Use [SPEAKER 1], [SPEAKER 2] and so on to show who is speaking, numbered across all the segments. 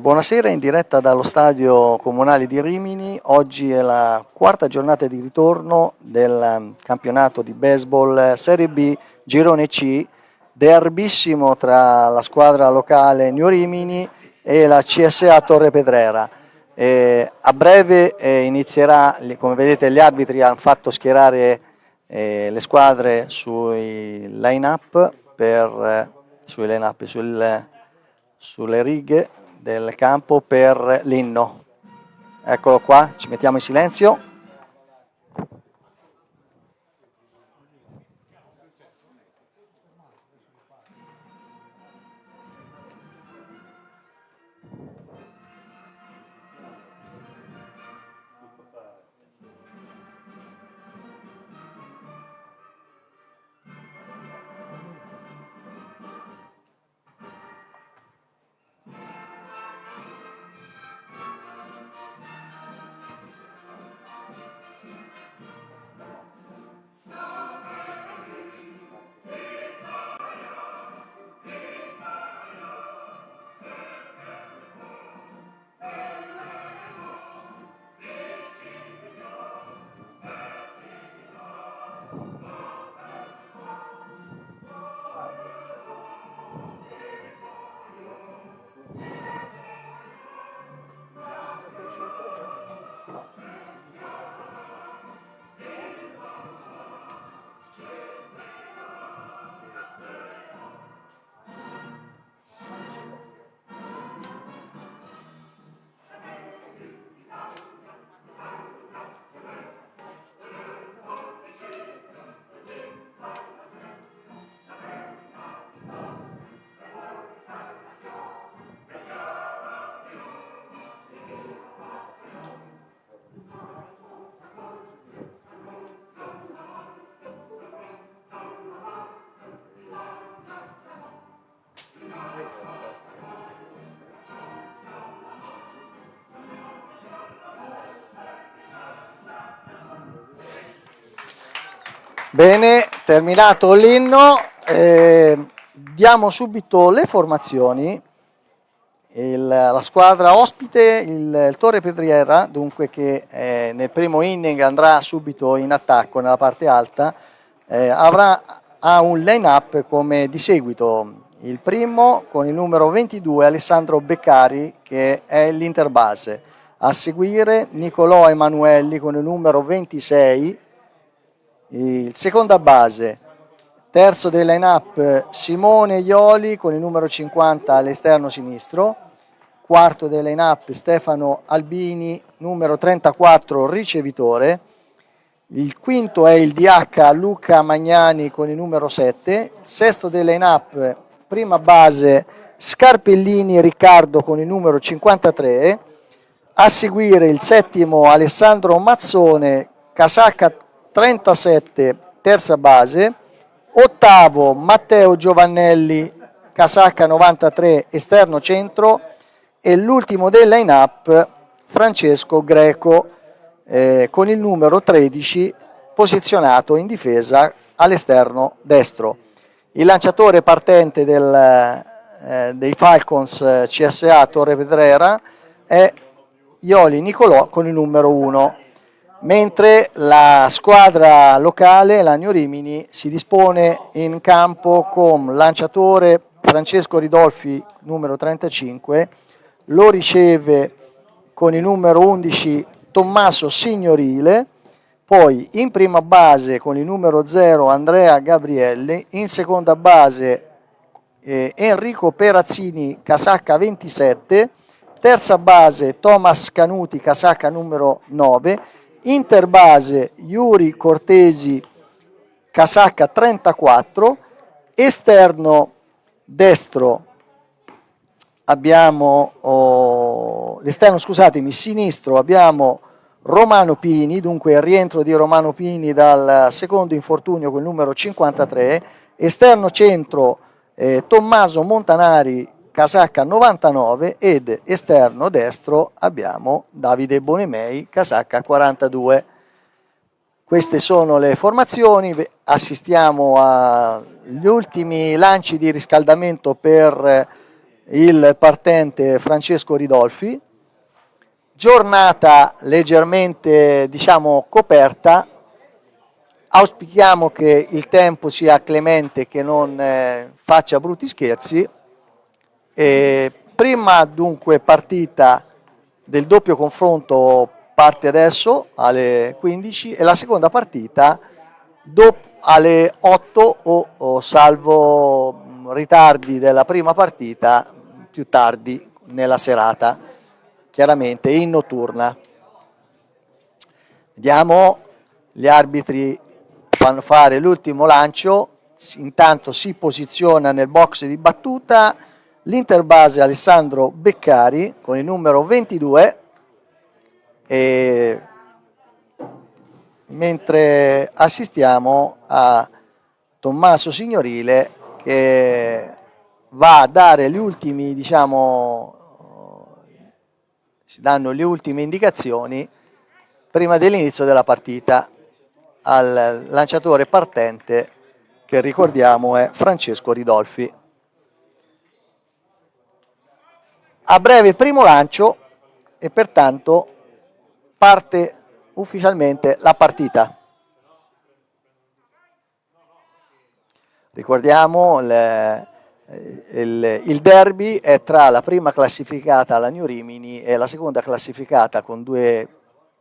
[SPEAKER 1] Buonasera, in diretta dallo Stadio Comunale di Rimini. Oggi è la quarta giornata di ritorno del campionato di baseball Serie B Girone C, derbissimo tra la squadra locale New Rimini e la CSA Torre Pedrera. A breve inizierà, come vedete gli arbitri hanno fatto schierare le squadre sui line-up, sulle righe del campo per l'inno. Eccolo qua, ci mettiamo in silenzio. Bene, terminato l'inno, diamo subito le formazioni. La squadra ospite, il Torre Pedriera, dunque che nel primo inning andrà subito in attacco nella parte alta, ha un line-up come di seguito. Il primo con il numero 22 Alessandro Beccari, che è l'interbase. A seguire Nicolò Emanuelli con il numero 26. Il seconda base, terzo del line-up Simone Ioli con il numero 50 all'esterno sinistro. Quarto del line-up Stefano Albini, numero 34 ricevitore. Il quinto è il DH Luca Magnani con il numero 7. Sesto del line-up, prima base Scarpellini Riccardo con il numero 53. A seguire il settimo Alessandro Mazzone, casacca 37, terza base. Ottavo Matteo Giovannelli, casacca 93, esterno centro. E l'ultimo del line-up Francesco Greco con il numero 13, posizionato in difesa all'esterno destro. Il lanciatore partente dei Falcons CSA Torre Pedrera è Ioli Nicolò con il numero 1, mentre la squadra locale, la New Rimini, si dispone in campo con lanciatore Francesco Ridolfi, numero 35, lo riceve con il numero 11 Tommaso Signorile, poi in prima base con il numero 0 Andrea Gabrielli, in seconda base Enrico Perazzini, casacca 27, terza base Thomas Canuti, casacca numero 9, interbase Yuri Cortesi, casacca 34, esterno destro abbiamo sinistro abbiamo Romano Pini, dunque il rientro di Romano Pini dal secondo infortunio con il numero 53, esterno centro Tommaso Montanari, casacca 99, ed esterno destro abbiamo Davide Bonemei, casacca 42. Queste sono le formazioni, assistiamo agli ultimi lanci di riscaldamento per il partente Francesco Ridolfi. Giornata leggermente, diciamo, coperta. Auspichiamo che il tempo sia clemente, che non faccia brutti scherzi. Prima dunque partita del doppio confronto parte adesso alle 15 e la seconda partita alle 8 o salvo ritardi della prima partita più tardi nella serata, chiaramente in notturna. Vediamo, gli arbitri fanno fare l'ultimo lancio, intanto si posiziona nel box di battuta l'interbase Alessandro Beccari con il numero 22, e mentre assistiamo a Tommaso Signorile che va a dare gli ultimi, diciamo, si danno le ultime indicazioni prima dell'inizio della partita al lanciatore partente, che ricordiamo è Francesco Ridolfi. A breve il primo lancio e pertanto parte ufficialmente la partita. Ricordiamo il derby è tra la prima classificata, la New Rimini, e la seconda classificata con 2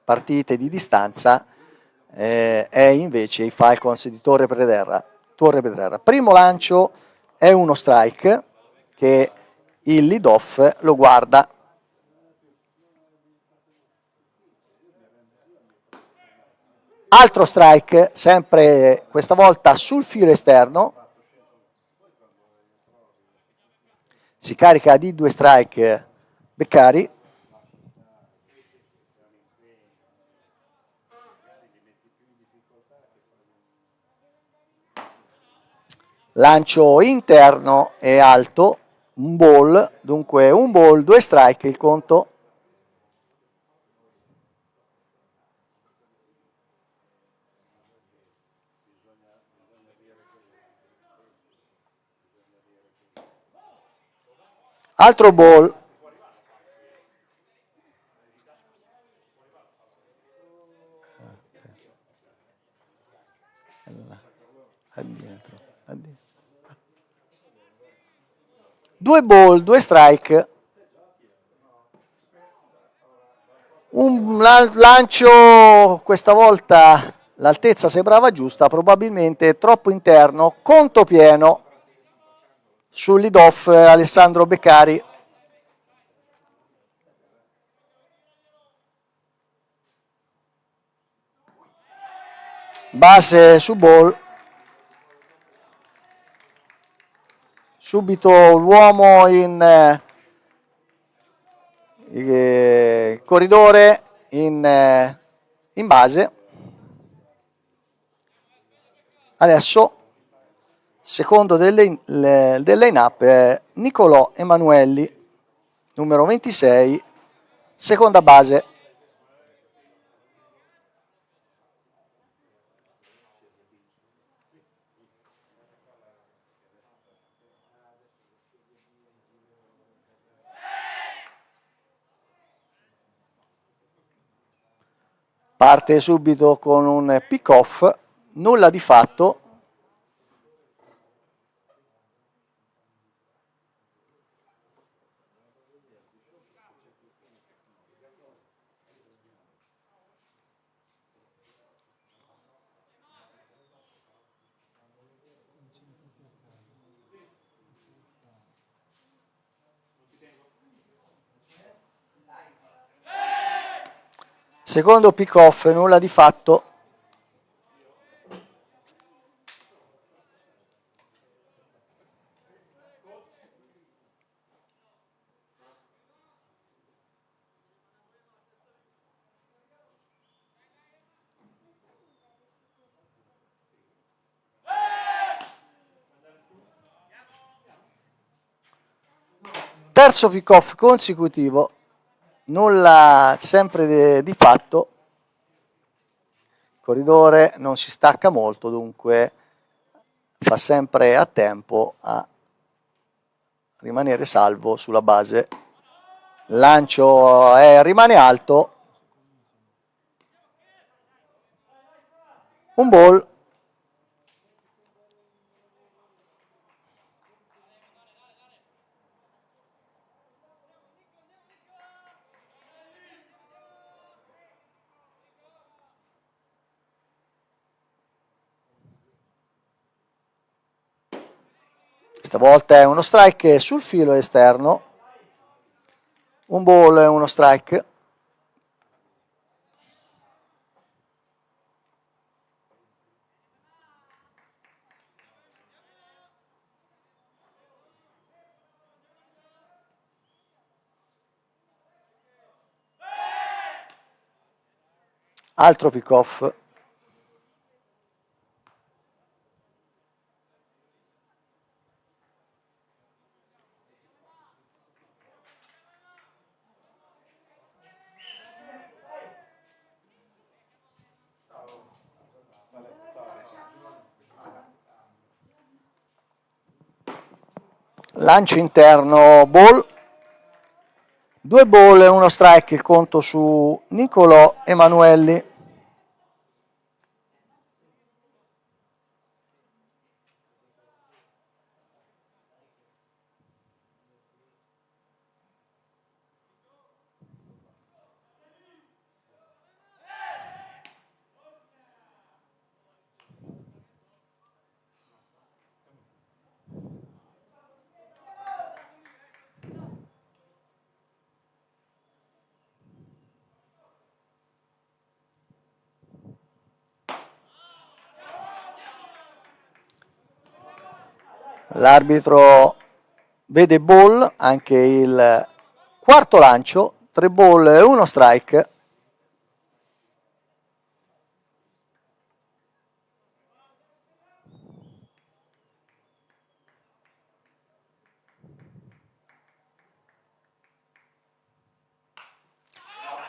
[SPEAKER 1] partite di distanza, è invece i Falcons di Torre Pedrera. Primo lancio è uno strike che il lead-off lo guarda. Altro strike, sempre questa volta sul filo esterno. Si carica di 2 strike Beccari. Lancio interno e alto, un ball, dunque un ball, 2 strike il conto. Altro ball. Addietro. 2 ball, 2 strike. Un lancio, questa volta l'altezza sembrava giusta, probabilmente troppo interno, conto pieno sul lead-off Alessandro Beccari. Base su ball. Subito l'uomo in corridore in base. Adesso secondo del line-up è Nicolò Emanuelli, numero 26, seconda base. Parte subito con un pick-off, nulla di fatto. Secondo pick-off, nulla di fatto. Terzo pick-off consecutivo, nulla sempre di fatto. Il corridore non si stacca molto, dunque fa sempre a tempo a rimanere salvo sulla base. Lancio rimane alto, un ball. Stavolta è uno strike sul filo esterno, un ball e uno strike. Altro pick-off. Lancio interno, ball. 2 ball e uno strike, il conto su Nicolò Emanuelli. L'arbitro vede ball, anche il quarto lancio, 3 ball e uno strike.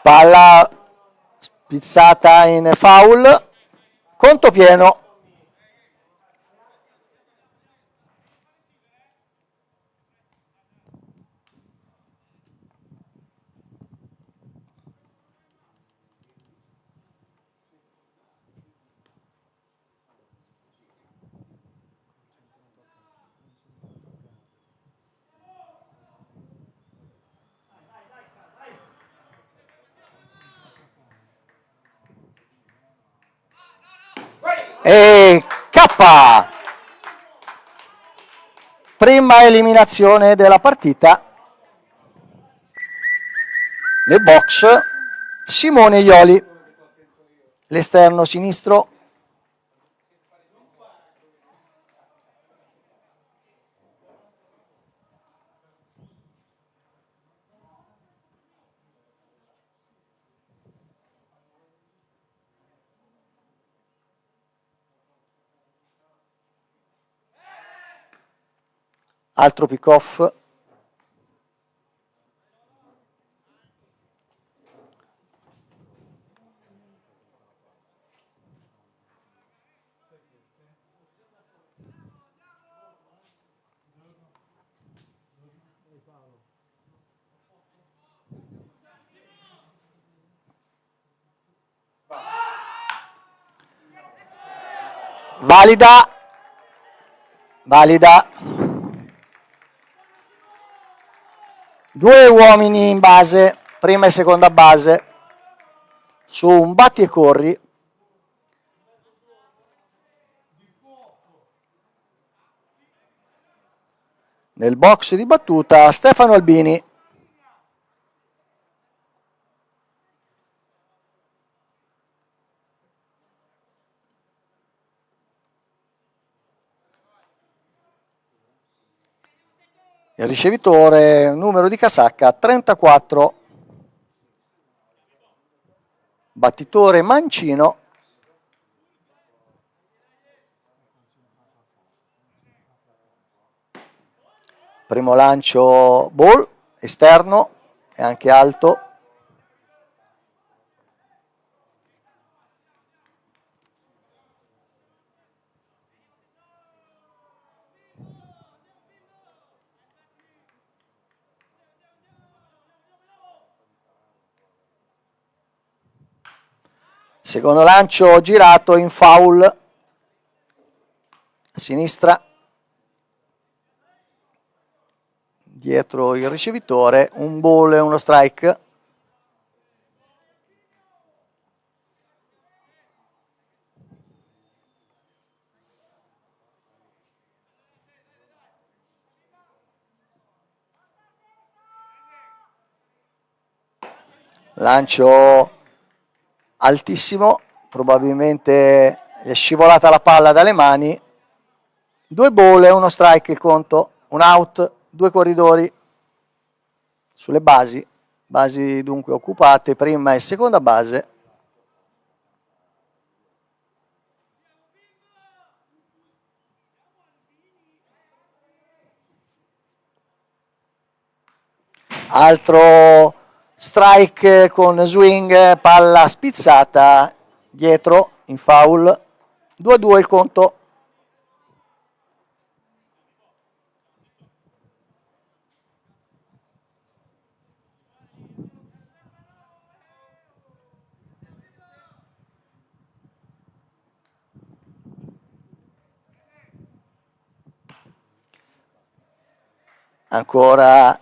[SPEAKER 1] Palla spizzata in foul, conto pieno. E K, prima eliminazione della partita. Nel box Simone Ioli, l'esterno sinistro. Altro pick-off. Valida. Valida. 2 uomini in base, prima e seconda base, su un batti e corri. Nel box di battuta Stefano Albini. Il ricevitore, numero di casacca 34, battitore Mancino. Primo lancio ball, esterno e anche alto. Secondo lancio girato in foul a sinistra, dietro il ricevitore, un ball e uno strike. Lancio altissimo, probabilmente gli è scivolata la palla dalle mani. 2 ball e uno strike il conto, un out, 2 corridori sulle basi dunque occupate, prima e seconda base. Altro strike con swing, palla spizzata dietro in foul, 2-2 il conto. Ancora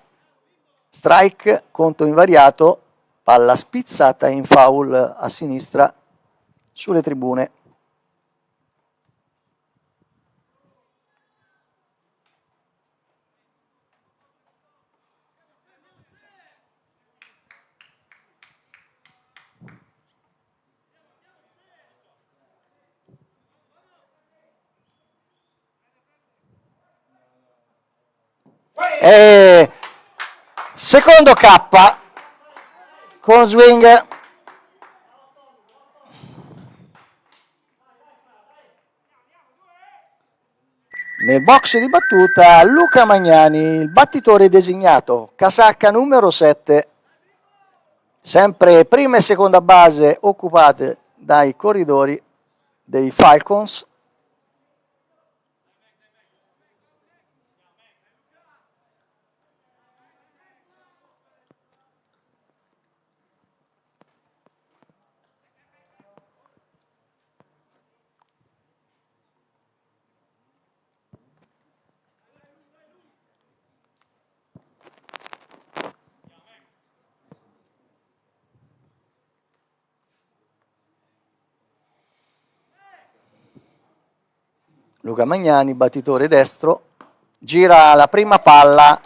[SPEAKER 1] strike, conto invariato, palla spizzata in foul a sinistra sulle tribune. E secondo K con swing. Nel box di battuta Luca Magnani, il battitore designato, casacca numero 7. Sempre prima e seconda base occupate dai corridori dei Falcons. Luca Magnani, battitore destro, gira la prima palla,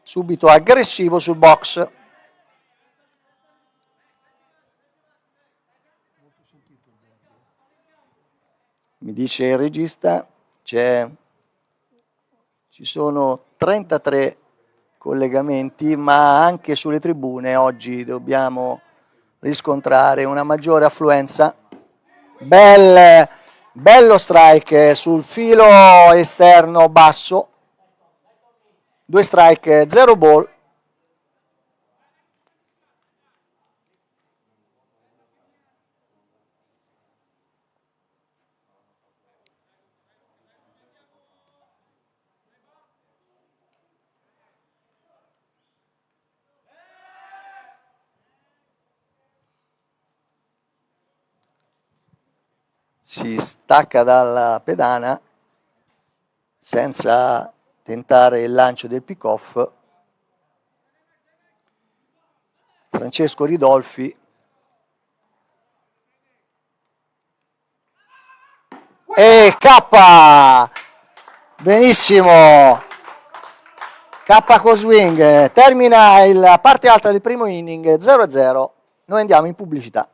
[SPEAKER 1] subito aggressivo sul box. Mi dice il regista, ci sono 33 collegamenti, ma anche sulle tribune oggi dobbiamo riscontrare una maggiore affluenza. Bello strike sul filo esterno basso, 2 strike, 0 ball. Si stacca dalla pedana senza tentare il lancio del pick-off. Francesco Ridolfi. E K! Benissimo! K con swing. Termina la parte alta del primo inning 0-0. Noi andiamo in pubblicità.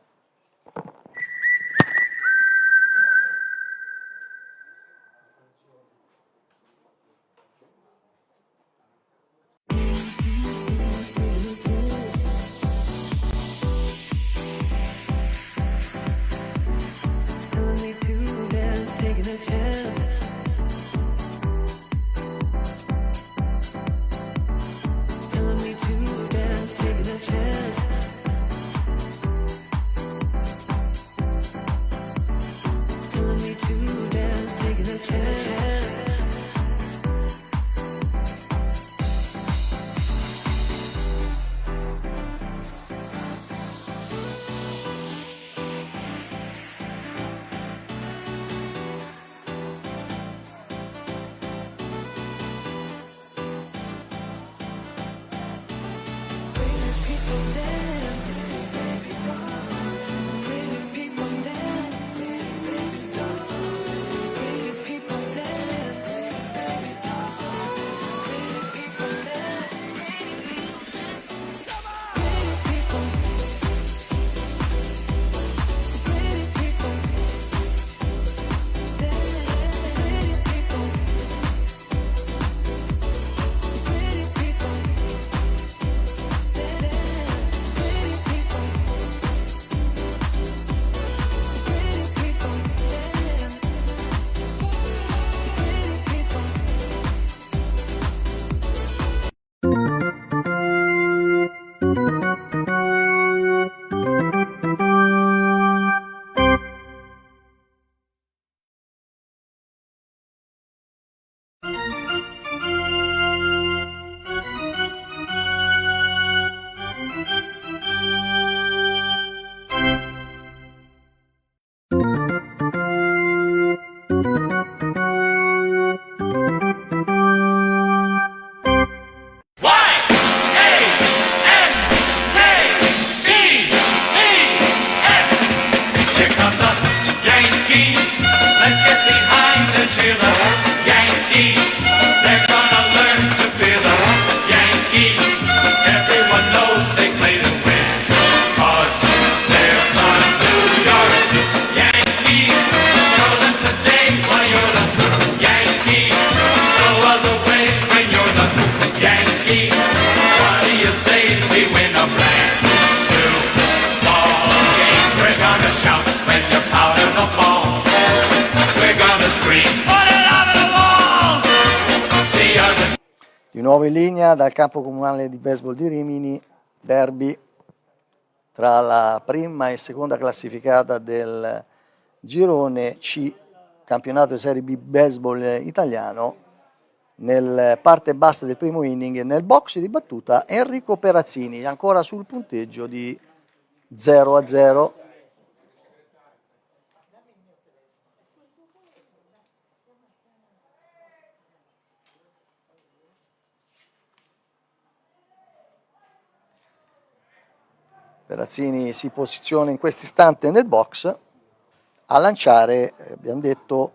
[SPEAKER 1] Di nuovo in linea dal campo comunale di baseball di Rimini, derby tra la prima e seconda classificata del girone C, campionato di Serie B baseball italiano. Nel parte bassa del primo inning, nel box di battuta, Enrico Perazzini, ancora sul punteggio di 0-0. Perazzini si posiziona in questo istante nel box a lanciare, abbiamo detto,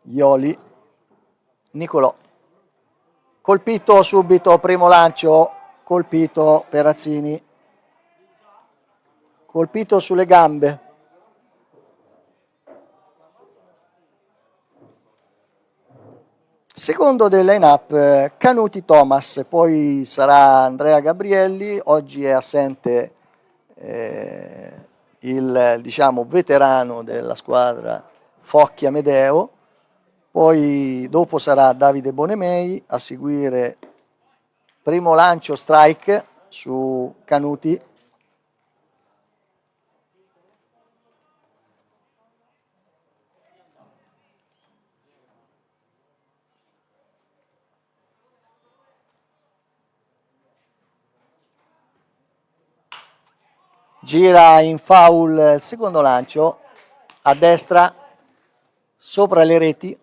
[SPEAKER 1] Ioli. Nicolò, colpito subito, primo lancio, colpito Perazzini, colpito sulle gambe. Secondo del line-up Canuti Thomas, poi sarà Andrea Gabrielli, oggi è assente il diciamo veterano della squadra Focchi Amedeo, poi dopo sarà Davide Bonemei, a seguire primo lancio strike su Canuti. Gira in foul il secondo lancio, a destra, sopra le reti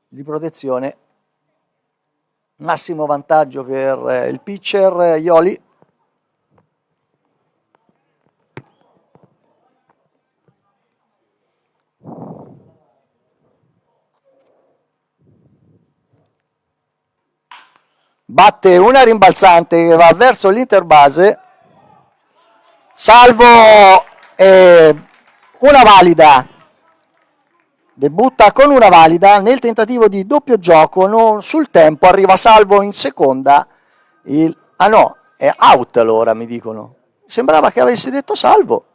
[SPEAKER 1] di protezione. Massimo vantaggio per il pitcher Ioli. Batte una rimbalzante che va verso l'interbase. Salvo una valida. Debutta con una valida nel tentativo di doppio gioco, non sul tempo, arriva Salvo in seconda. Ah no, è out allora, mi dicono. Sembrava che avessi detto Salvo.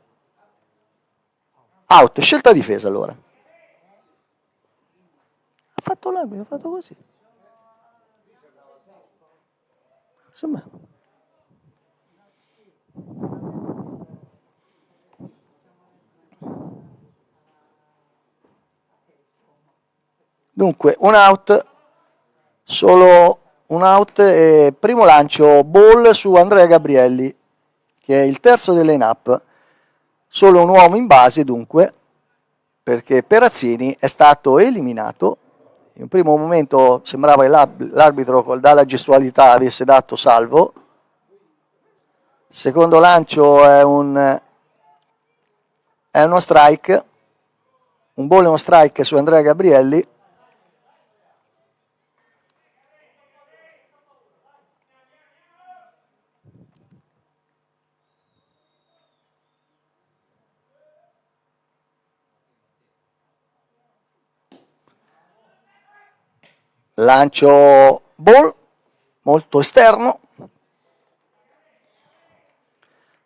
[SPEAKER 1] Out, scelta difesa allora. Ha fatto l'arbitro, ha fatto così. Insomma. Dunque, un out, solo un out e primo lancio ball su Andrea Gabrielli, che è il terzo del line-up, solo un uomo in base dunque, perché Perazzini è stato eliminato. In un primo momento sembrava che l'arbitro dalla gestualità avesse dato salvo. Secondo lancio è uno strike, un ball e uno strike su Andrea Gabrielli. Lancio ball, molto esterno.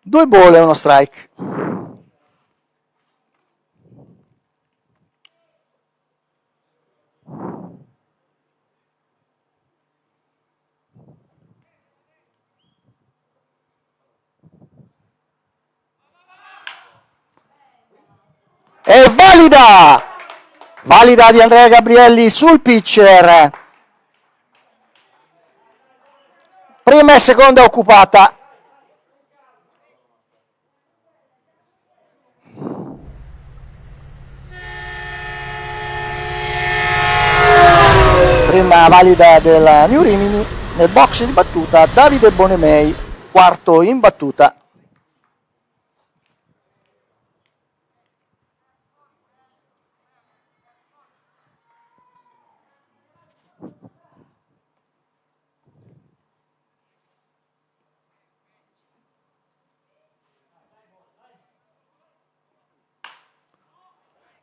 [SPEAKER 1] 2 ball e uno strike. È valida! Valida di Andrea Gabrielli sul pitcher. Prima e seconda occupata. Prima valida della New Rimini, nel box di battuta Davide Bonemei, quarto in battuta.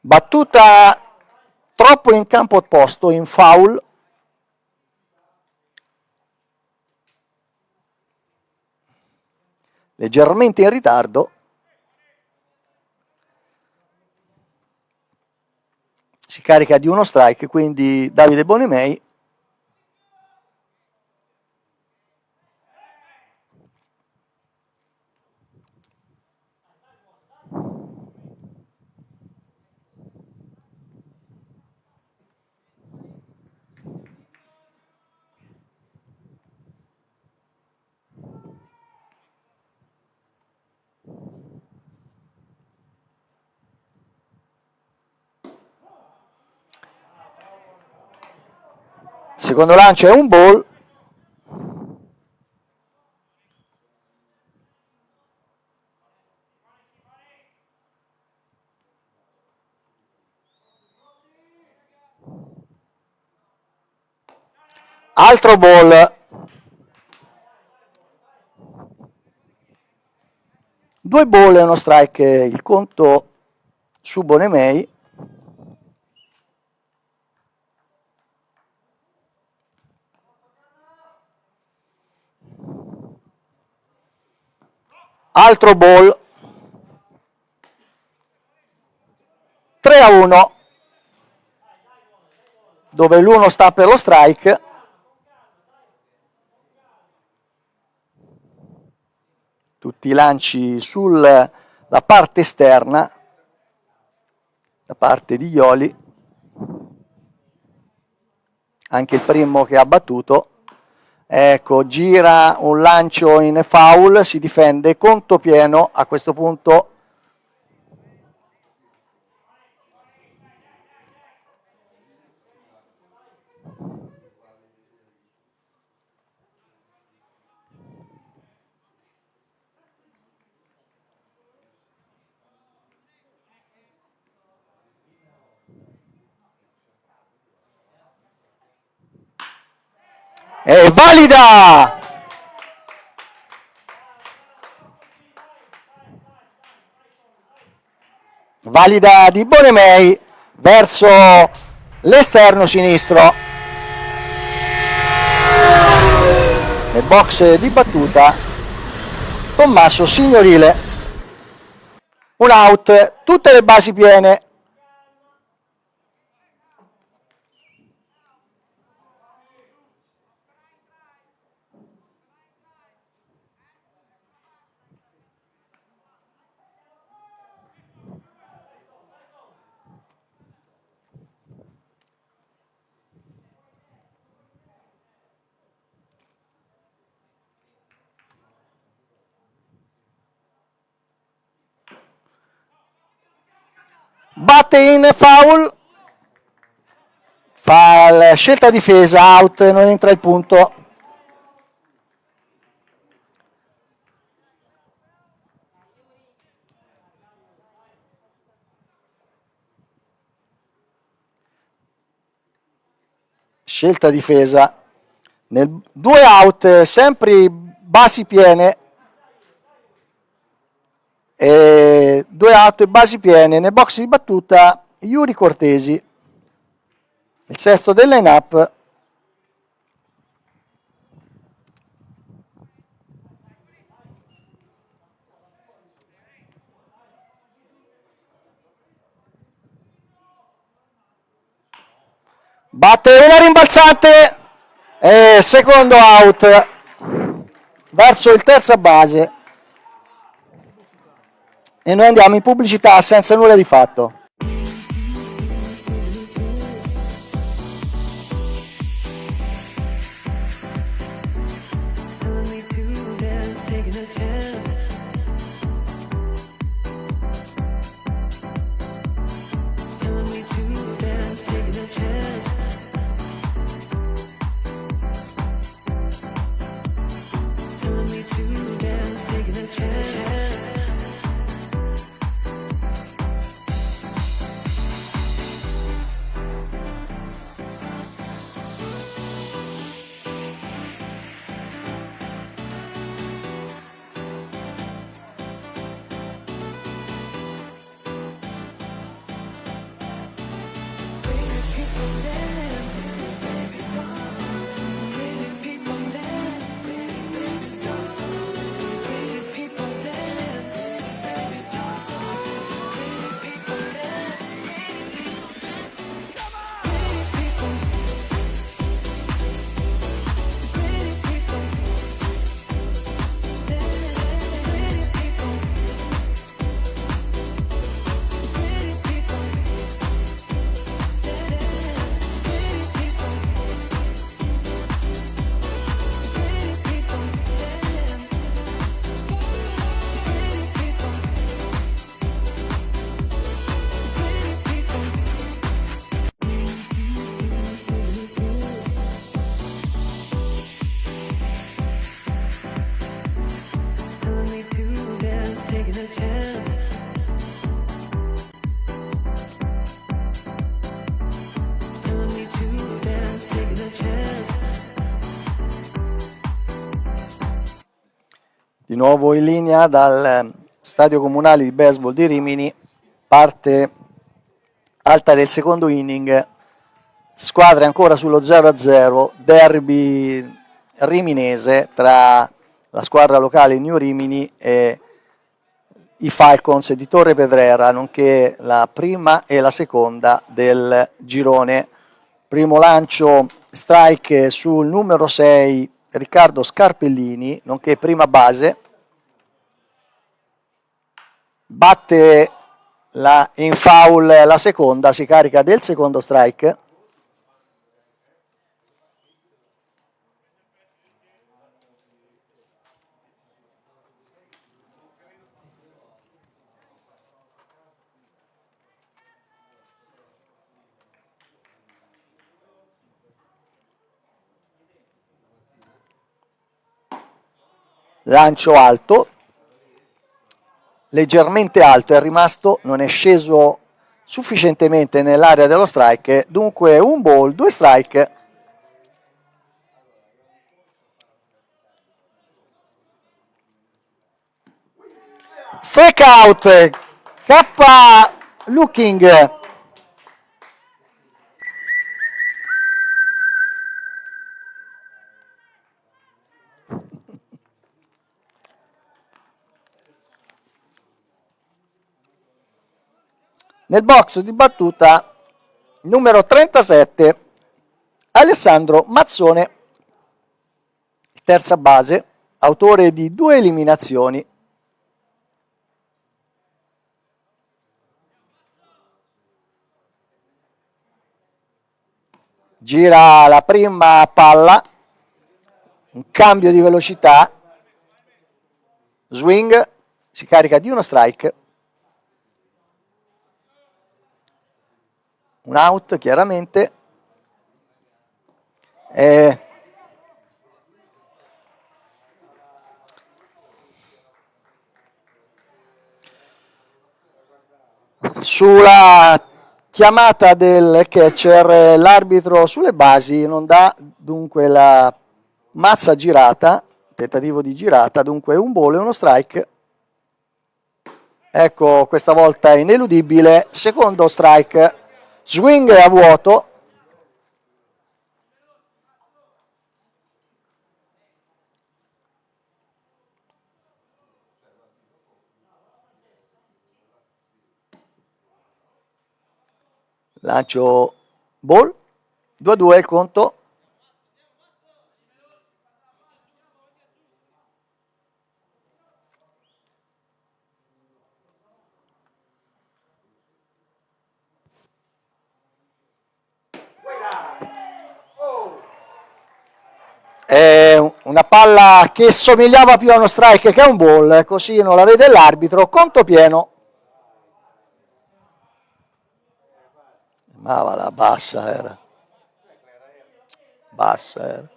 [SPEAKER 1] Battuta troppo in campo opposto, in foul. Leggermente in ritardo. Si carica di uno strike, quindi Davide Bonemei. secondo lancio è un ball. Altro ball. 2 ball e uno strike, il conto su Bonemei. Altro ball. 3-1, dove l'1 sta per lo strike. Tutti i lanci sulla parte esterna da parte di Ioli, anche il primo che ha battuto. Ecco, gira un lancio in foul, si difende, conto pieno a questo punto. È valida! Valida di Bonemei verso l'esterno sinistro. Nel box di battuta Tommaso Signorile. Un out, tutte le basi piene. Batte in foul, fa la scelta difesa, out, non entra il punto. Scelta difesa, nel 2 out, sempre basi piene, e 2 out e basi piene. Nel box di battuta Yuri Cortesi, il sesto del line-up. Batte una rimbalzante e secondo out verso il terza base, e noi andiamo in pubblicità senza nulla di fatto. Di nuovo in linea dal stadio comunale di baseball di Rimini, parte alta del secondo inning, squadre ancora sullo 0-0, derby riminese tra la squadra locale New Rimini e i Falcons di Torre Pedrera, nonché la prima e la seconda del girone. Primo lancio, strike sul numero 6 Riccardo Scarpellini, nonché prima base. Batte in foul la seconda, si carica del secondo strike. Lancio alto, leggermente alto, è rimasto, non è sceso sufficientemente nell'area dello strike, dunque un ball, 2 strike. Strike out, K Looking. Nel box di battuta numero 37 Alessandro Mazzone, terza base, autore di 2 eliminazioni. Gira la prima palla, un cambio di velocità, swing, si carica di uno strike, un out chiaramente, sulla chiamata del catcher l'arbitro sulle basi non dà dunque la mazza girata, tentativo di girata, dunque un ball e uno strike. Ecco, questa volta ineludibile, secondo strike, swing a vuoto. Lancio ball, 2-2 il conto. È una palla che somigliava più a uno strike che a un ball, così non la vede l'arbitro, conto pieno. Ma va la bassa era. Bassa era.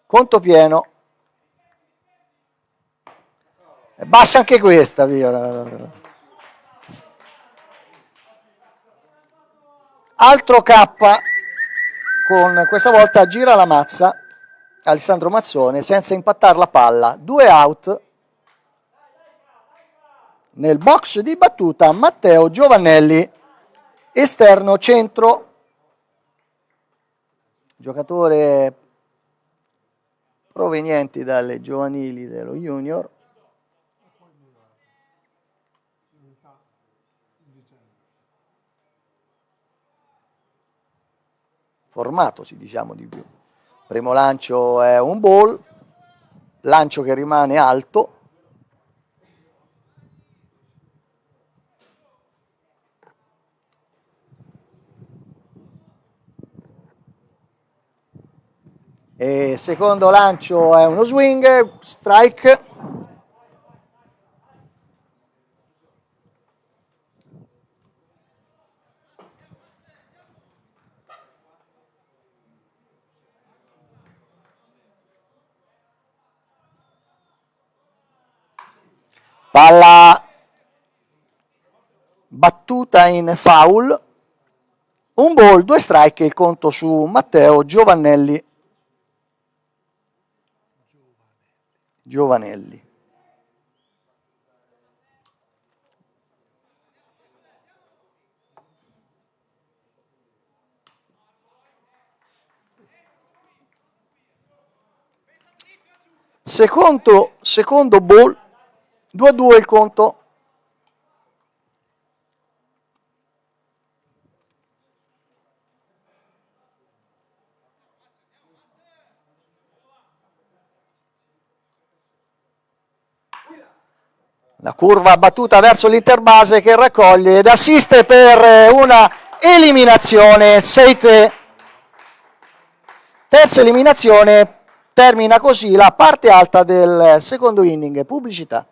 [SPEAKER 1] Conto pieno. È bassa anche questa, via. Altro K, con questa volta gira la mazza Alessandro Mazzone senza impattare la palla. 2 out. Nel box di battuta Matteo Giovannelli, esterno centro, giocatore provenienti dalle giovanili dello junior. Formatosi, diciamo di più. Primo lancio è un ball, lancio che rimane alto. E secondo lancio è uno swing, strike. Palla battuta in foul, Un ball, 2 strike, il conto su Matteo Giovanelli. Giovanelli. Secondo ball, 2-2 il conto. La curva battuta verso l'interbase che raccoglie ed assiste per una eliminazione 6-3. Terza eliminazione, termina così la parte alta del secondo inning. Pubblicità.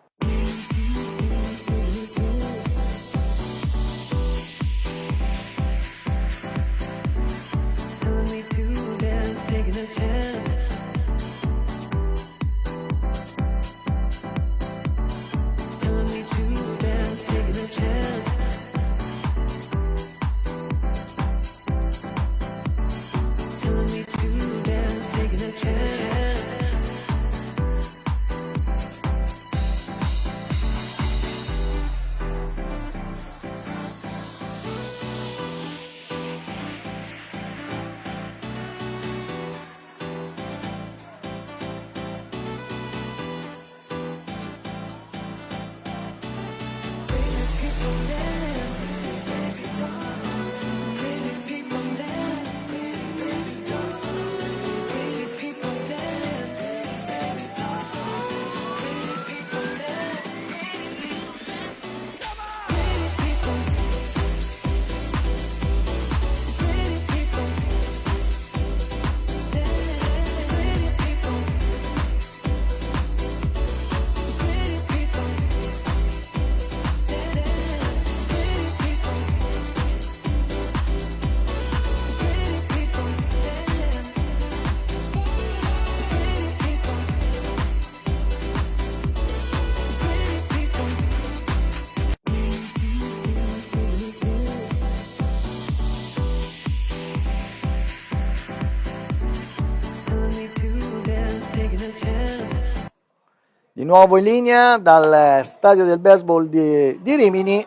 [SPEAKER 1] Di nuovo in linea dal stadio del baseball di Rimini,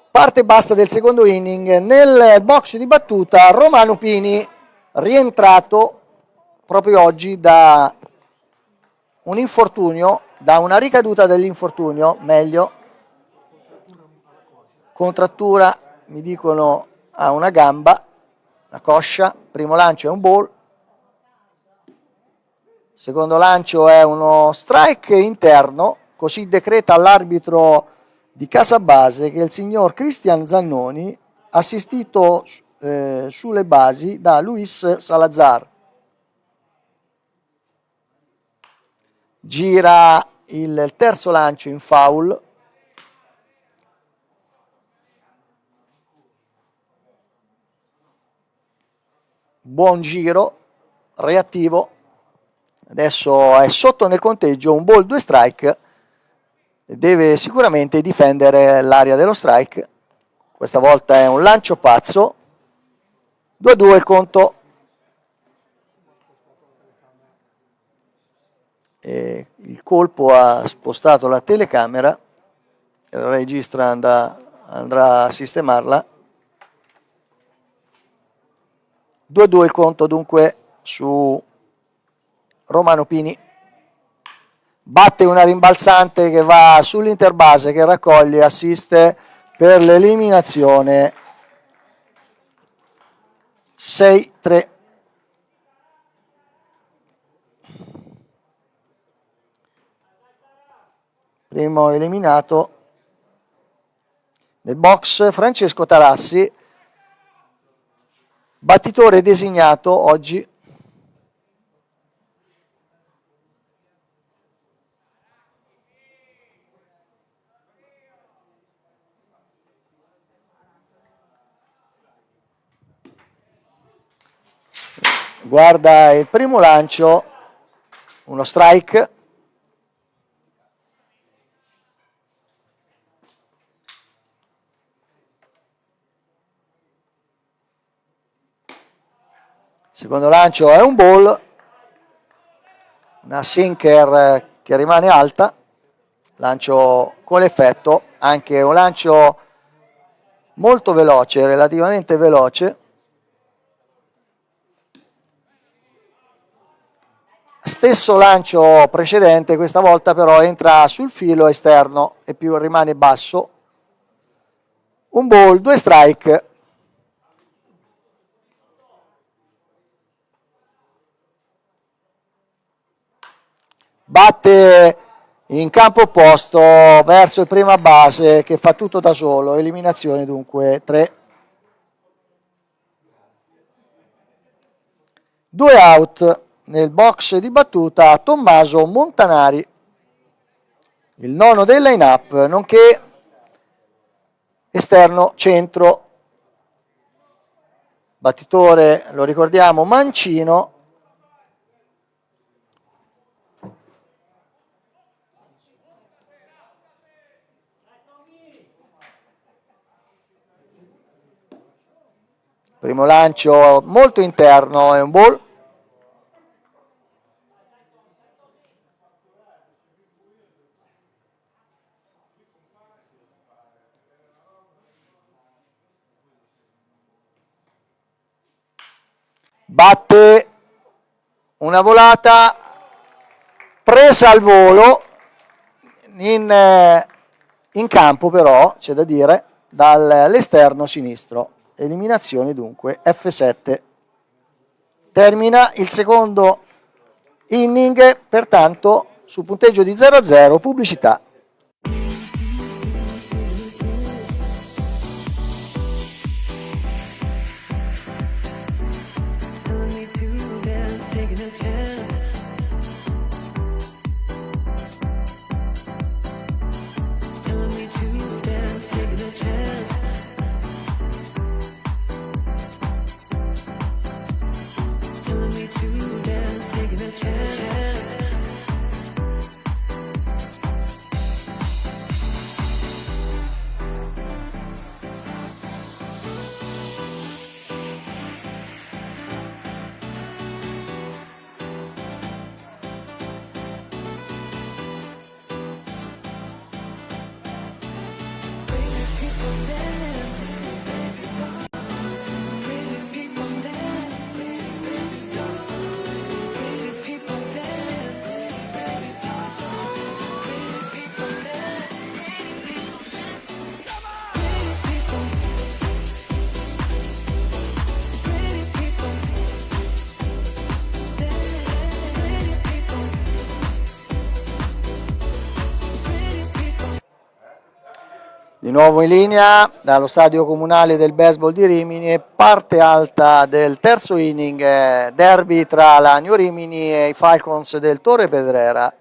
[SPEAKER 1] parte bassa del secondo inning. Nel box di battuta Romano Pini, rientrato proprio oggi da un infortunio, da una ricaduta dell'infortunio, meglio, contrattura, mi dicono, a una gamba, una coscia. Primo lancio è un ball, secondo lancio è uno strike interno, così decreta l'arbitro di Casabase che il signor Cristian Zannoni, assistito sulle basi da Luis Salazar. Gira il terzo lancio in foul. Buon giro, reattivo. Adesso è sotto nel conteggio, un ball, 2 strike. Deve sicuramente difendere l'area dello strike. Questa volta è un lancio pazzo. 2-2 il conto. E il colpo ha spostato la telecamera. Il regista andrà a sistemarla. 2-2 il conto dunque su Romano Pini. Batte una rimbalzante che va sull'interbase, che raccoglie, assiste per l'eliminazione 6-3. Primo eliminato nel box Francesco Tarassi, battitore designato oggi. Guarda il primo lancio, uno strike. Secondo lancio è un ball, una sinker che rimane alta, lancio con l'effetto, anche un lancio molto veloce, relativamente veloce. Stesso lancio precedente, questa volta però entra sul filo esterno e più rimane basso. Un ball, 2 strike. Batte in campo opposto verso il prima base che fa tutto da solo, eliminazione dunque 3. 2 out nel box di battuta Tommaso Montanari, il nono del line-up, nonché esterno centro. Battitore, lo ricordiamo, Mancino. Primo lancio molto interno, è un ball. Batte una volata presa al volo in campo, però c'è da dire, dall'esterno sinistro. Eliminazione dunque F7. Termina il secondo inning, pertanto sul punteggio di 0-0, pubblicità. Di nuovo in linea dallo stadio comunale del baseball di Rimini, parte alta del terzo inning, derby tra la New Rimini e i Falcons del Torre Pedrera.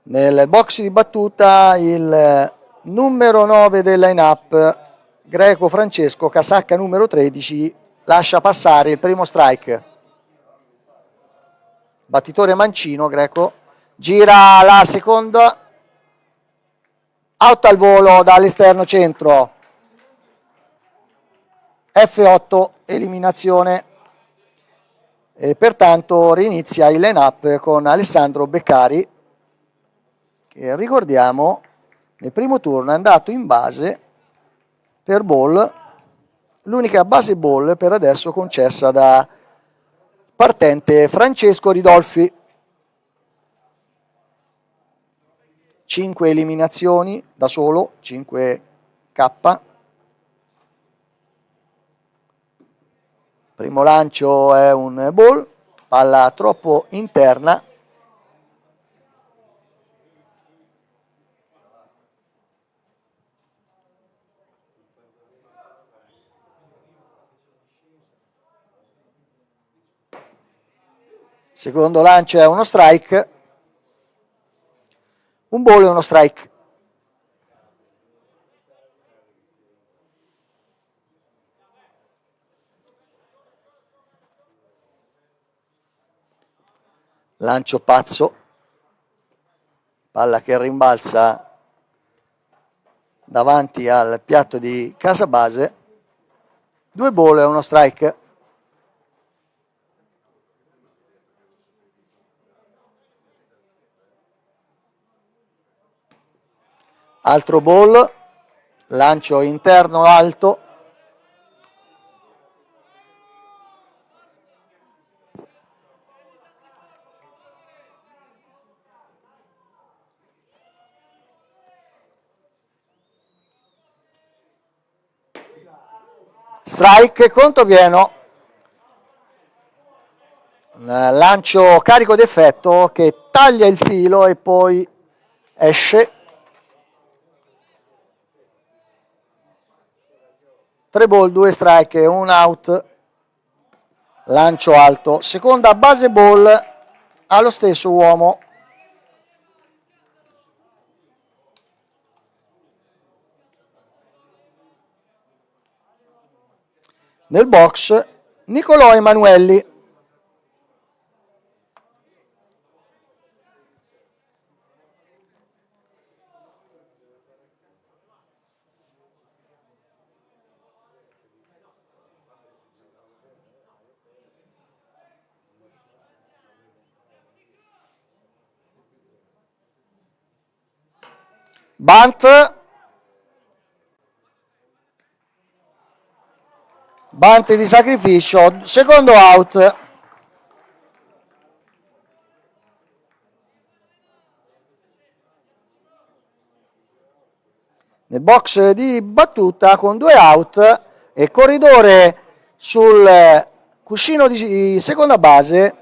[SPEAKER 1] Nel box di battuta il numero 9 del line-up, Greco Francesco, casacca numero 13, lascia passare il primo strike. Battitore Mancino, Greco, gira la seconda. Out al volo dall'esterno centro, F8, eliminazione, e pertanto rinizia il line-up con Alessandro Beccari, che ricordiamo nel primo turno è andato in base per ball, l'unica base ball per adesso concessa da partente Francesco Ridolfi. 5 eliminazioni da solo, 5K. Primo lancio è un ball, palla troppo interna. Secondo lancio è uno strike. Un ball e uno strike. Lancio pazzo, palla che rimbalza davanti al piatto di casa base. 2 ball e uno strike. altro ball, lancio interno alto, strike, conto pieno, un lancio carico d'effetto che taglia il filo e poi esce. 3 ball, 2 strike, 1 out, lancio alto, seconda base ball allo stesso uomo. Nel box Nicolò Emanuelli. Bunt di sacrificio, secondo out. Nel box di battuta con 2 out e corridore sul cuscino di seconda base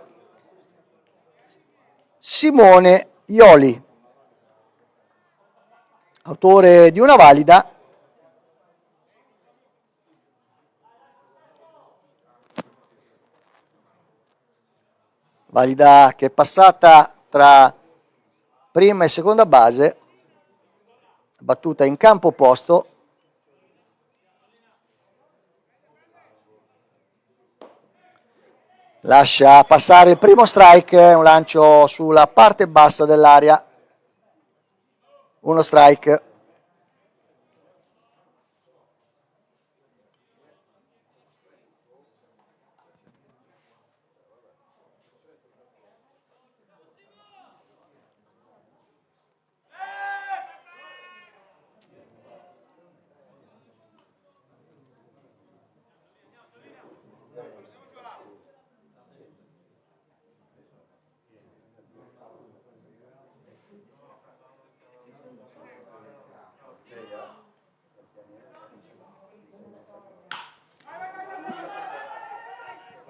[SPEAKER 1] Simone Ioli, autore di una valida. Valida che è passata tra prima e seconda base, battuta in campo opposto. Lascia passare il primo strike, un lancio sulla parte bassa dell'area. 1 strike.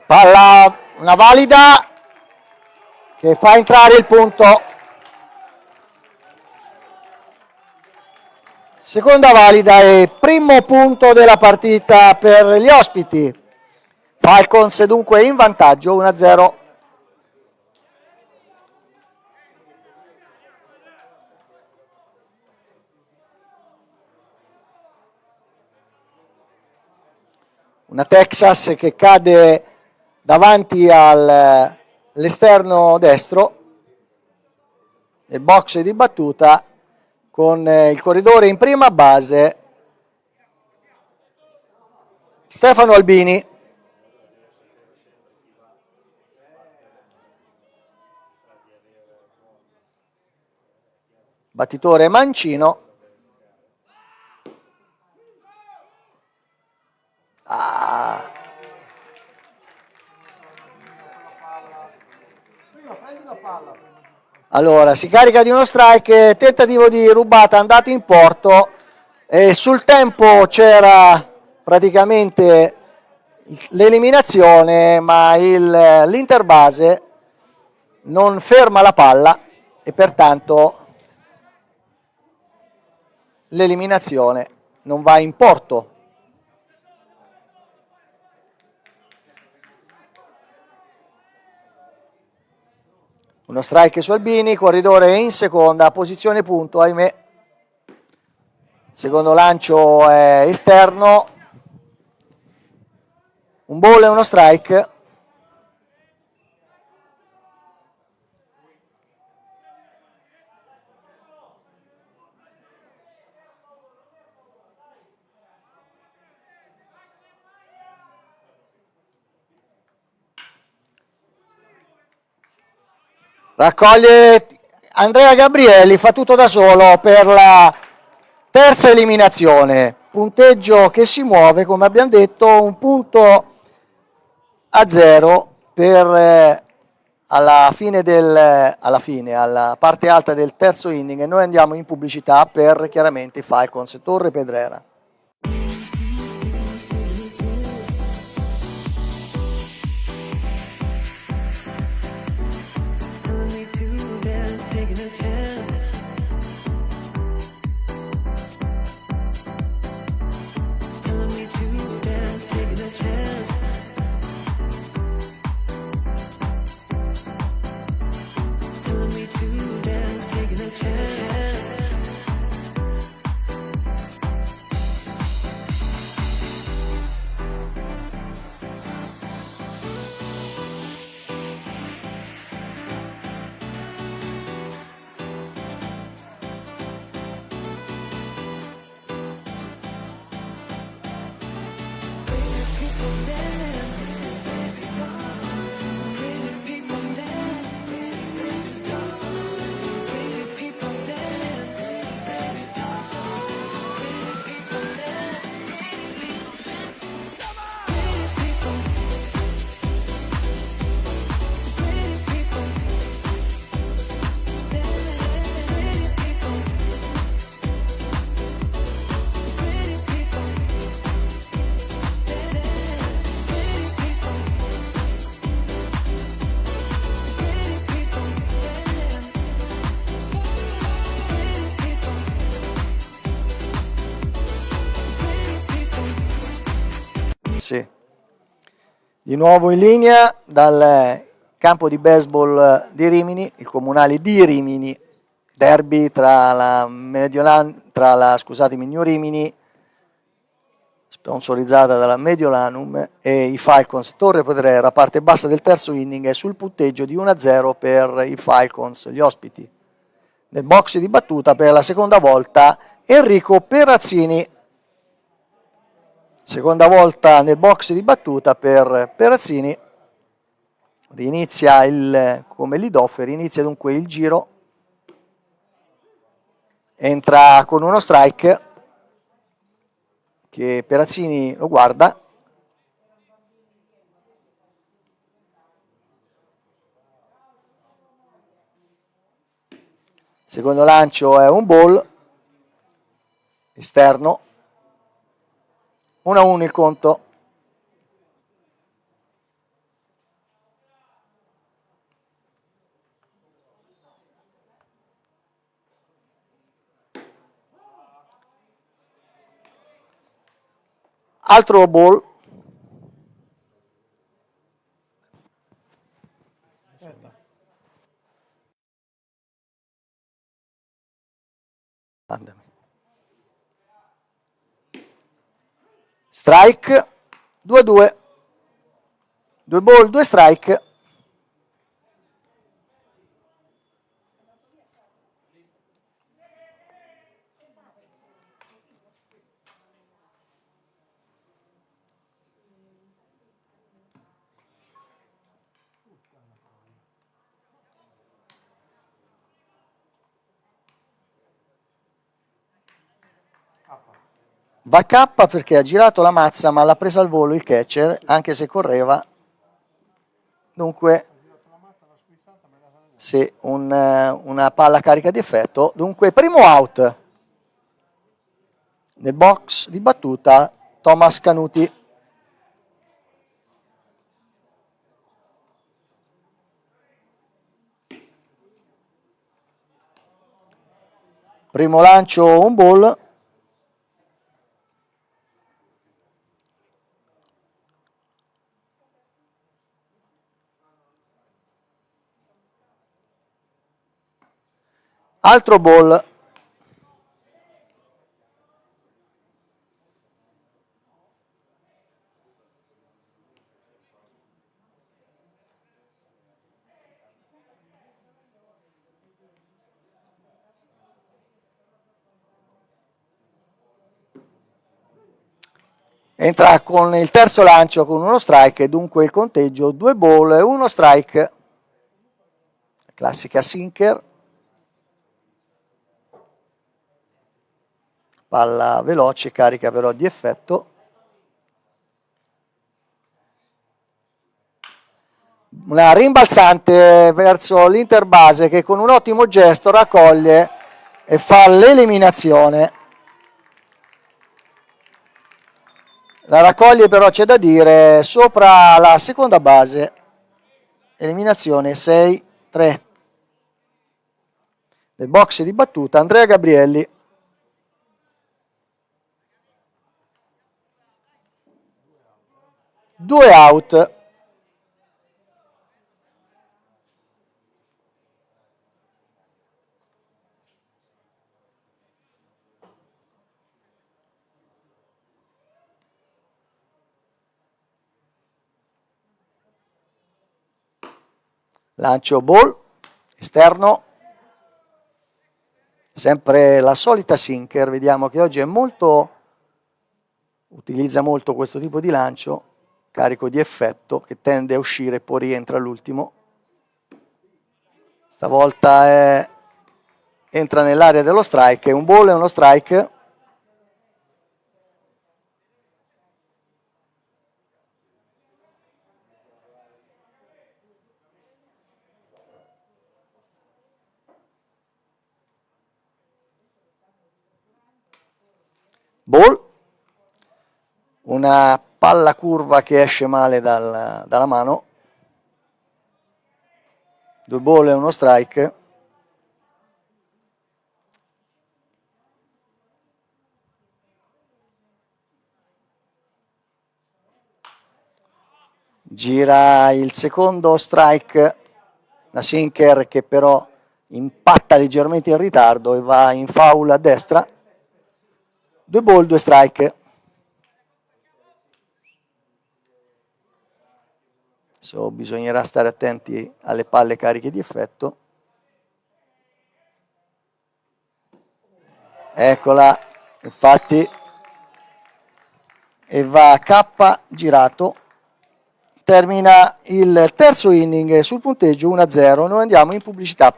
[SPEAKER 1] Palla, una valida che fa entrare il punto. Seconda valida e primo punto della partita per gli ospiti. Falcons dunque in vantaggio 1-0. Una Texas che cade davanti all'esterno destro, nel box di battuta con il corridore in prima base Stefano Albini. Battitore Mancino. Allora, si carica di uno strike, tentativo di rubata, andata in porto, e sul tempo c'era praticamente l'eliminazione, ma l'interbase non ferma la palla e pertanto l'eliminazione non va in porto. Uno strike su Albini, corridore in seconda, posizione punto, ahimè. Secondo lancio è esterno. Un ball e uno strike. Raccoglie Andrea Gabrielli, fa tutto da solo per la Terza eliminazione, punteggio che si muove, come abbiamo detto, un punto a zero per alla parte alta del terzo inning, e noi andiamo in pubblicità per chiaramente i Falcons Torre Pedrera. Sì. Di nuovo in linea dal campo di baseball di Rimini, il comunale di Rimini, derby tra la New Rimini, sponsorizzata dalla Mediolanum, e i Falcons Torre Pedrera, parte bassa del terzo inning, e sul punteggio di 1-0 per i Falcons, gli ospiti. Nel box di battuta per la seconda volta Enrico Perazzini. Seconda volta nel box di battuta per Perazzini. Rinizia come lead-off, inizia dunque il giro. Entra con uno strike che Perazzini lo guarda. Secondo lancio è un ball esterno. 1-1 il conto. Altro ball. Strike. 2-2. 2 ball, 2 strike. Va K perché ha girato la mazza ma l'ha presa al volo il catcher, anche se correva. Dunque, sì, una palla carica di effetto. Dunque, primo out. Nel box di battuta Thomas Canuti. Primo lancio un ball. Altro ball. Entra con il terzo lancio con uno strike, dunque il conteggio 2 ball e 1 strike. Classica sinker. palla veloce, carica però di effetto. Una rimbalzante verso l'interbase che con un ottimo gesto raccoglie e fa l'eliminazione. La raccoglie però, c'è da dire, sopra la seconda base. Eliminazione 6-3. Nel box di battuta Andrea Gabrielli. Due out. Lancio ball, esterno, sempre la solita sinker, vediamo che oggi utilizza molto questo tipo di lancio, carico di effetto, che tende a uscire e poi rientra all'ultimo. Stavolta entra nell'area dello strike, un ball e uno strike. Ball, una palla curva che esce male dalla mano, due ball e uno strike. Gira il secondo strike, la sinker che però impatta leggermente in ritardo e va in foul a destra. Due ball, due strike. Adesso bisognerà stare attenti alle palle cariche di effetto. Eccola, infatti, e va a K girato. Termina il terzo inning sul punteggio 1-0. Noi andiamo in pubblicità.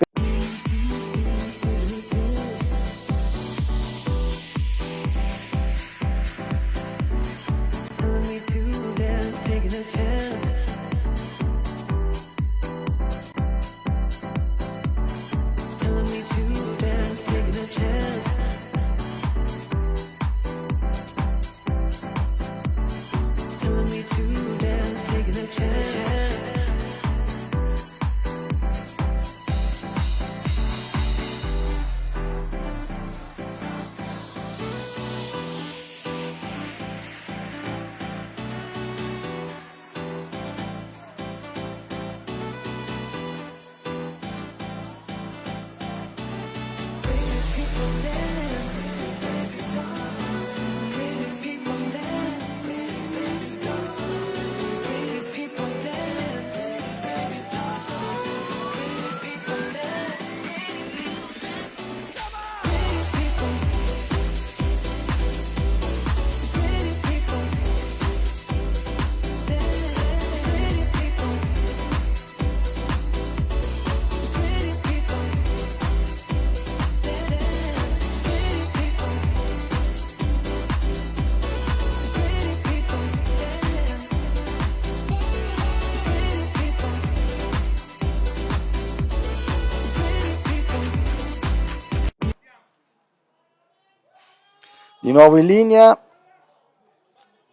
[SPEAKER 1] Di nuovo in linea,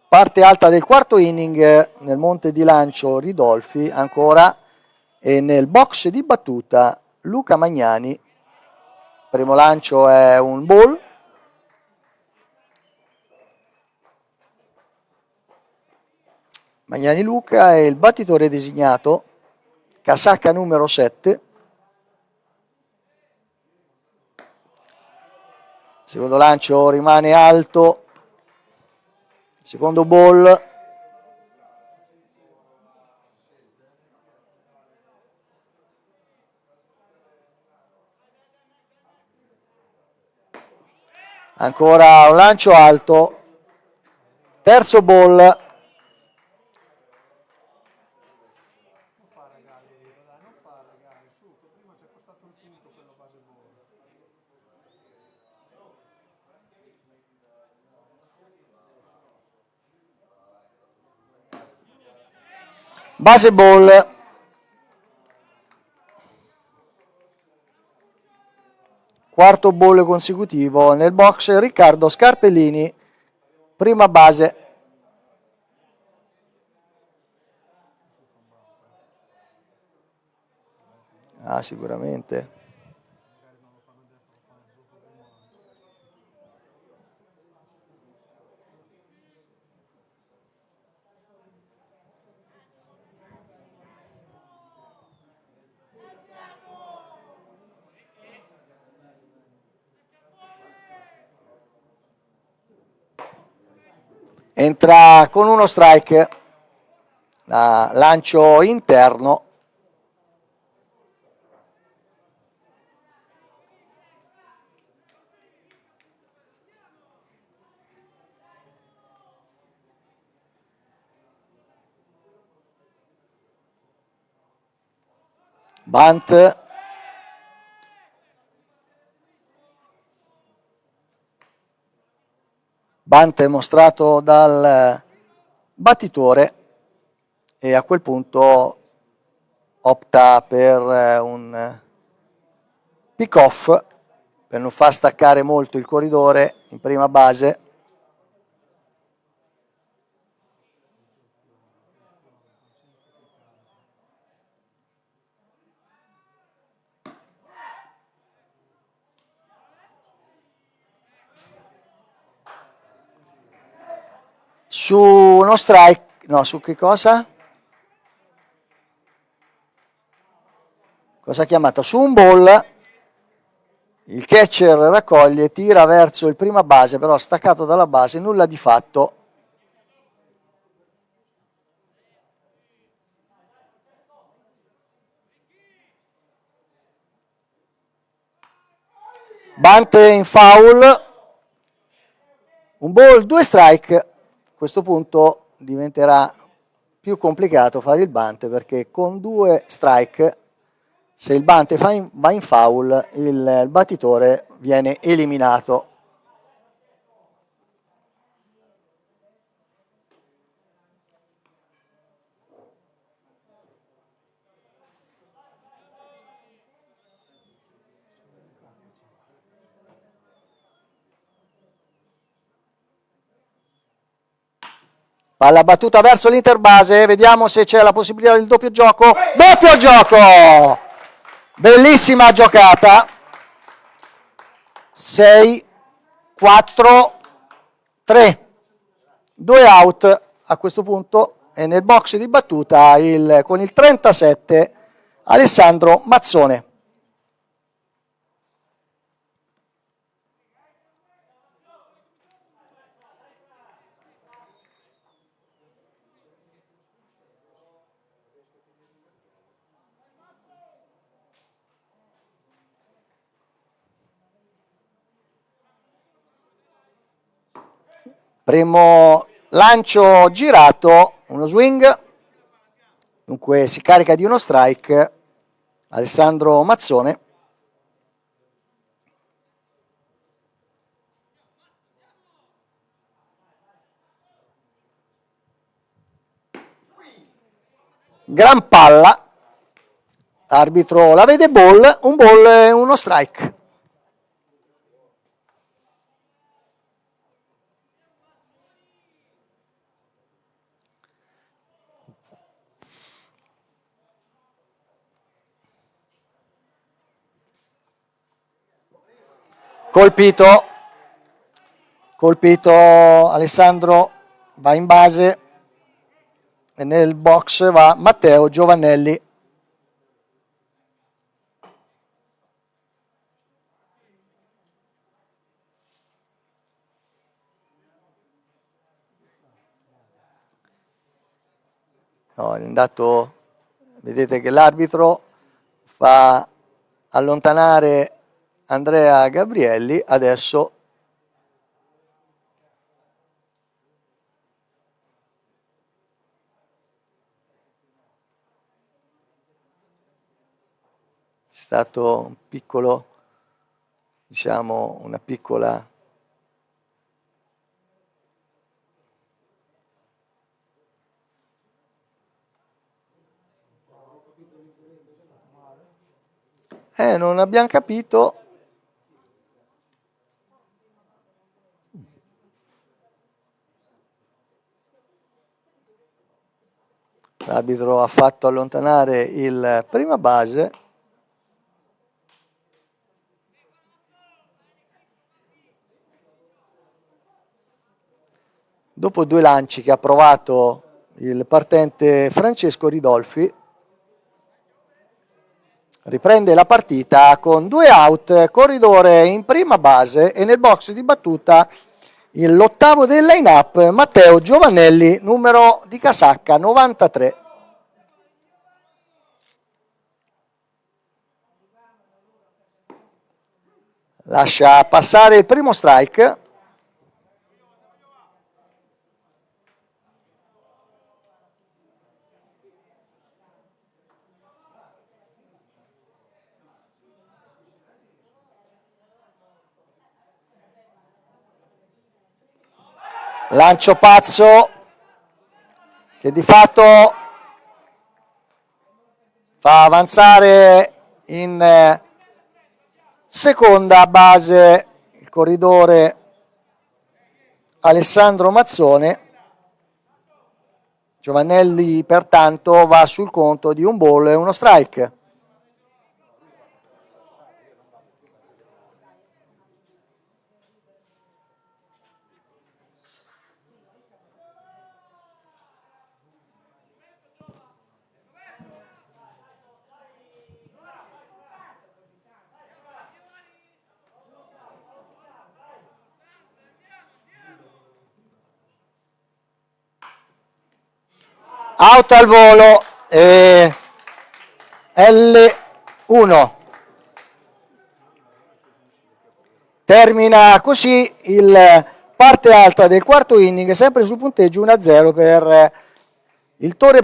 [SPEAKER 1] parte alta del quarto inning nel monte di lancio Ridolfi ancora, e nel box di battuta Luca Magnani. Primo lancio è un ball. Magnani Luca è il battitore designato, casacca numero 7. Secondo lancio rimane alto, secondo ball. Ancora un lancio alto, terzo ball. Base ball. Quarto ball consecutivo nel box Riccardo Scarpellini, prima base. Ah, sicuramente. Entra con uno strike, lancio interno. Bunt. Bunt mostrato dal battitore e a quel punto opta per un pick off per non far staccare molto il corridore in prima base. Su uno strike, no, su che cosa? Cosa ha chiamato? Su un ball, il catcher raccoglie, tira verso il prima base, però staccato dalla base, nulla di fatto. Bunt in foul, un ball, 2 strike. A questo punto diventerà più complicato fare il bunt perché con 2 strike, se il bunt va in foul, il battitore viene eliminato. Palla battuta verso l'interbase, vediamo se c'è la possibilità del doppio gioco. Doppio gioco! Bellissima giocata. 6, 4, 3. 2 out a questo punto e nel box di battuta con il 37 Alessandro Mazzone. Primo lancio girato, uno swing, dunque si carica di uno strike Alessandro Mazzone. Gran palla, arbitro la vede ball, un ball e uno strike. Colpito Alessandro, va in base e nel box va Matteo Giovannelli. No, è andato, vedete che l'arbitro fa allontanare Andrea Gabrielli, adesso è stato un piccolo, diciamo, una piccola Non abbiamo capito. L'arbitro ha fatto allontanare il prima base. Dopo 2 lanci che ha provato il partente Francesco Ridolfi, riprende la partita con 2 out, corridore in prima base e nel box di battuta l'8º del line-up Matteo Giovannelli, numero di casacca 93. Lascia passare il primo strike. Lancio pazzo che di fatto fa avanzare in seconda base il corridore Alessandro Mazzone. Giovannelli pertanto va sul conto di un ball e uno strike. Out al volo e L1. Termina così il parte alta del quarto inning, sempre sul punteggio 1-0 per il Torre.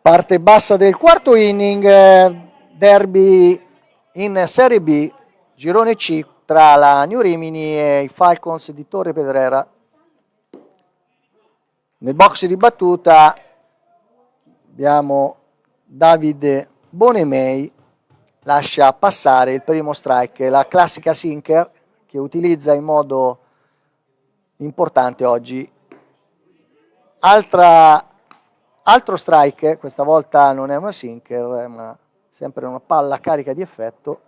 [SPEAKER 1] Parte bassa del quarto inning, derby in Serie B, girone C tra la New Rimini e i Falcons di Torre Pedrera. Nel box di battuta abbiamo Davide Bonemei, lascia passare il primo strike, la classica sinker che utilizza in modo importante oggi. Altro strike, questa volta non è una sinker, ma sempre una palla carica di effetto.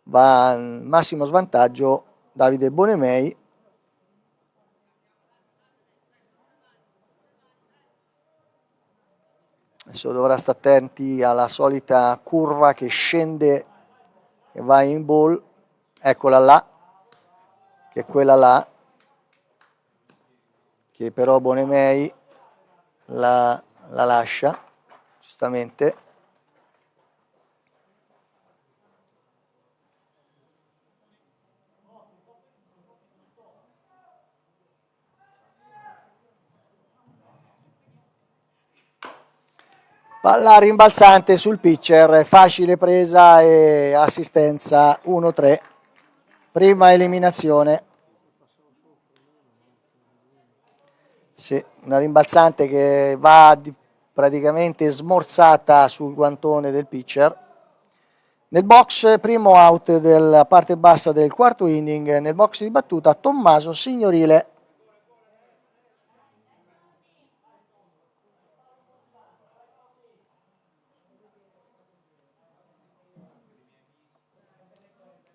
[SPEAKER 1] Va in massimo svantaggio Davide Bonemei. Adesso dovrà stare attenti alla solita curva che scende e va in ball. Eccola là. che è quella là, che però Bonemei la lascia, giustamente. Palla rimbalzante sul pitcher, facile presa e assistenza 1-3, prima eliminazione. Sì, una rimbalzante che va praticamente smorzata sul guantone del pitcher. Nel box, primo out della parte bassa del quarto inning, nel box di battuta Tommaso Signorile.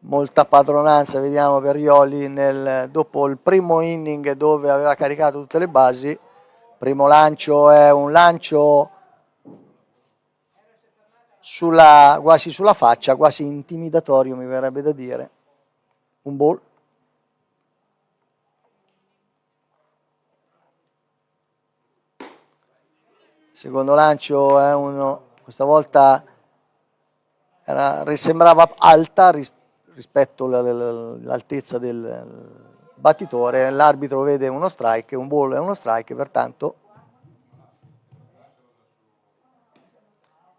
[SPEAKER 1] Molta padronanza, vediamo, per Ioli dopo il primo inning dove aveva caricato tutte le basi. Primo lancio è un lancio quasi sulla faccia, quasi intimidatorio, mi verrebbe da dire. Un ball. Secondo lancio è uno, questa volta sembrava alta rispetto all'altezza del battitore. L'arbitro vede uno strike, un ball è uno strike, pertanto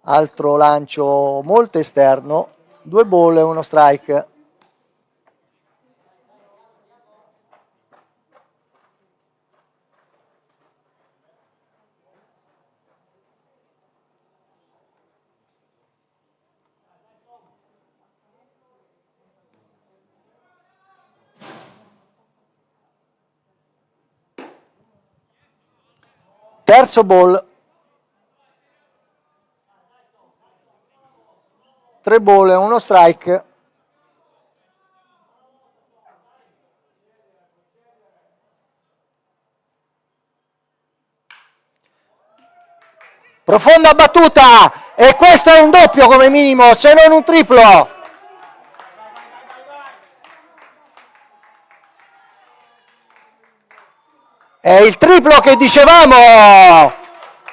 [SPEAKER 1] altro lancio molto esterno, 2 ball e uno strike. Terzo ball, 3 ball e uno strike. Profonda battuta e questo è un doppio come minimo, se non un triplo. È il triplo che dicevamo,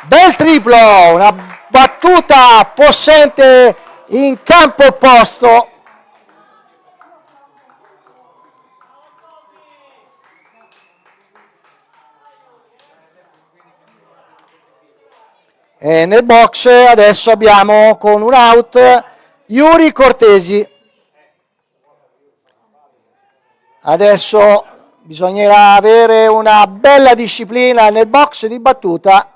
[SPEAKER 1] bel triplo, una battuta possente in campo opposto. E nel box adesso abbiamo con un out Yuri Cortesi. Adesso bisognerà avere una bella disciplina nel box di battuta.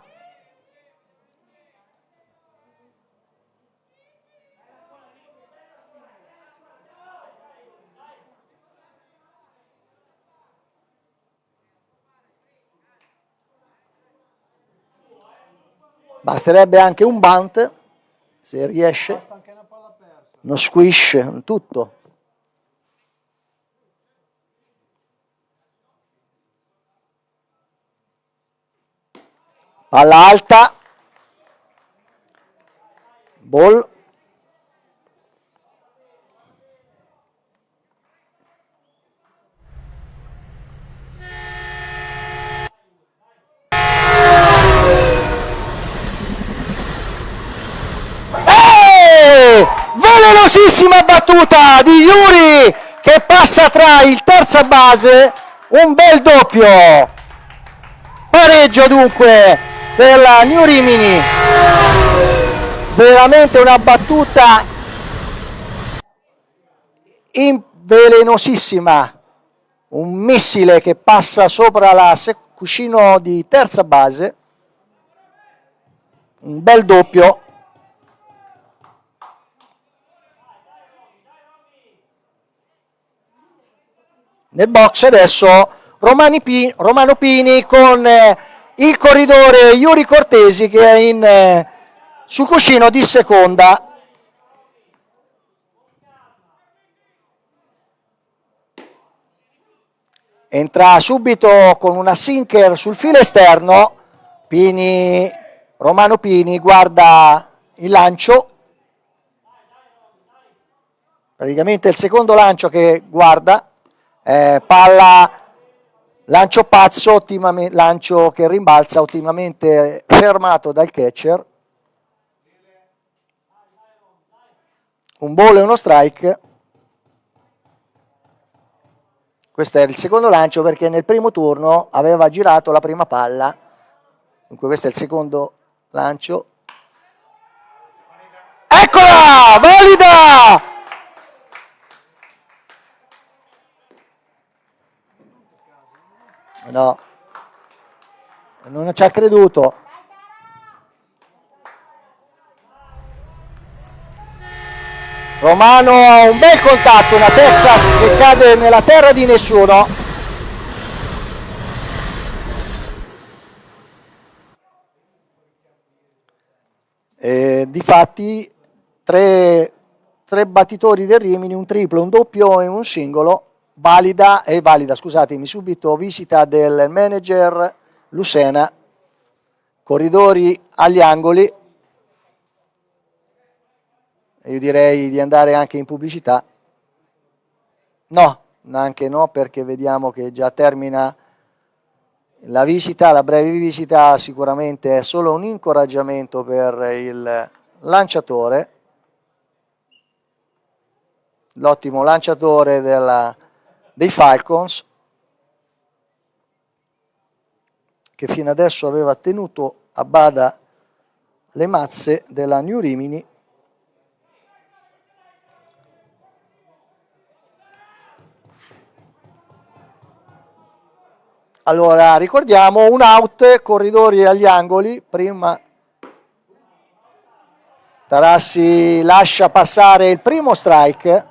[SPEAKER 1] Basterebbe anche un bunt, se riesce, uno squish, tutto. Palla alta, ball. Velenosissima battuta di Yuri che passa tra il terza base, un bel doppio. Pareggio dunque per la New Rimini. Veramente una battuta velenosissima, un missile che passa sopra la cuscino di terza base, un bel doppio. Nel box adesso Romano Pini con il corridore Yuri Cortesi che è sul cuscino di seconda. Entra subito con una sinker sul filo esterno, Romano Pini guarda il lancio, praticamente il secondo lancio che guarda, Palla, lancio pazzo, lancio che rimbalza, ottimamente fermato dal catcher. Un ball e uno strike. Questo è il secondo lancio perché nel primo turno aveva girato la prima palla. Dunque questo è il secondo lancio. Eccola! Valida! No, non ci ha creduto. Romano ha un bel contatto, una Texas che cade nella terra di nessuno. Difatti tre battitori del Rimini, un triplo, un doppio e un singolo. Valida, scusatemi, subito visita del manager Lucena, corridori agli angoli. Io direi di andare anche in pubblicità. No, anche no, perché vediamo che già termina la visita, la breve visita sicuramente è solo un incoraggiamento per il lanciatore, l'ottimo lanciatore dei Falcons, che fino adesso aveva tenuto a bada le mazze della New Rimini. Allora, ricordiamo un out, corridori agli angoli, prima Tarassi lascia passare il primo strike.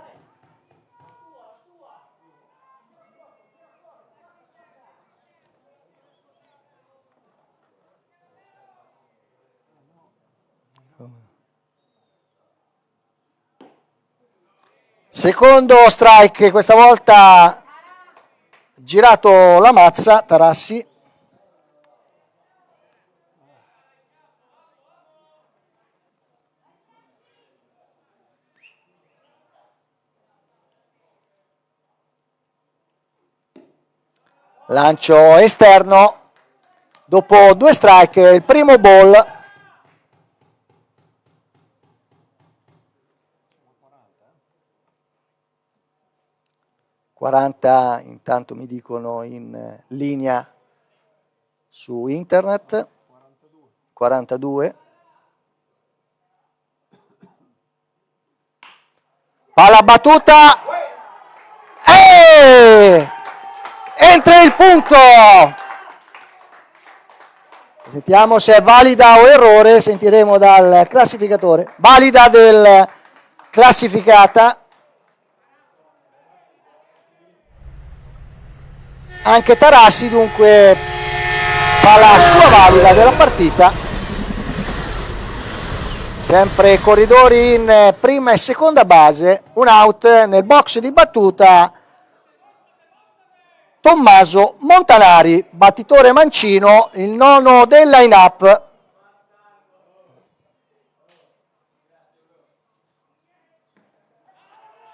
[SPEAKER 1] Secondo strike, questa volta girato la mazza Tarassi. Lancio esterno, dopo 2 strike, il primo ball. ...40 intanto mi dicono in linea su internet, 42. Palla battuta, entra il punto. Sentiamo se è valida o errore, sentiremo dal classificatore. Valida del classificata. Anche Tarassi dunque fa la sua valida della partita. Sempre corridori in prima e seconda base, un out nel box di battuta. Tommaso Montanari, battitore mancino, il nono del line-up.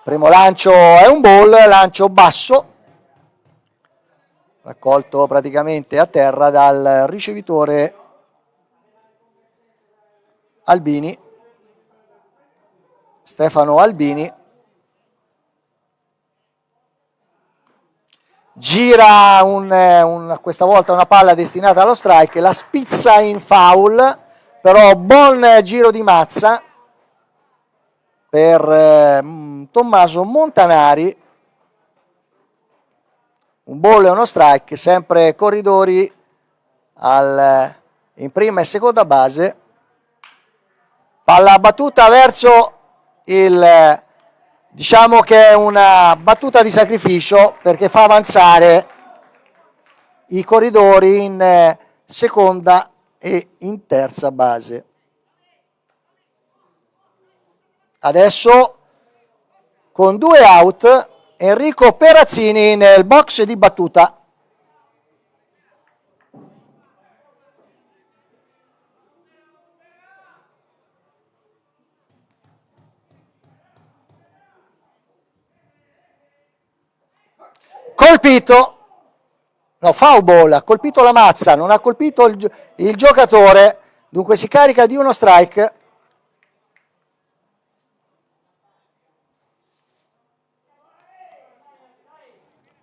[SPEAKER 1] Primo lancio è un ball, lancio basso, raccolto praticamente a terra dal ricevitore Albini, Stefano Albini. Gira questa volta una palla destinata allo strike, la spizza in foul, però buon giro di mazza per Tommaso Montanari. Un ball e uno strike, sempre corridori in prima e seconda base. Palla battuta verso diciamo che è una battuta di sacrificio perché fa avanzare i corridori in seconda e in terza base. Adesso con 2 out Enrico Perazzini nel box di battuta. colpito, no, foul ball, ha colpito la mazza, non ha colpito il giocatore, dunque si carica di uno strike.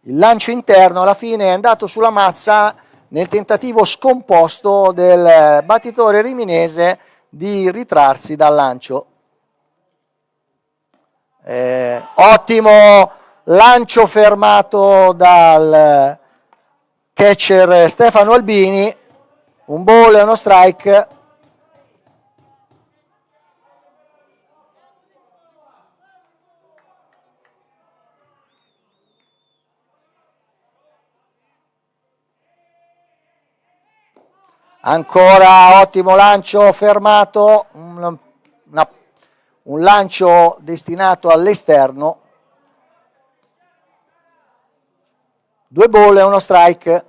[SPEAKER 1] Il lancio interno alla fine è andato sulla mazza nel tentativo scomposto del battitore riminese di ritrarsi dal lancio. Ottimo lancio fermato dal catcher Stefano Albini, un ball e uno strike. Ancora ottimo lancio fermato, un lancio destinato all'esterno. 2 ball e uno strike,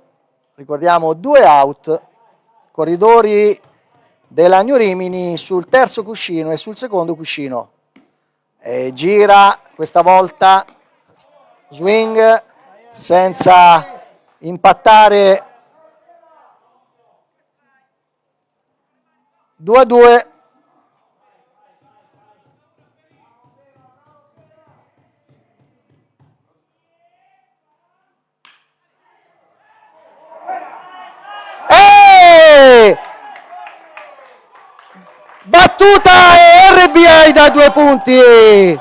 [SPEAKER 1] ricordiamo 2 out, corridori della New Rimini sul terzo cuscino e sul secondo cuscino. Gira questa volta, swing senza impattare. 2-2. Battuta e RBI da 2 punti.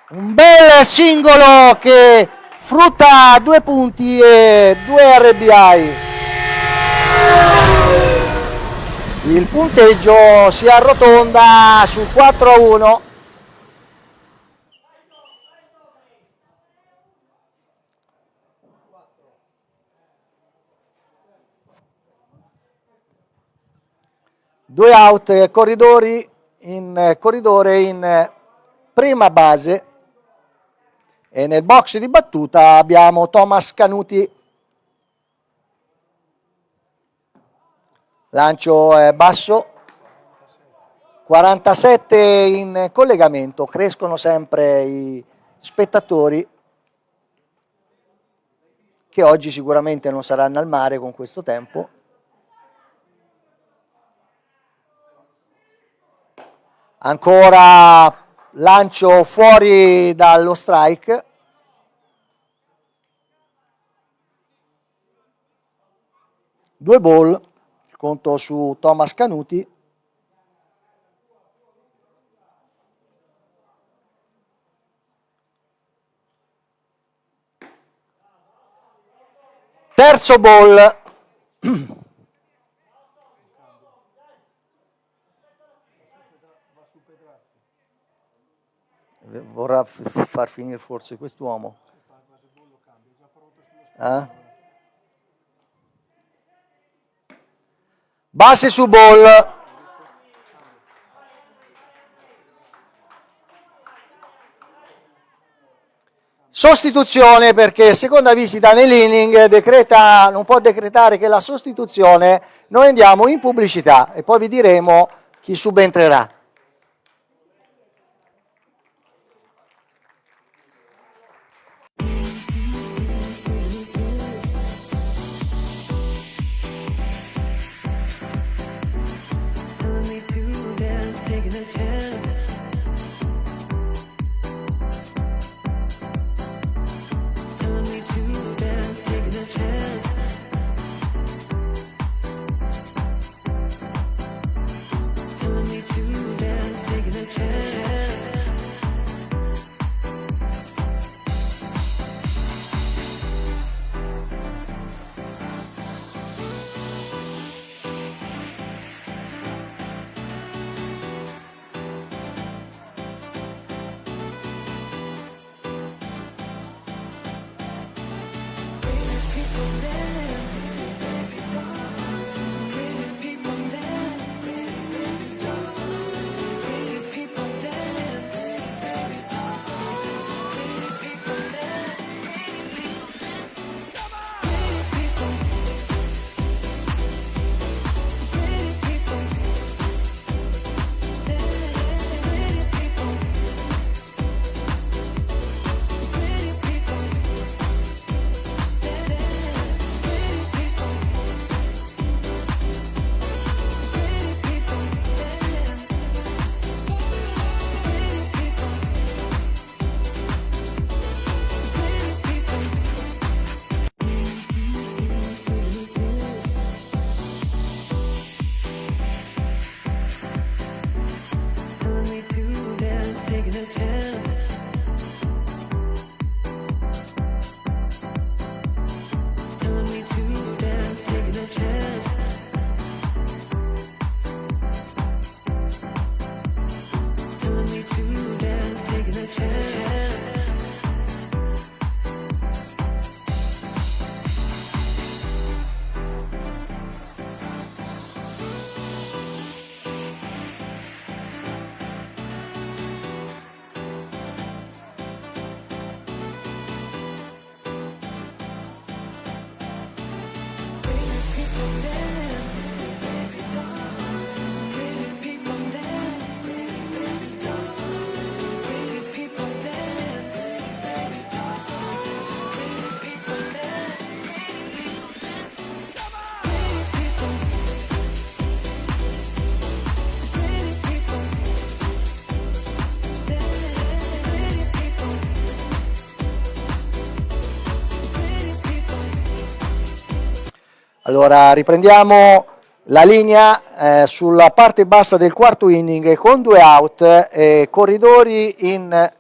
[SPEAKER 1] Un bel singolo che frutta 2 punti e 2 RBI. Il punteggio si arrotonda su 4-1. Due out, corridore in prima base e nel box di battuta abbiamo Thomas Canuti. Lancio è basso, 47 in collegamento, crescono sempre i spettatori che oggi sicuramente non saranno al mare con questo tempo. Ancora lancio fuori dallo strike. Due ball, conto su Thomas Canuti. Terzo ball. Vorrà far finire forse quest'uomo. Base su ball. Sostituzione, perché seconda visita nell'inning non può decretare che la sostituzione. Noi andiamo in pubblicità e poi vi diremo chi subentrerà.
[SPEAKER 2] Telling me to
[SPEAKER 1] Allora riprendiamo la linea sulla parte bassa del quarto inning con 2 out, corridori in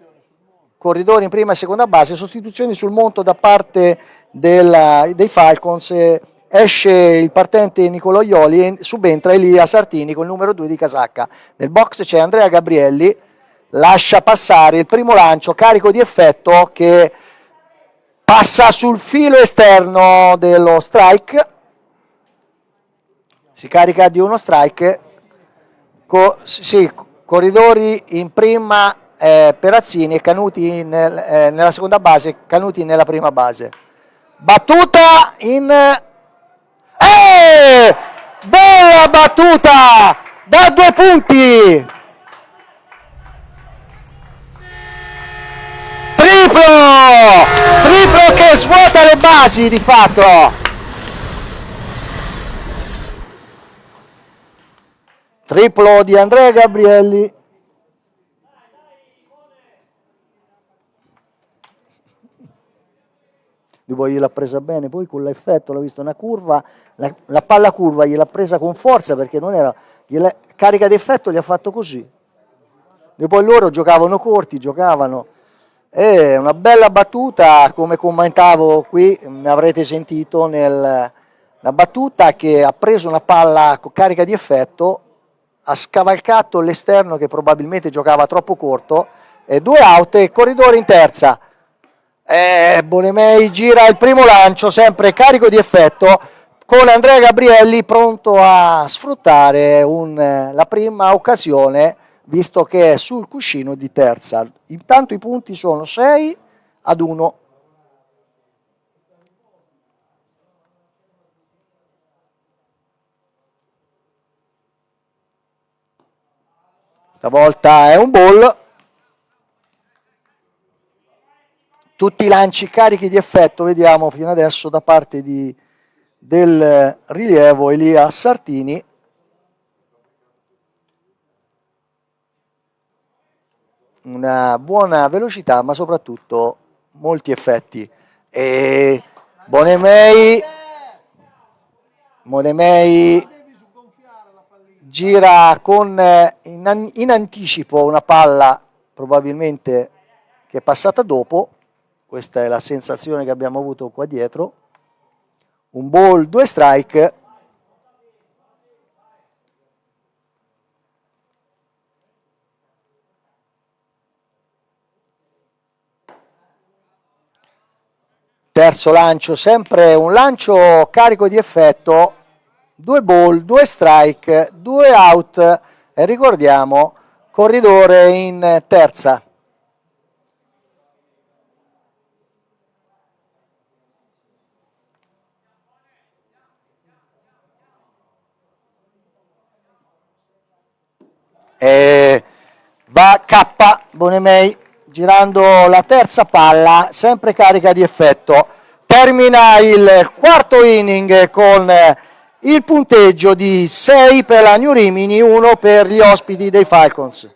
[SPEAKER 1] prima e seconda base, sostituzioni sul monto da parte dei Falcons. Esce il partente Nicolò Ioli e subentra Elia Sartini col numero 2 di casacca. Nel box c'è Andrea Gabrielli, lascia passare il primo lancio carico di effetto che passa sul filo esterno dello strike, si carica di uno strike, corridori in prima Perazzini e Canuti nella seconda base, Canuti nella prima base. Battuta in... bella battuta da 2 punti! Triplo che svuota le basi di fatto. Triplo di Andrea Gabrielli. Poi gliel'ha presa bene, poi con l'effetto l'ho visto una curva, la palla curva gliel'ha presa con forza perché non era, carica di effetto gli ha fatto così. E poi loro giocavano corti, giocavano. È una bella battuta, come commentavo qui, mi avrete sentito la battuta che ha preso una palla con carica di effetto, ha scavalcato l'esterno che probabilmente giocava troppo corto, e 2 out e corridore in terza. Bonemei gira il primo lancio, sempre carico di effetto, con Andrea Gabrielli pronto a sfruttare la prima occasione, visto che è sul cuscino di terza. Intanto i punti sono 6-1. Stavolta è un ball. Tutti i lanci carichi di effetto, vediamo fino adesso da parte del rilievo Elia Sartini. Una buona velocità, ma soprattutto molti effetti. E Bonemei gira in anticipo una palla probabilmente che è passata dopo. Questa è la sensazione che abbiamo avuto qua dietro. Un ball, 2 strike. Terzo lancio, sempre un lancio carico di effetto. 2 ball, 2 strike, 2 out. E ricordiamo, corridore in terza. E va K Bonemei girando la terza palla, sempre carica di effetto. Termina il quarto inning con il punteggio di 6 per la New Rimini, 1 per gli ospiti dei Falcons.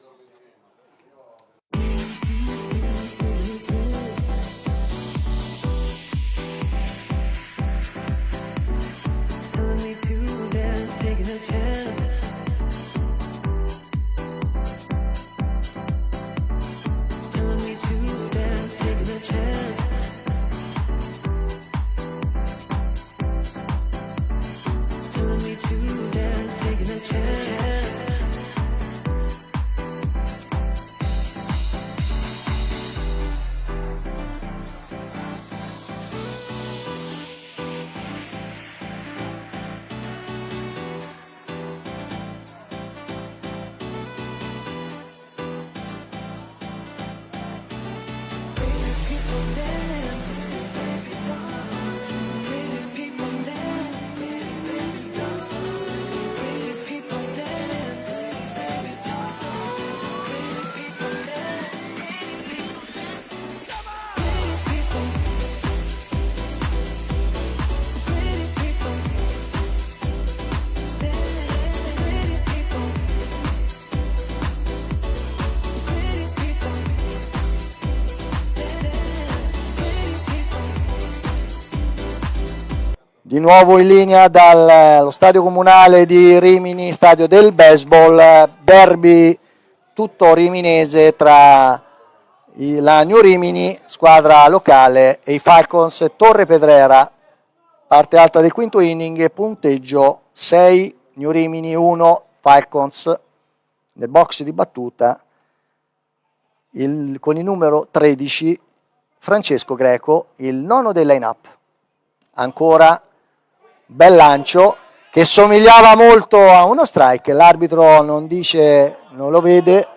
[SPEAKER 1] Di nuovo in linea dallo stadio comunale di Rimini, stadio del baseball, derby tutto riminese tra la New Rimini, squadra locale, e i Falcons Torre Pedrera. Parte alta del quinto inning, punteggio 6, New Rimini 1, Falcons. Nel box di battuta con il numero 13 Francesco Greco, il nono del line-up. Ancora bel lancio che somigliava molto a uno strike, l'arbitro non dice, non lo vede,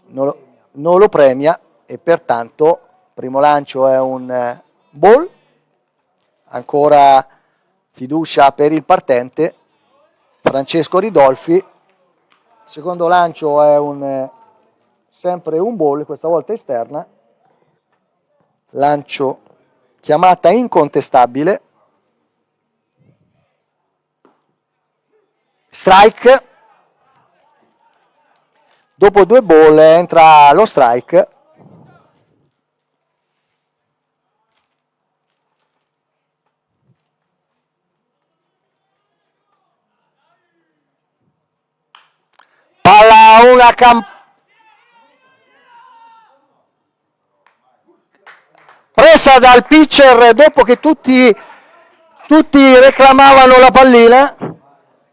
[SPEAKER 1] non lo premia e pertanto primo lancio è un ball. Ancora fiducia per il partente Francesco Ridolfi. Secondo lancio è sempre un ball, questa volta esterna. Lancio chiamata incontestabile. Strike. Dopo 2 ball entra lo strike. Palla una presa dal pitcher dopo che tutti reclamavano la pallina.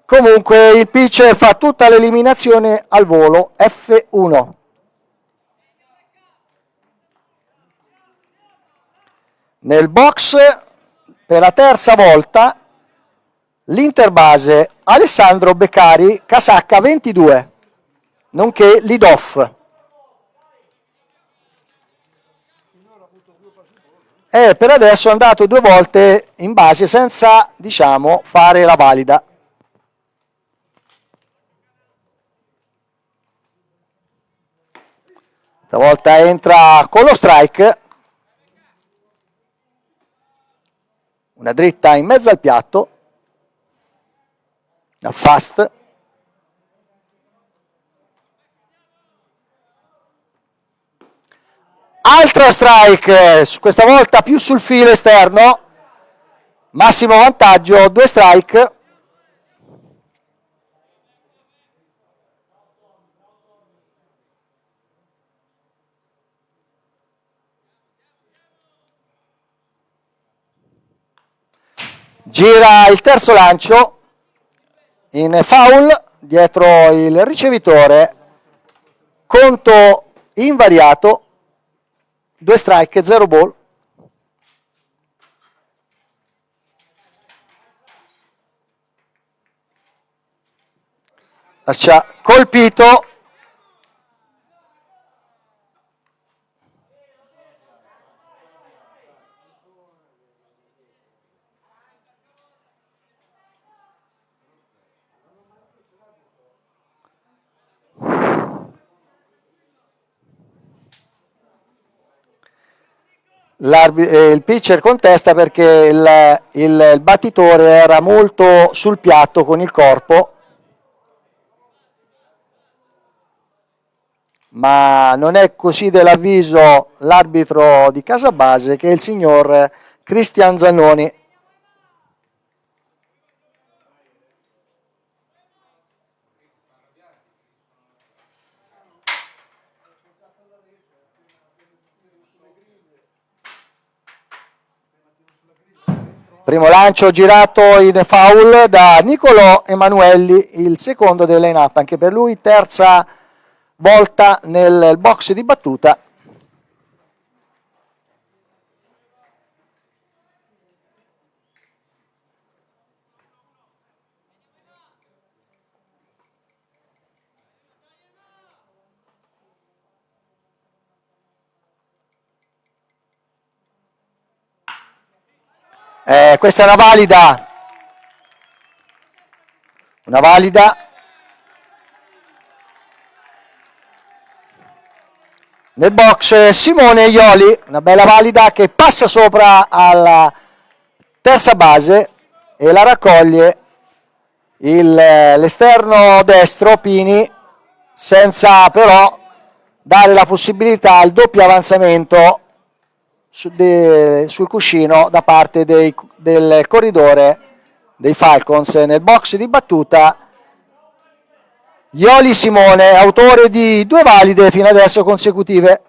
[SPEAKER 1] Comunque il pitcher fa tutta l'eliminazione al volo, F1. Nel box per la terza volta l'interbase Alessandro Beccari, casacca 22, nonché lead-off. Per adesso è andato 2 volte in base senza, diciamo, fare la valida. Stavolta entra con lo strike. Una dritta in mezzo al piatto. Una fast. Altra strike, questa volta più sul filo esterno. Massimo vantaggio, 2 strike. Gira il terzo lancio in foul dietro il ricevitore, conto invariato, 2 strike, 0 ball. Lascia colpito. Il pitcher contesta perché il battitore era molto sul piatto con il corpo, ma non è così dell'avviso l'arbitro di Casabase, che è il signor Cristian Zannoni. Primo lancio girato in foul da Nicolò Emanuelli, il secondo del line-up, anche per lui terza volta nel box di battuta. Questa è una valida. Nel box Simone Ioli, una bella valida che passa sopra alla terza base e la raccoglie l'esterno destro Pini, senza però dare la possibilità al doppio avanzamento sul cuscino da parte del corridore dei Falcons. Nel box di battuta Ioli Simone, autore di 2 valide fino adesso consecutive.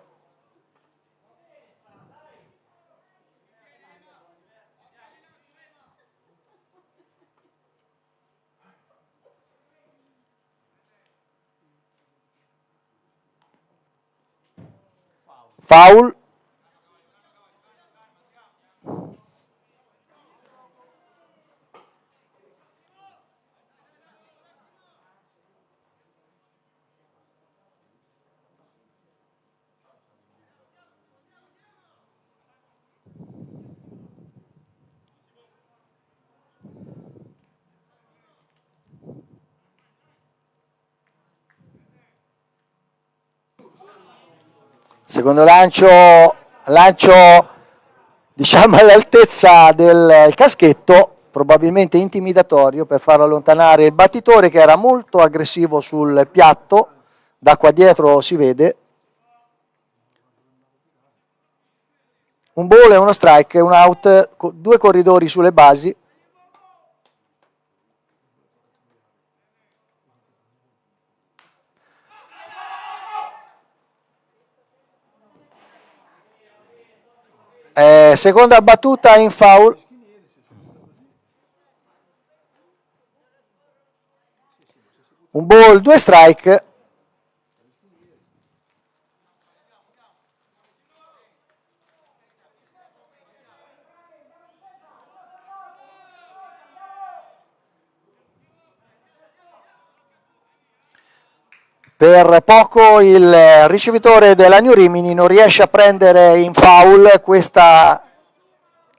[SPEAKER 1] Foul. Secondo lancio diciamo all'altezza del caschetto, probabilmente intimidatorio per far allontanare il battitore che era molto aggressivo sul piatto, da qua dietro si vede. Un ball e uno strike, un out, 2 corridori sulle basi. Seconda battuta in foul. Un ball, 2 strike. Per poco il ricevitore della New Rimini non riesce a prendere in foul questa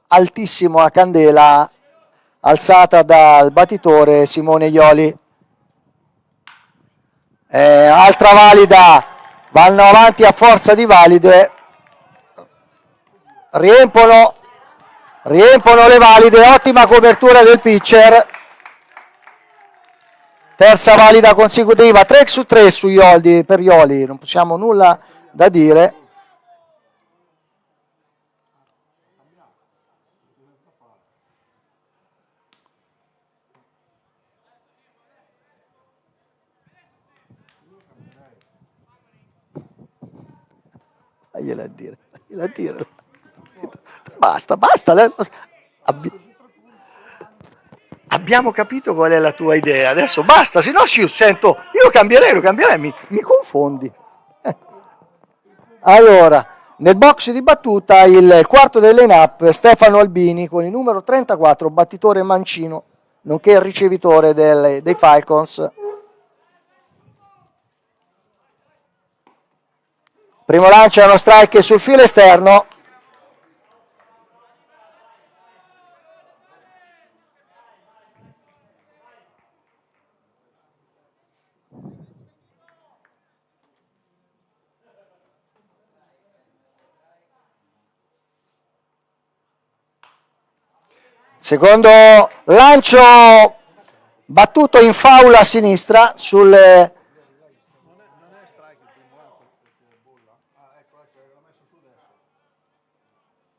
[SPEAKER 1] altissima candela alzata dal battitore Simone Ioli. Altra valida, vanno avanti a forza di valide, riempono le valide, ottima copertura del pitcher. Terza valida consecutiva, 3 su 3 per Ioli, non possiamo nulla da dire. Gliela a dire. Basta. Abbiamo capito qual è la tua idea, adesso basta, se no io cambierei, mi confondi. Allora, nel box di battuta il quarto del line-up, Stefano Albini con il numero 34, battitore mancino, nonché il ricevitore dei Falcons. Primo lancio è uno strike sul filo esterno. Secondo lancio battuto in foul a sinistra sul...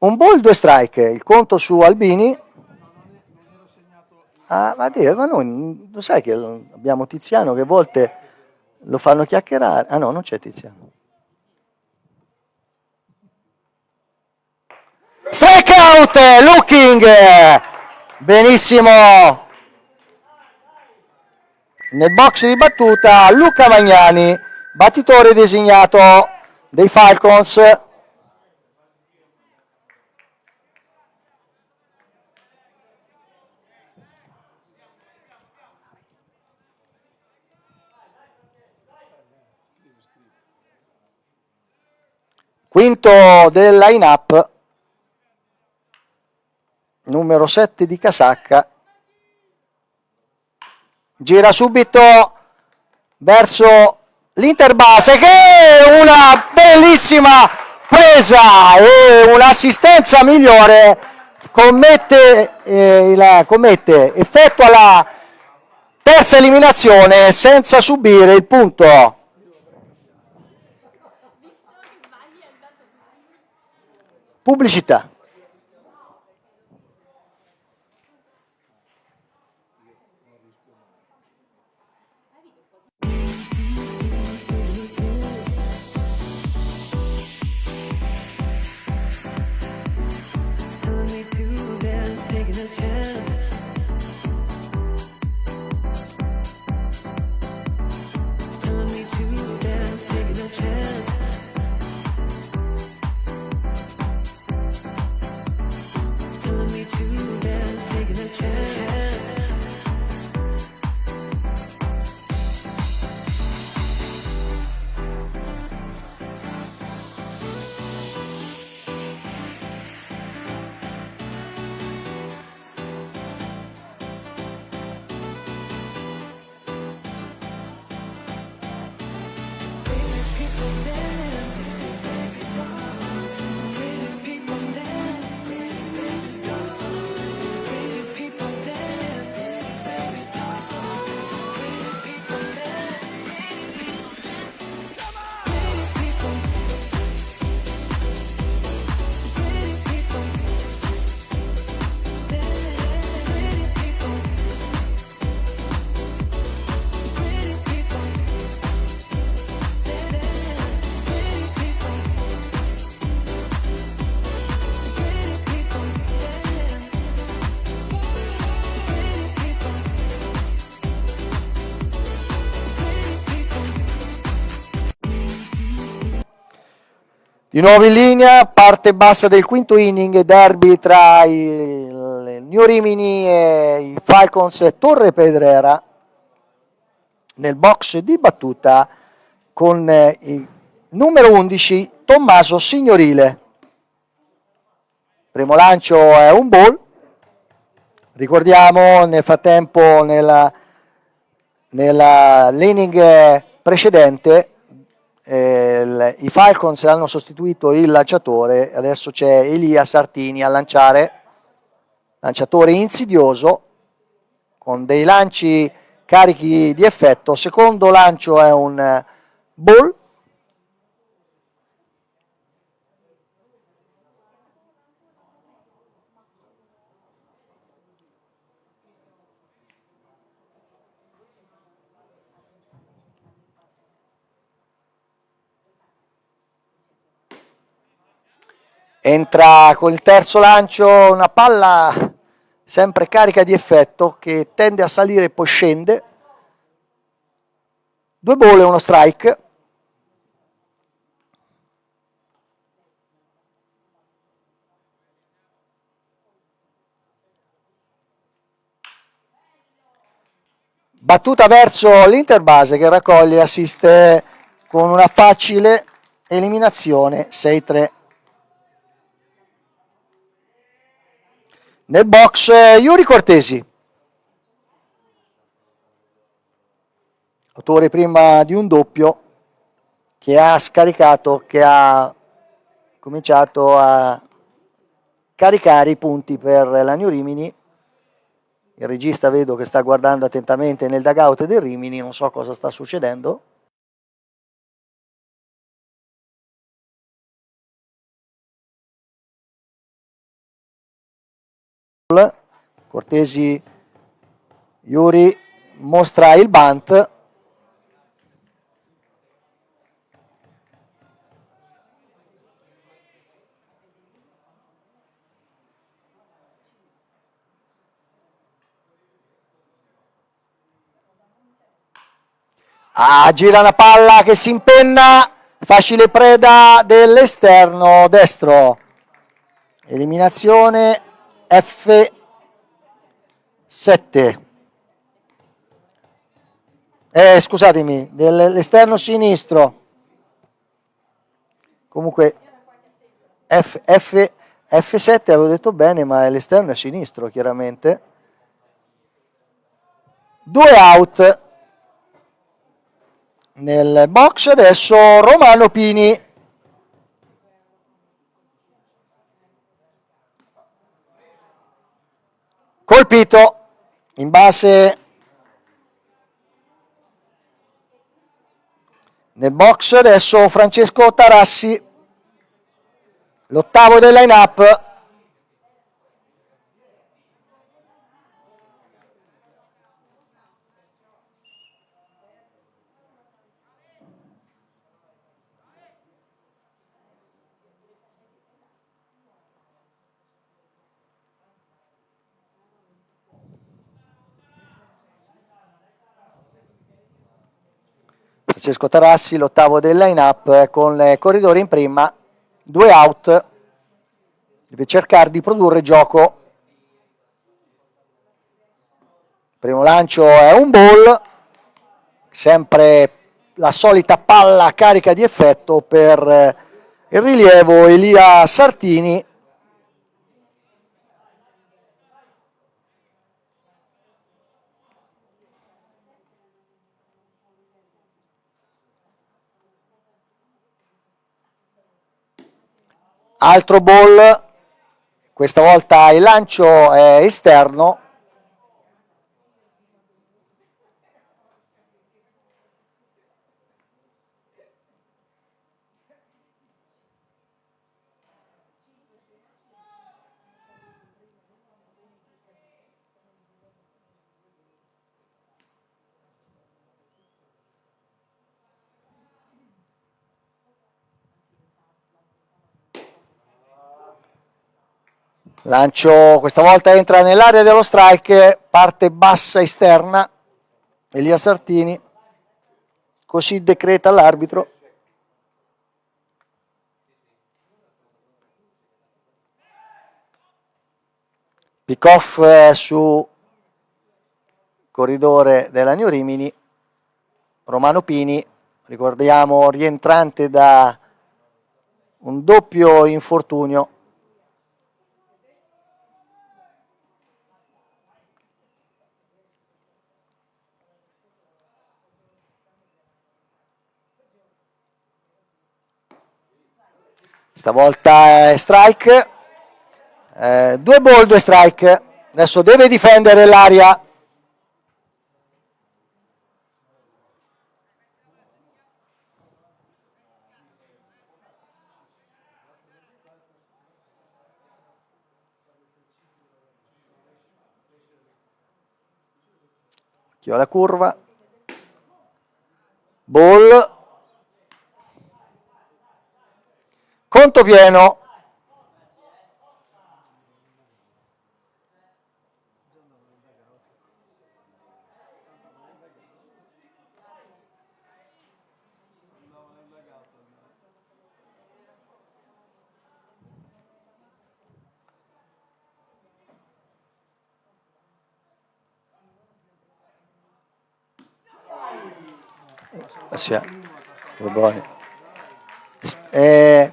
[SPEAKER 1] Un ball, 2 strike, il conto su Albini. Ma noi, lo sai che abbiamo Tiziano che a volte lo fanno chiacchierare. Ah no, non c'è Tiziano. Strike out, Looking, benissimo. Nel box di battuta Luca Magnani, battitore designato dei Falcons. Quinto del line-up, numero 7 di casacca, gira subito verso l'interbase, che è una bellissima presa e un'assistenza migliore, effettua la terza eliminazione senza subire il punto. Pubblicità. Di nuovo in linea, parte bassa del quinto inning, derby tra il New Rimini e i Falcons Torre Pedrera, nel box di battuta con il numero 11 Tommaso Signorile. Primo lancio è un ball. Ricordiamo nel frattempo nell'inning precedente i Falcons hanno sostituito il lanciatore, adesso c'è Elia Sartini a lanciare, lanciatore insidioso con dei lanci carichi di effetto. Secondo lancio è un ball. Entra con il terzo lancio una palla sempre carica di effetto che tende a salire e poi scende. 2 ball e uno strike. Battuta verso l'interbase che raccoglie e assiste con una facile eliminazione 6-3. Nel box Yuri Cortesi, autore prima di un doppio che ha scaricato, che ha cominciato a caricare i punti per la New Rimini. Il regista vedo che sta guardando attentamente nel dugout del Rimini, non so cosa sta succedendo. Cortesi, Yuri mostra il bunt. Gira una palla che si impenna, facile preda dell'esterno destro. Eliminazione F7. Scusatemi, dell'esterno sinistro. Comunque F7 avevo detto bene, ma l'esterno è sinistro chiaramente. 2 out. Nel box adesso Romano Pini. Colpito in base. Nel box adesso Francesco Tarassi. L'ottavo del line-up. Francesco Tarassi, l'ottavo del line-up, con corridori in prima, 2 out, deve cercare di produrre gioco. Primo lancio è un ball, sempre la solita palla carica di effetto per il rilievo Elia Sartini. Altro ball, questa volta il lancio è esterno. Lancio questa volta entra nell'area dello strike, parte bassa esterna, Elia Sartini, così decreta l'arbitro. Pick-off su corridore della New Rimini, Romano Pini, ricordiamo rientrante da un doppio infortunio. Stavolta è strike, 2 ball, 2 strike, adesso deve difendere l'area. Occhio alla curva, ball, conto pieno.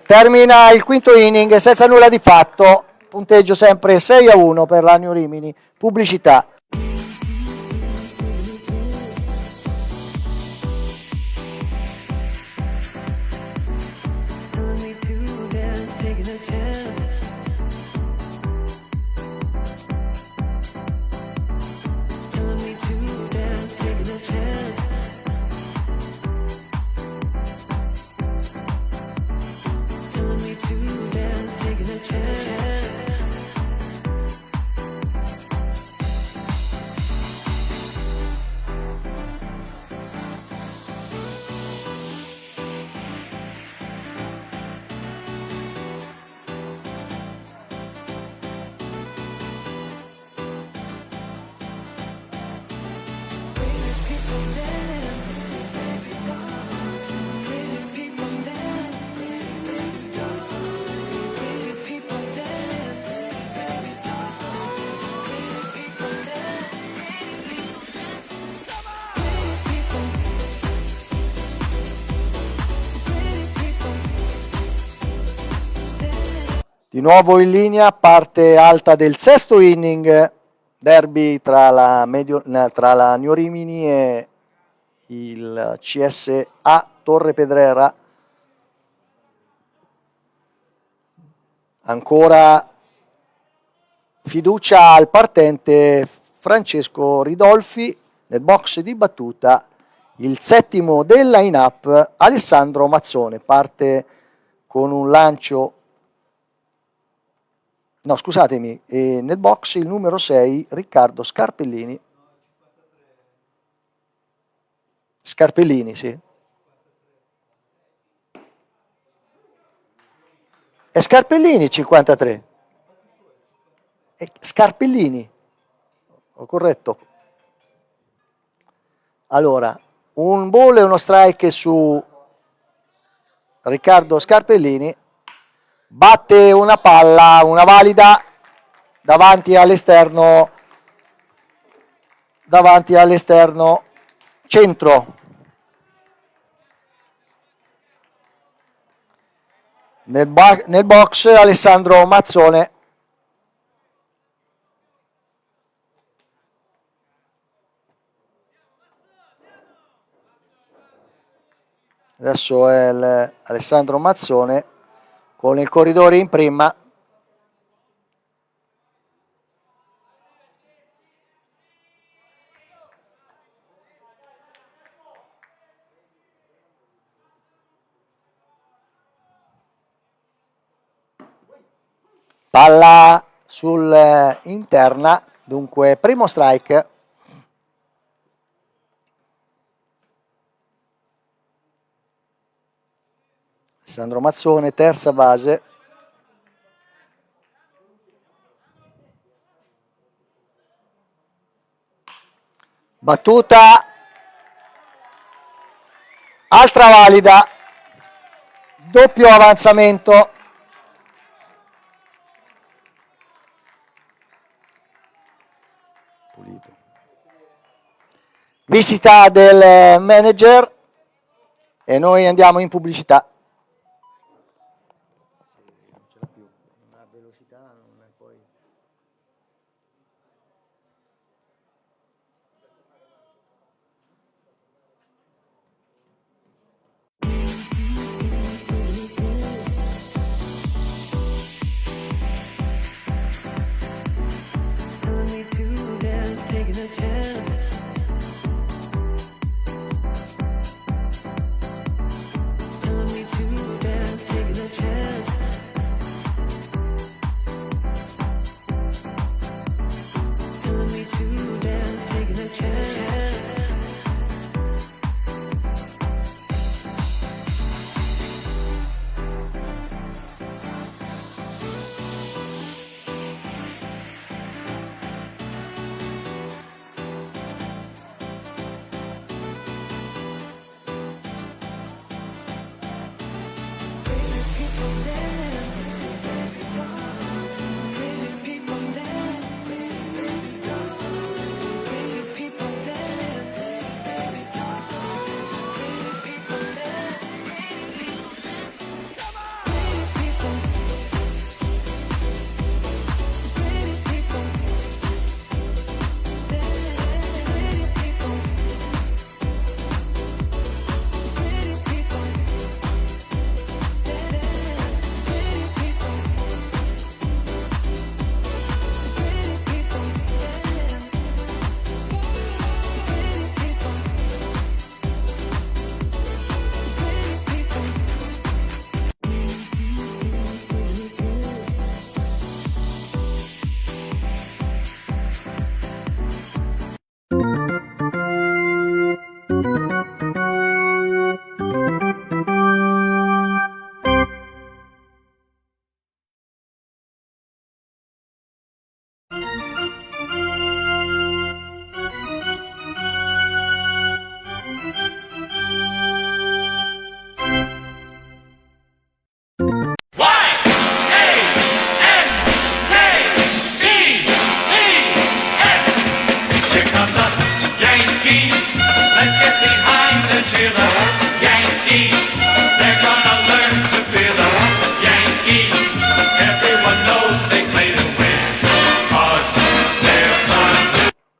[SPEAKER 1] Termina il quinto inning senza nulla di fatto, punteggio sempre 6-1 per la New Rimini. Pubblicità. Di nuovo in linea, parte alta del sesto inning, derby tra la New Rimini e il CSA Torre Pedrera. Ancora fiducia al partente Francesco Ridolfi, nel box di battuta il settimo del line-up Alessandro Mazzone, parte con un lancio no scusatemi, nel box il numero 6 Riccardo Scarpellini. Scarpellini, sì. È Scarpellini 53. È Scarpellini, ho corretto. Allora, un ball e uno strike su Riccardo Scarpellini. Batte una palla, una valida, davanti all'esterno centro. Nel box Alessandro Mazzone. Adesso è Alessandro Mazzone con il corridore in prima. Palla interna, dunque primo strike. Alessandro Mazzone, terza base. Battuta, altra valida, doppio avanzamento. Pulito. Visita del manager e noi andiamo in pubblicità. Non ce l'ha più, non ha velocità, non è poi...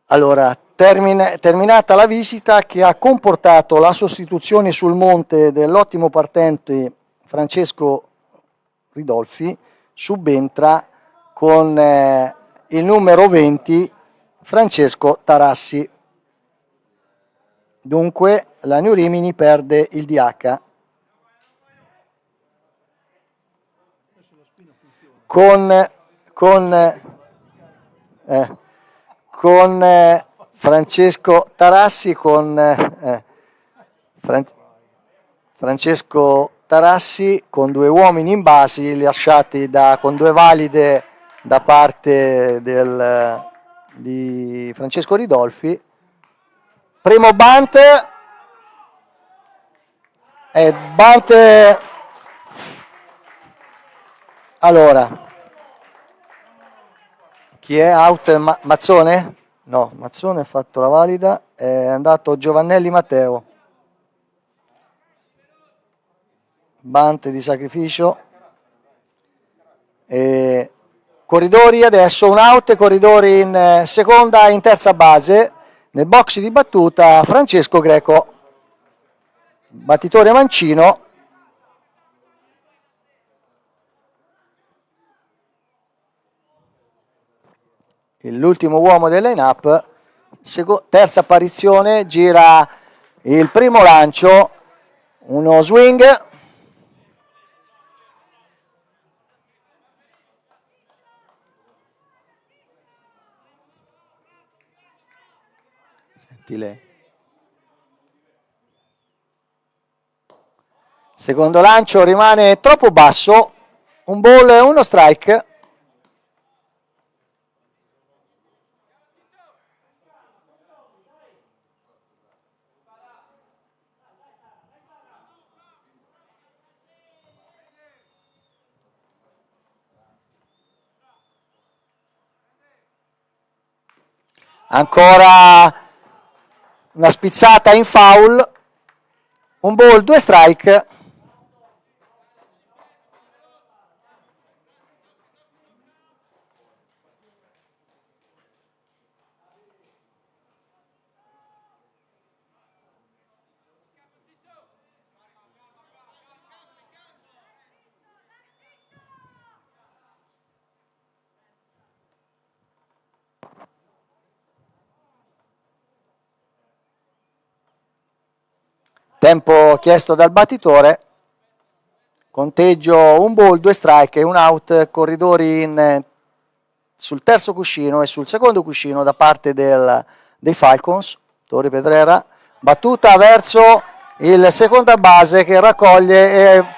[SPEAKER 1] Allora, terminata la visita che ha comportato la sostituzione sul monte dell'ottimo partente Francesco Ridolfi, subentra con il numero 20 Francesco Tarassi. Dunque la New Rimini perde il DH. Con con, Francesco Tarassi, Francesco Tarassi con due uomini in basi lasciati con due valide da parte di Francesco Ridolfi. Primo bunt, allora, chi è out? Mazzone? No, Mazzone ha fatto la valida, è andato Giovannelli Matteo. Bunt di sacrificio. Corridori adesso, un out e corridori in seconda e in terza base. Nel box di battuta Francesco Greco, battitore mancino. L'ultimo uomo del line-up, terza apparizione, gira il primo lancio, uno swing. Senti lei. Secondo lancio rimane troppo basso, un ball e uno strike. Ancora una spizzata in foul, un ball, due strike. Tempo chiesto dal battitore, conteggio un ball, due strike e un out, corridori sul terzo cuscino e sul secondo cuscino da parte dei Falcons. Torri Pedrera, battuta verso il seconda base che raccoglie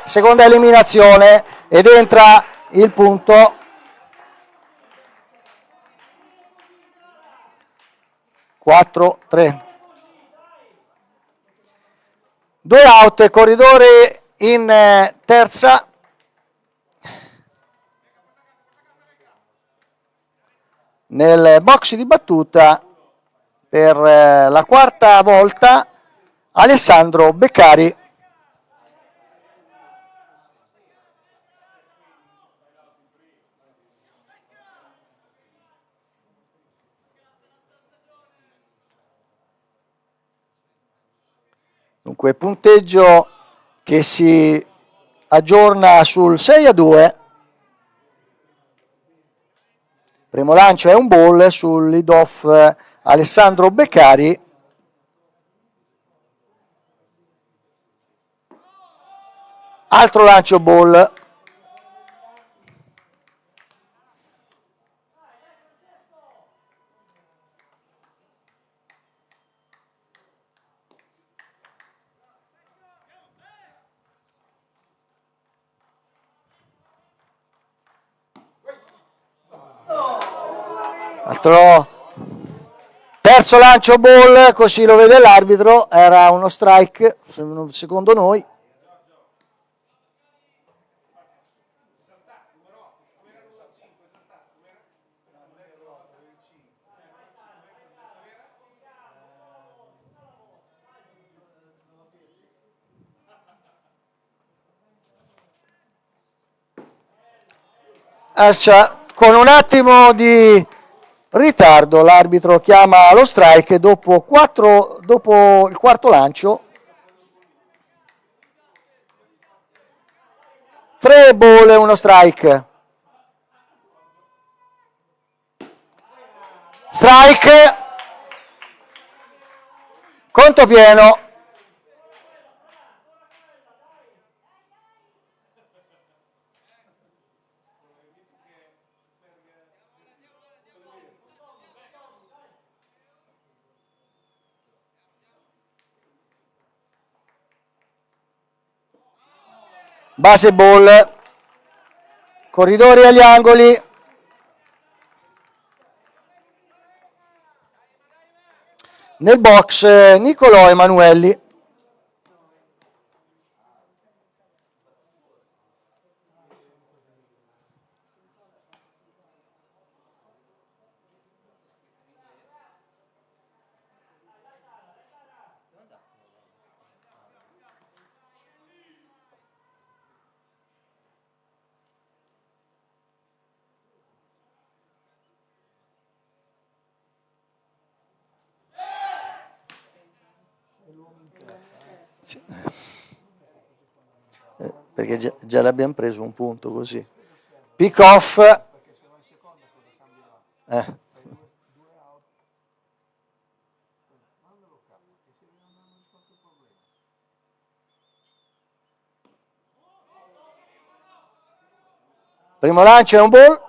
[SPEAKER 1] seconda eliminazione ed entra il punto. Quattro, 3. Due out, corridori in terza. Nel box di battuta per la quarta volta Alessandro Beccari. Dunque punteggio che si aggiorna sul 6-2. Primo lancio è un ball sul lead off Alessandro Beccari. Altro lancio ball. Terzo lancio ball, così lo vede l'arbitro, era uno strike secondo noi. Con un attimo di ritardo l'arbitro chiama lo strike dopo il quarto lancio. 3 ball e uno strike. Strike. Conto pieno. Base ball, corridori agli angoli, nel box Nicolò Emanuelli. Sì. Perché già l'abbiamo preso un punto così. Pick off. Primo lancio è un ball,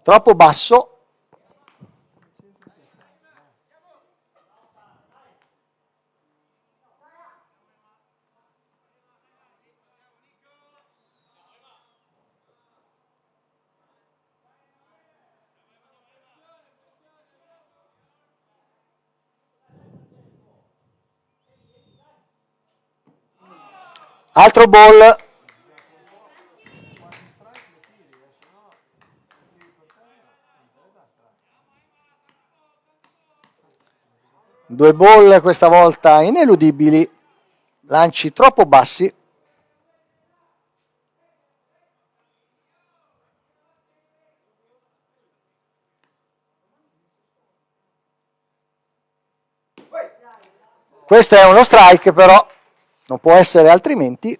[SPEAKER 1] troppo basso. Altro ball. Due ball questa volta ineludibili, lanci troppo bassi. Questo è uno strike, però non può essere altrimenti.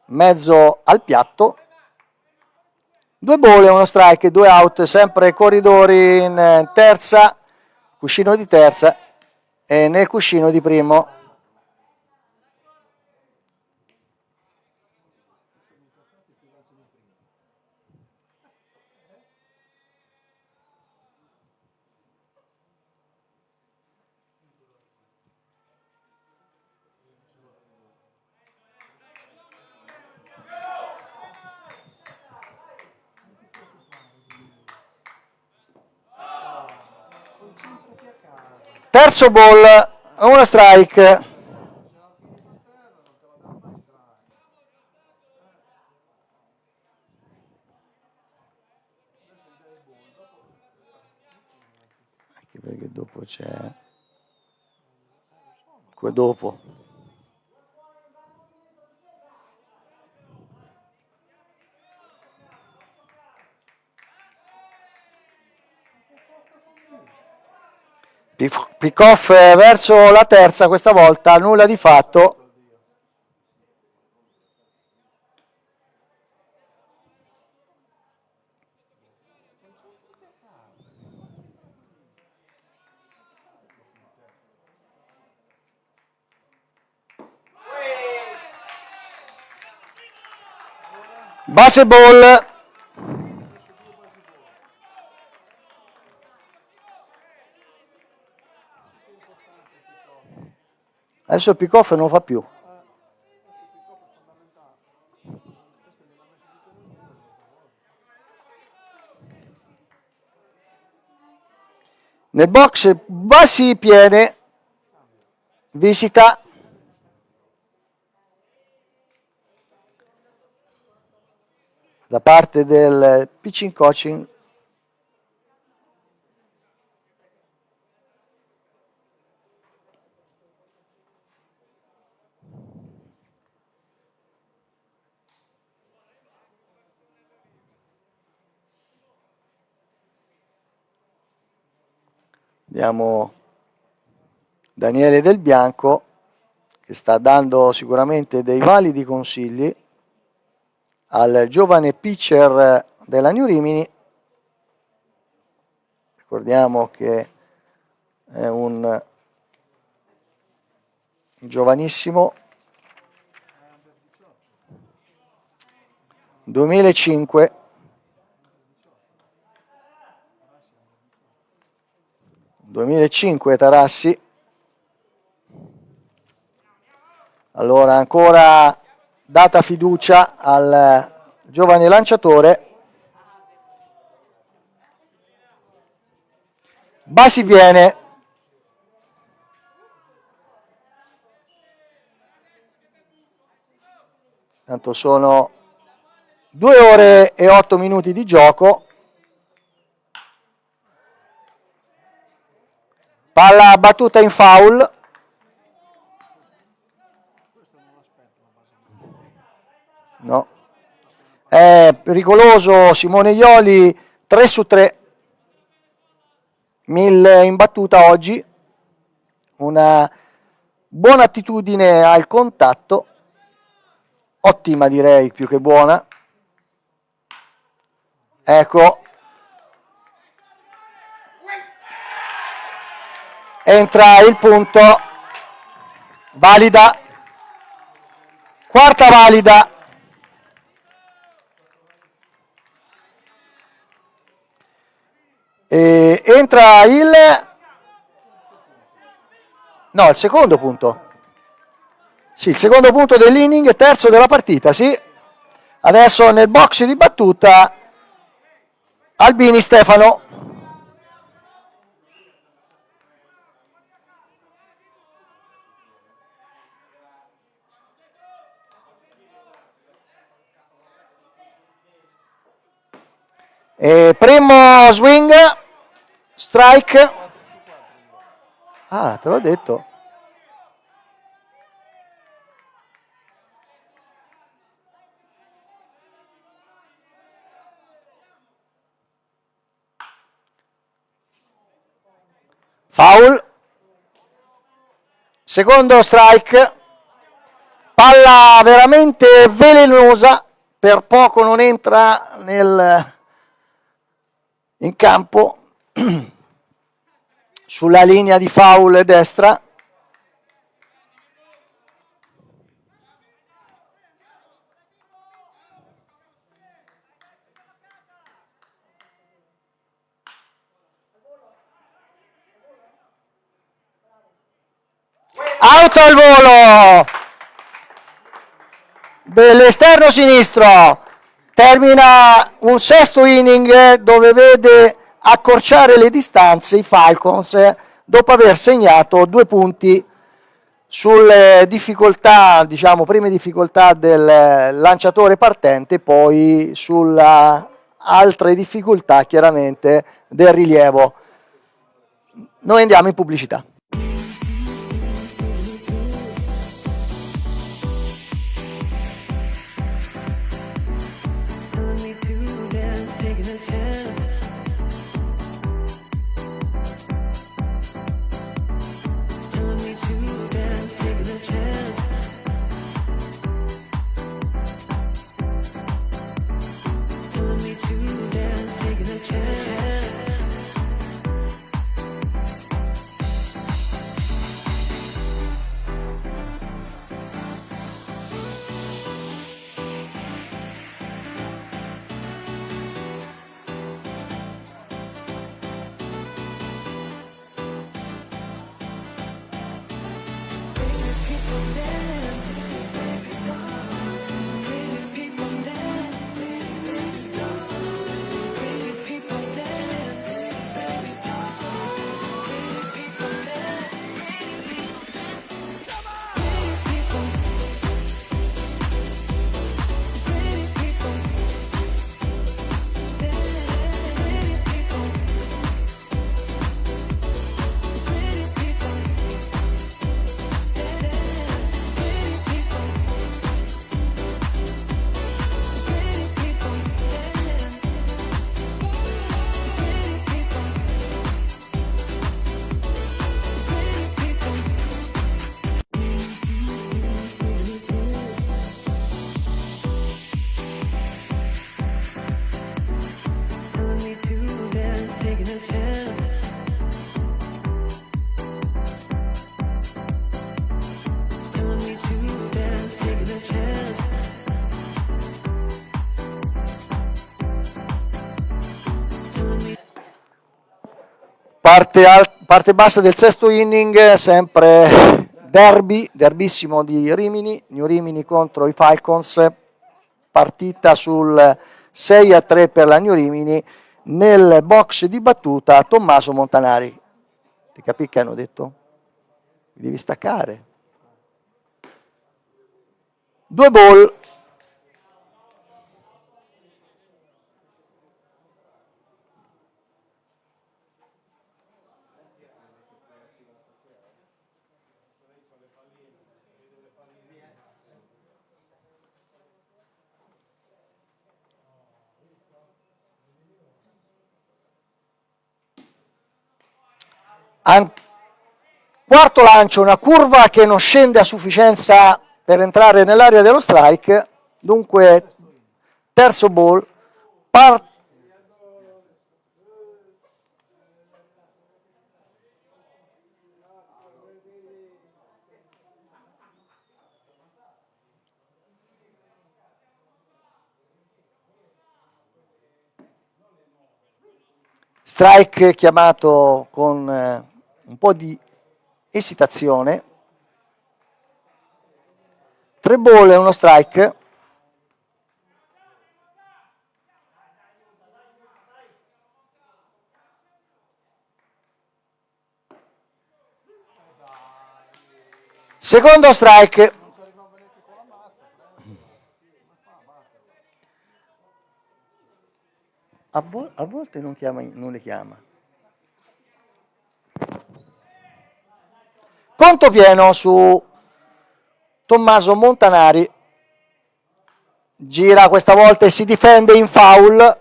[SPEAKER 1] Mezzo al piatto. Due ball e uno strike, due out, sempre corridori in terza, cuscino di terza e nel cuscino di primo. Terzo ball, uno strike. Anche perché dopo c'è... dopo. Pick off verso la terza, questa volta nulla di fatto. Base ball. Adesso il pick off non fa più. Nel box Bassi piene, visita. Da parte del pitching coaching. Abbiamo Daniele Del Bianco che sta dando sicuramente dei validi consigli al giovane pitcher della New Rimini. Ricordiamo che è un giovanissimo, 2005. Tarassi. Allora ancora data fiducia al giovane lanciatore. Basi viene. Tanto sono 2 ore e 8 minuti di gioco. Palla battuta in foul. No. È pericoloso Simone Ioli, 3 su 3. 1000 in battuta oggi. Una buona attitudine al contatto. Ottima direi, più che buona. Ecco. Entra il punto. Valida. Quarta valida. E entra il secondo punto. Sì, il secondo punto dell'inning, terzo della partita, sì. Adesso nel box di battuta Albini Stefano. E primo swing, strike. Ah, te l'ho detto. Foul. Secondo strike. Palla veramente velenosa, per poco non entra in campo, sulla linea di foul destra. Out al volo dell'esterno sinistro. Termina un sesto inning dove vede accorciare le distanze i Falcons dopo aver segnato 2 punti sulle difficoltà, diciamo, prime difficoltà del lanciatore partente, poi sulle altre difficoltà chiaramente del rilievo. Noi andiamo in pubblicità. Parte bassa del sesto inning, sempre derbissimo di Rimini, New Rimini contro i Falcons, partita sul 6-3 per la New Rimini. Nel box di battuta Tommaso Montanari. Ti capi che hanno detto? Devi staccare. 2 ball. Quarto lancio, una curva che non scende a sufficienza per entrare nell'area dello strike, dunque terzo ball, strike chiamato con un po' di esitazione. 3 ball e uno strike. Secondo strike. A volte non le chiama. Conto pieno su Tommaso Montanari. Gira questa volta e si difende in foul.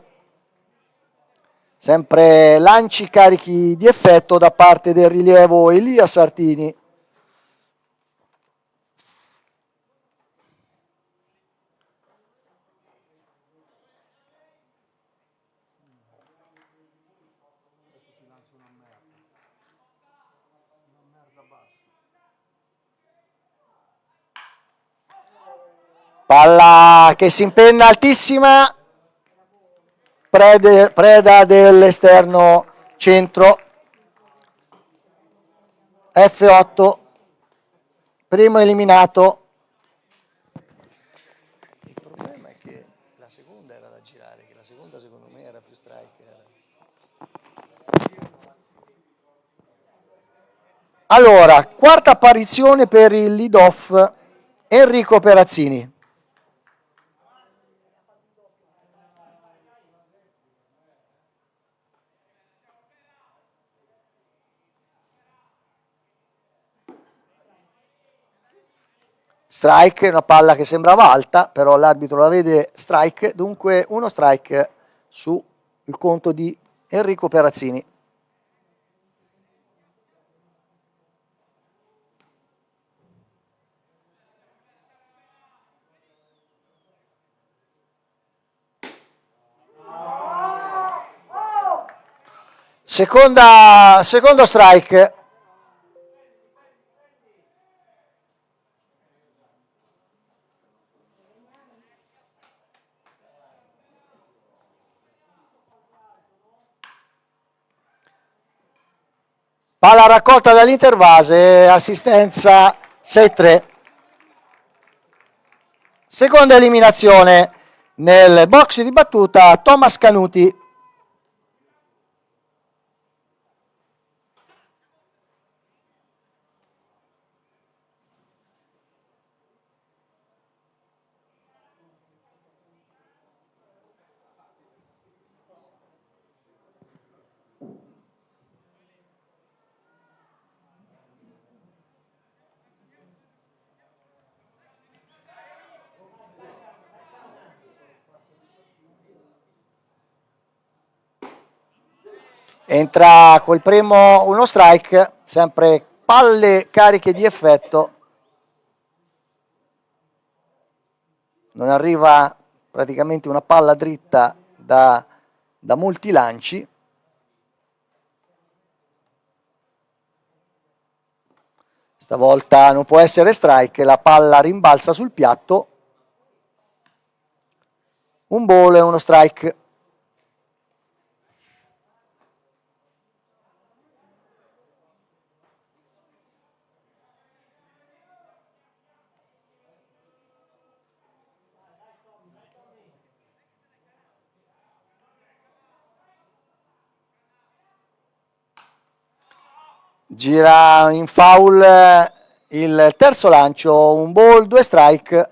[SPEAKER 1] Sempre lanci carichi di effetto da parte del rilievo Elia Sartini. Palla che si impenna altissima, preda dell'esterno centro. F8, primo eliminato. Il problema è che la seconda era da girare, che la seconda secondo me era più striker. Allora, quarta apparizione per il lead-off Enrico Perazzini. Strike, una palla che sembrava alta, però l'arbitro la vede strike, dunque uno strike sul conto di Enrico Perazzini. Secondo strike. Palla raccolta dall'Intervase, assistenza 6-3. Seconda eliminazione nel box di battuta Thomas Canuti. Entra col primo uno strike, sempre palle cariche di effetto. Non arriva praticamente una palla dritta da molti lanci. Stavolta non può essere strike, la palla rimbalza sul piatto. Un ball e uno strike. gira in foul il terzo lancio, un ball, 2 strike.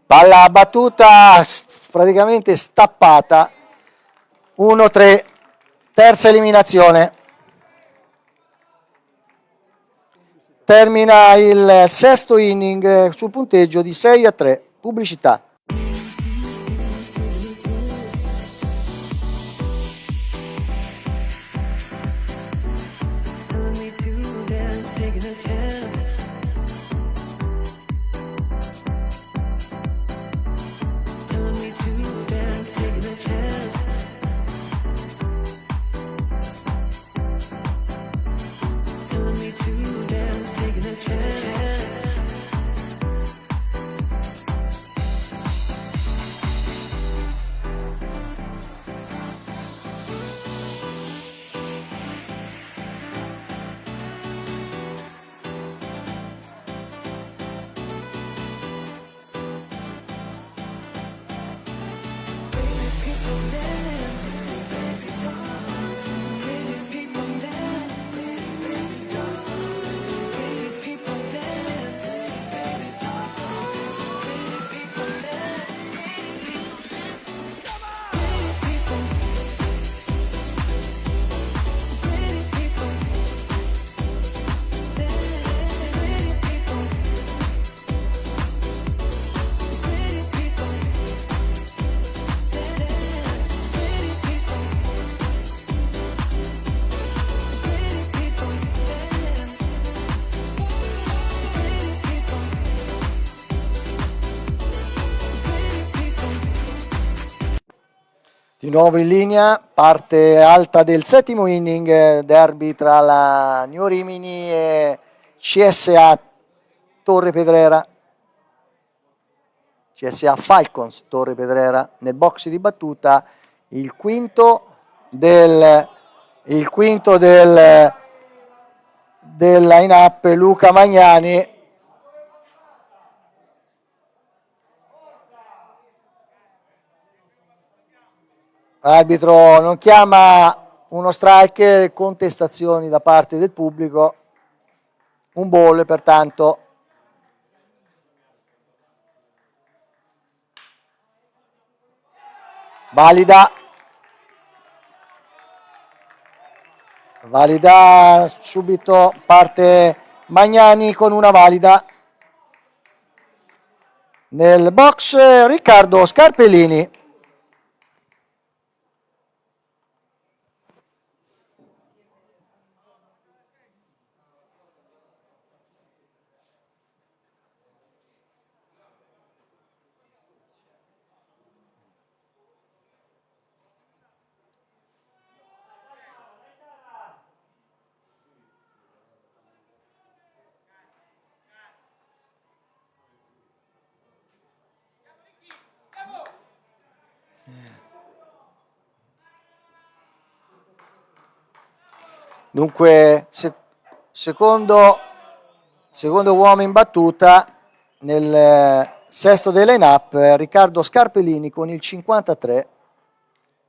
[SPEAKER 1] Palla battuta praticamente stappata, 1-3, terza eliminazione. Termina il sesto inning sul punteggio di 6-3, pubblicità. Di nuovo in linea, parte alta del settimo inning, derby tra la New Rimini e CSA Torre Pedrera. CSA Falcons Torre Pedrera. Nel box di battuta il quinto del line-up, Luca Magnani. Arbitro non chiama uno strike, contestazioni da parte del pubblico, un ball pertanto. Valida subito, parte Magnani con una valida. Nel box Riccardo Scarpellini. Dunque, secondo uomo in battuta nel sesto del line-up, Riccardo Scarpellini con il 53,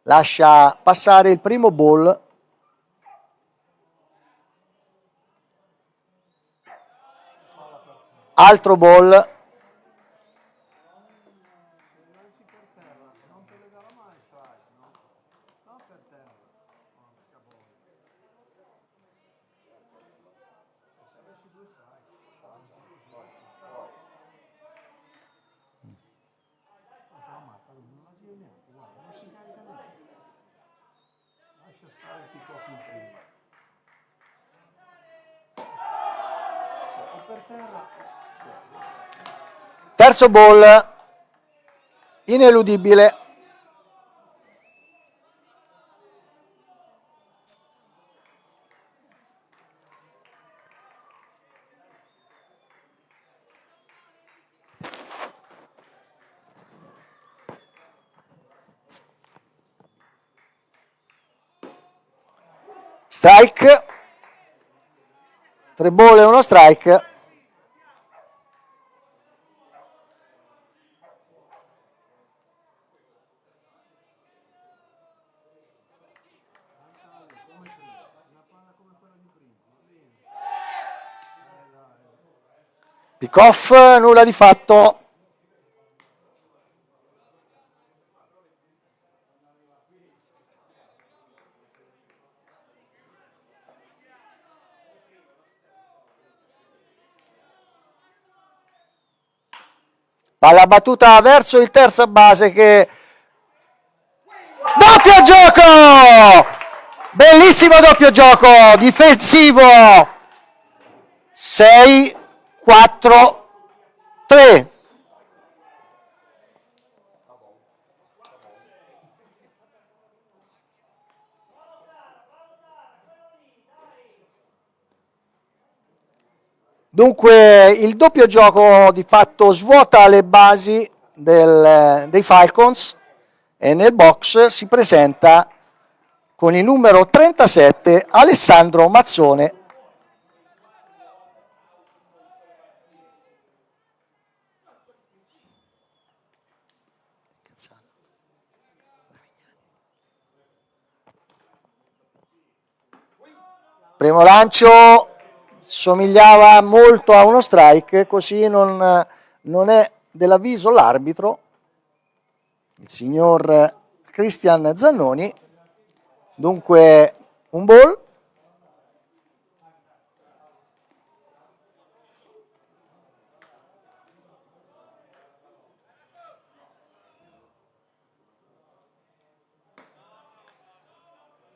[SPEAKER 1] lascia passare il primo ball. Altro ball. Terzo ball, ineludibile. Strike. 3 ball e 1 strike. Pick off, nulla di fatto. Palla battuta verso il terza base che... Doppio gioco! Bellissimo doppio gioco difensivo. 6, 4, 3. Dunque il doppio gioco di fatto svuota le basi dei Falcons e nel box si presenta con il numero 37 Alessandro Mazzone. Primo lancio somigliava molto a uno strike, così non è dell'avviso l'arbitro, il signor Cristian Zannoni. Dunque un ball.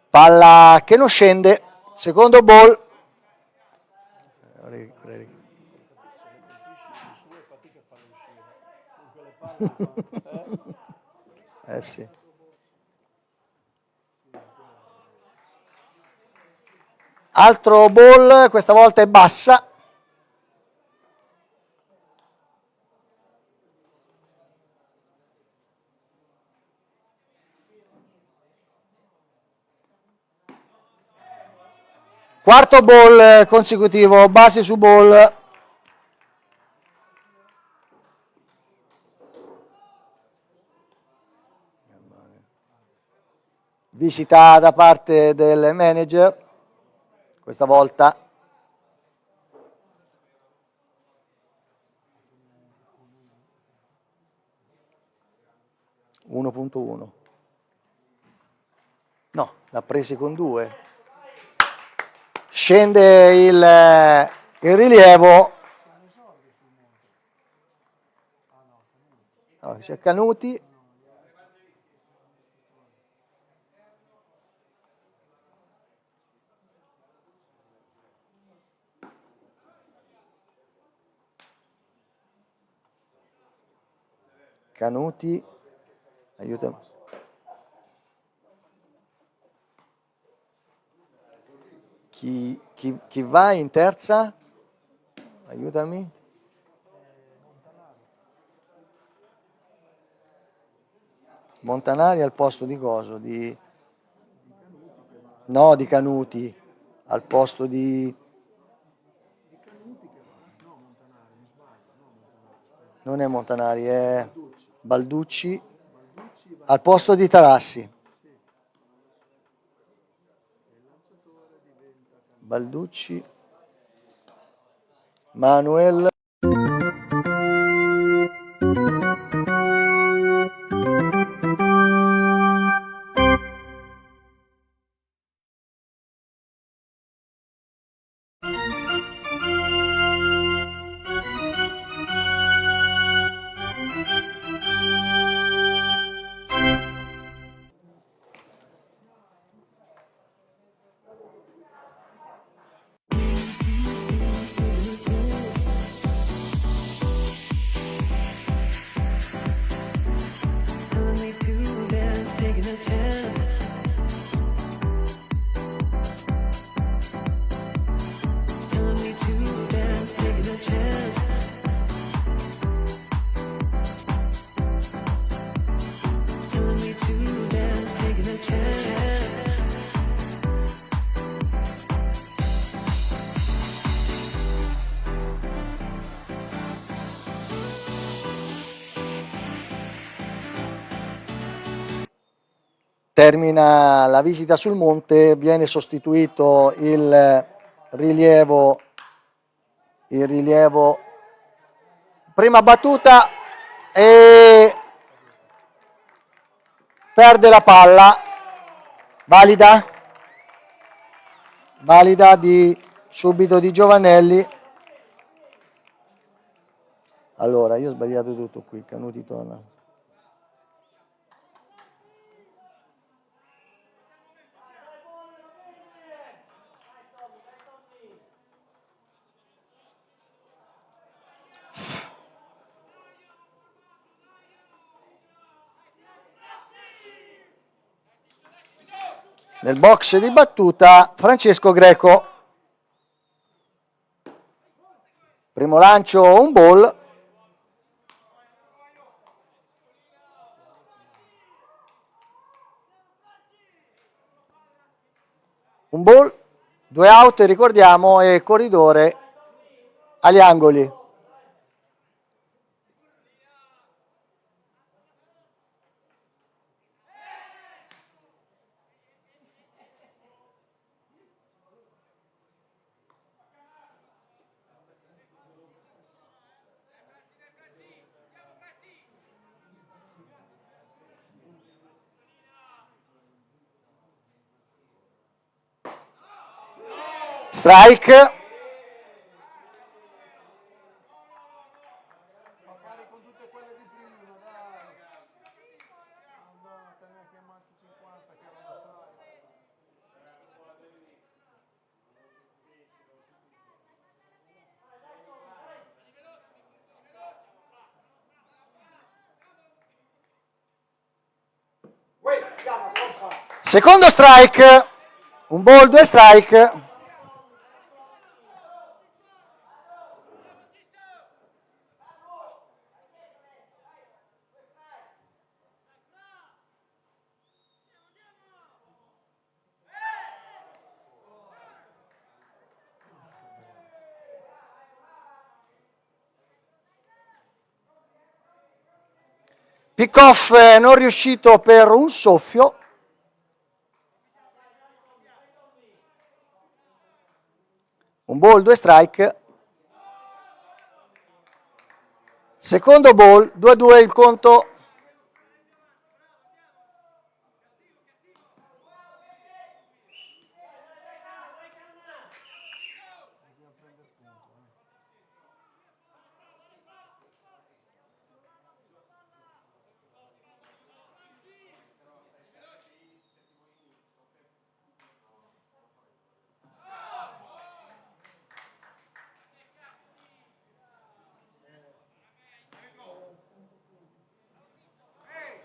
[SPEAKER 1] Palla che non scende, secondo ball. Sì. Altro ball, questa volta è bassa. Quarto ball consecutivo, base su ball. Visita da parte del manager, questa volta. (1.1). No, l'ha presi con 2. Scende il rilievo. No, c'è Canuti. Canuti, aiutami. Chi va in terza? Aiutami. Montanari al posto di coso? No, di Canuti, al posto di... Non è Montanari, è Balducci, al posto di Tarassi. Balducci, Manuel. termina la visita sul monte, viene sostituito il rilievo, prima battuta e perde la palla, valida subito di Giovanelli. Allora, io ho sbagliato tutto qui, Canuti torna. Nel box di battuta Francesco Greco. Primo lancio, un ball. Un ball, 2 out, ricordiamo, e corridore agli angoli. Strike. Secondo strike, un ball, 2 strike. Pick-off non riuscito per un soffio. Un ball, 2 strike. Secondo ball, 2-2 il conto.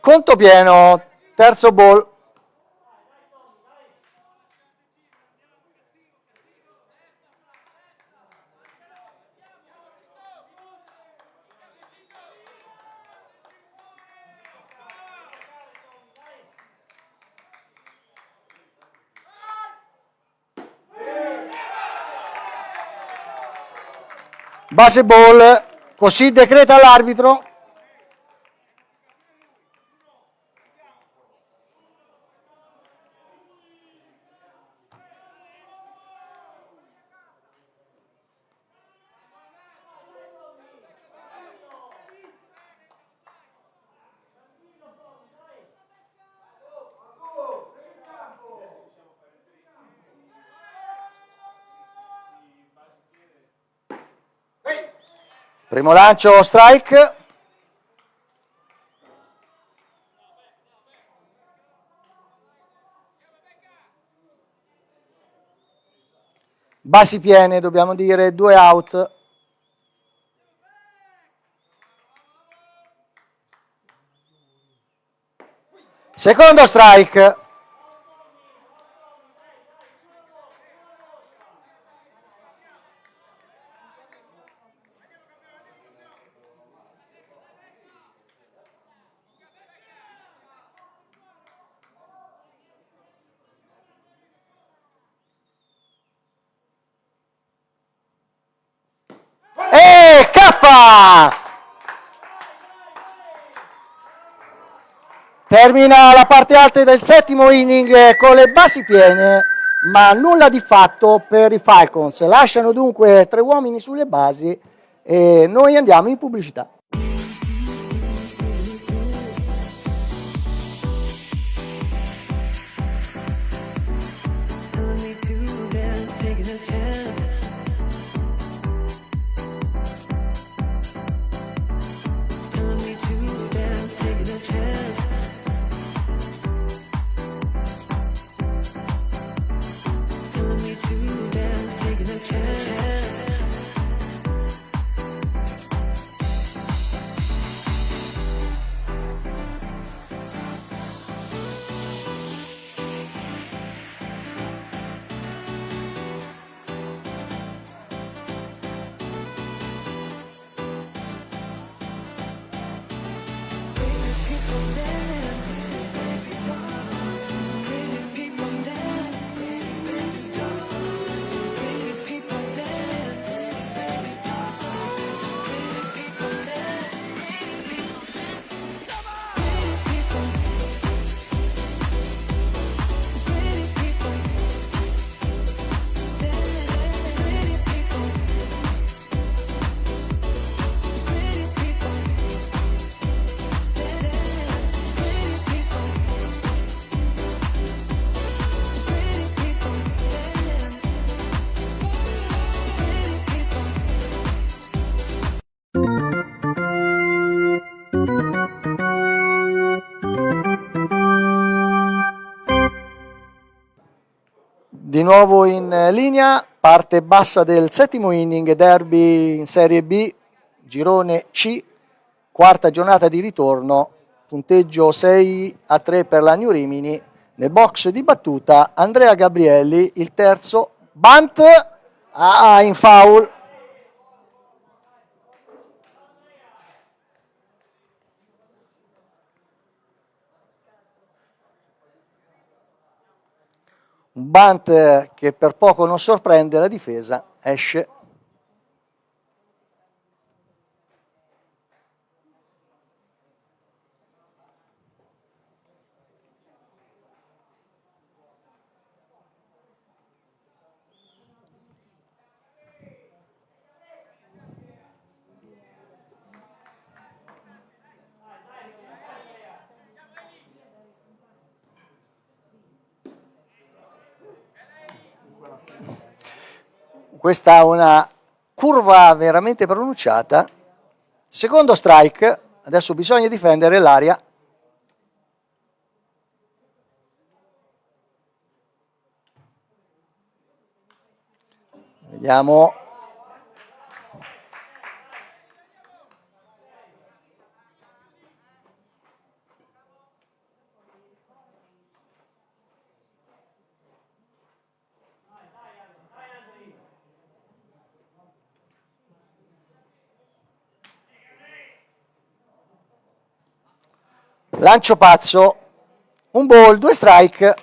[SPEAKER 1] Conto pieno, terzo ball. Base ball, così decreta l'arbitro. Primo lancio, strike. Basi piene, dobbiamo dire, 2 out. Secondo strike. E K! Termina la parte alta del settimo inning con le basi piene, ma nulla di fatto per i Falcons. Lasciano dunque 3 uomini sulle basi e noi andiamo in pubblicità. Di nuovo in linea, parte bassa del settimo inning, derby in Serie B, girone C, quarta giornata di ritorno, punteggio 6-3 per la New Rimini. Nel box di battuta Andrea Gabrielli, il terzo, bunt, in foul. Un bunt che per poco non sorprende la difesa, esce. Questa è una curva veramente pronunciata. Secondo strike, adesso bisogna difendere l'area. Vediamo. Lancio pazzo, un ball, 2 strike.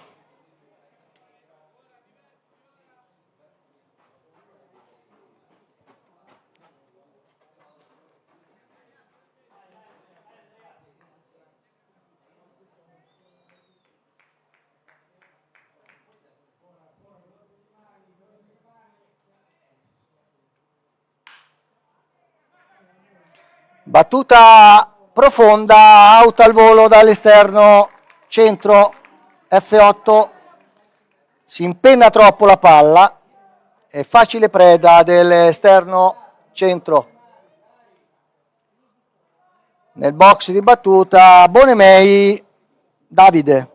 [SPEAKER 1] Battuta profonda, out al volo dall'esterno centro, F8, si impenna troppo la palla, è facile preda dell'esterno centro. Nel box di battuta Bonemei, Davide.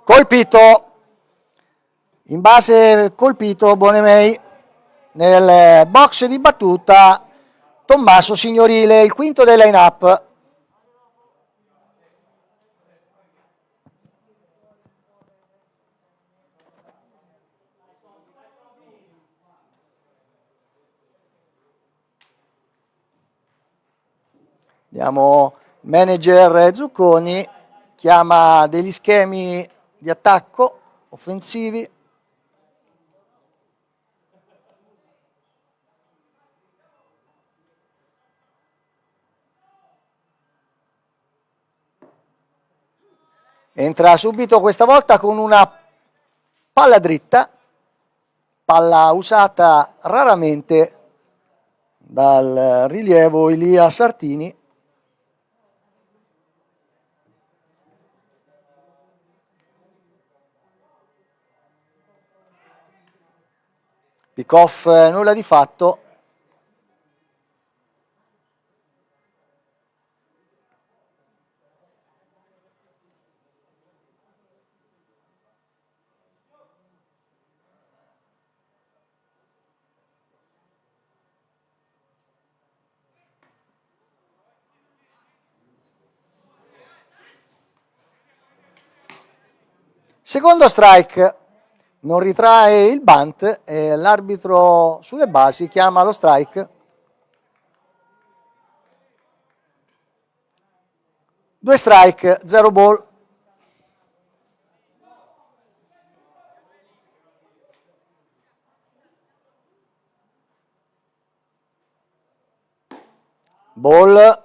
[SPEAKER 1] Colpito, in base colpito Bonemei. Nel box di battuta Tommaso Signorile, il quinto del line-up. Andiamo, manager Zucconi, chiama degli schemi di attacco offensivi. Entra subito questa volta con una palla dritta, palla usata raramente dal rilievo Elia Sartini. Pick-off, nulla di fatto. Secondo strike, non ritrae il bunt e l'arbitro sulle basi chiama lo strike. 2 strike, 0 ball. Ball.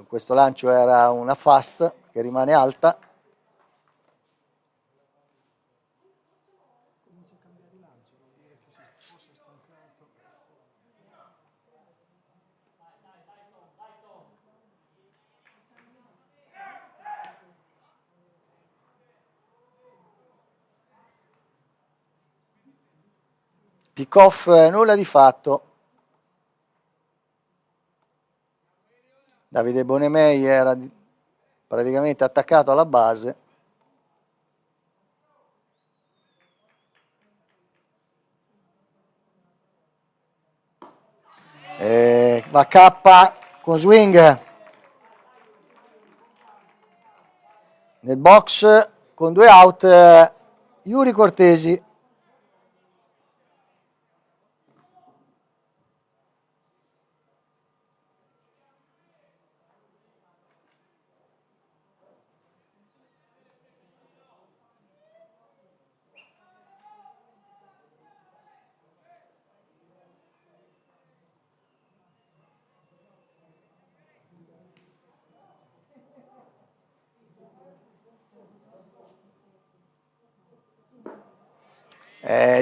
[SPEAKER 1] Questo lancio era una fast che rimane alta. Pick-off, nulla di fatto. Davide Bonemei era praticamente attaccato alla base. Va K con swing. Nel box con 2 out, Yuri Cortesi.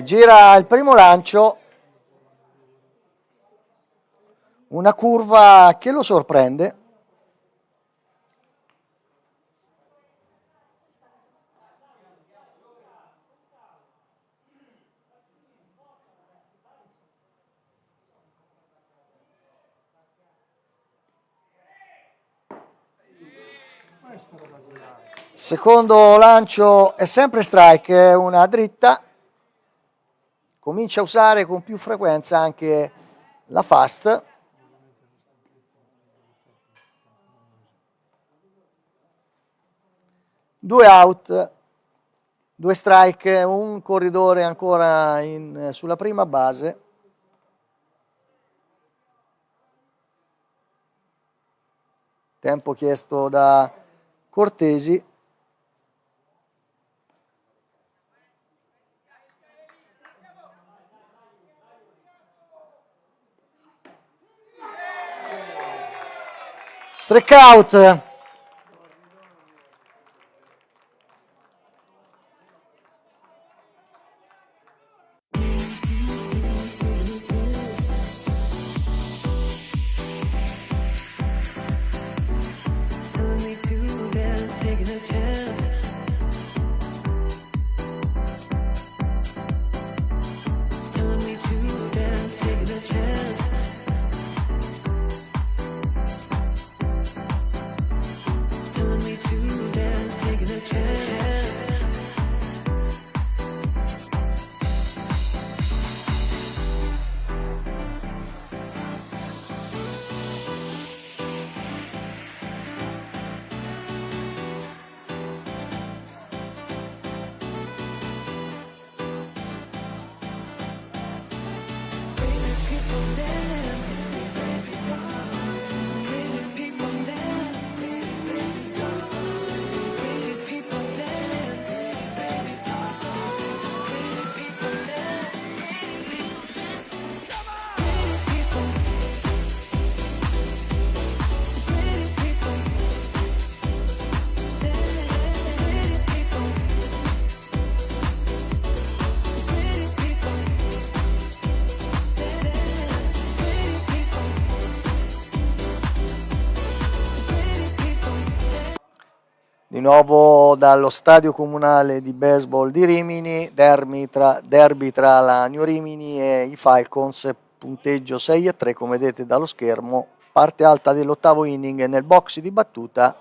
[SPEAKER 1] Gira il primo lancio, una curva che lo sorprende. Secondo lancio è sempre strike, è una dritta. Comincia a usare con più frequenza anche la fast. Due out, 2 strike, un corridore ancora sulla prima base. Tempo chiesto da Cortesi. Strike out. Di nuovo dallo stadio comunale di baseball di Rimini, derby tra la New Rimini e i Falcons, punteggio 6-3 come vedete dallo schermo, parte alta dell'ottavo inning. Nel box di battuta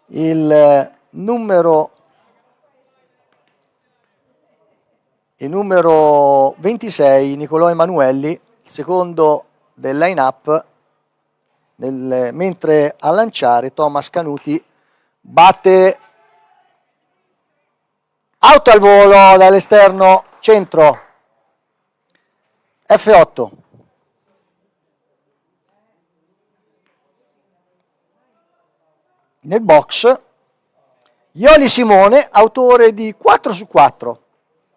[SPEAKER 1] il numero 26 Nicolò Emanuelli, il secondo del line-up, mentre a lanciare Thomas Canuti batte out al volo dall'esterno centro, F8. Nel box Ioli Simone, autore di 4 su 4,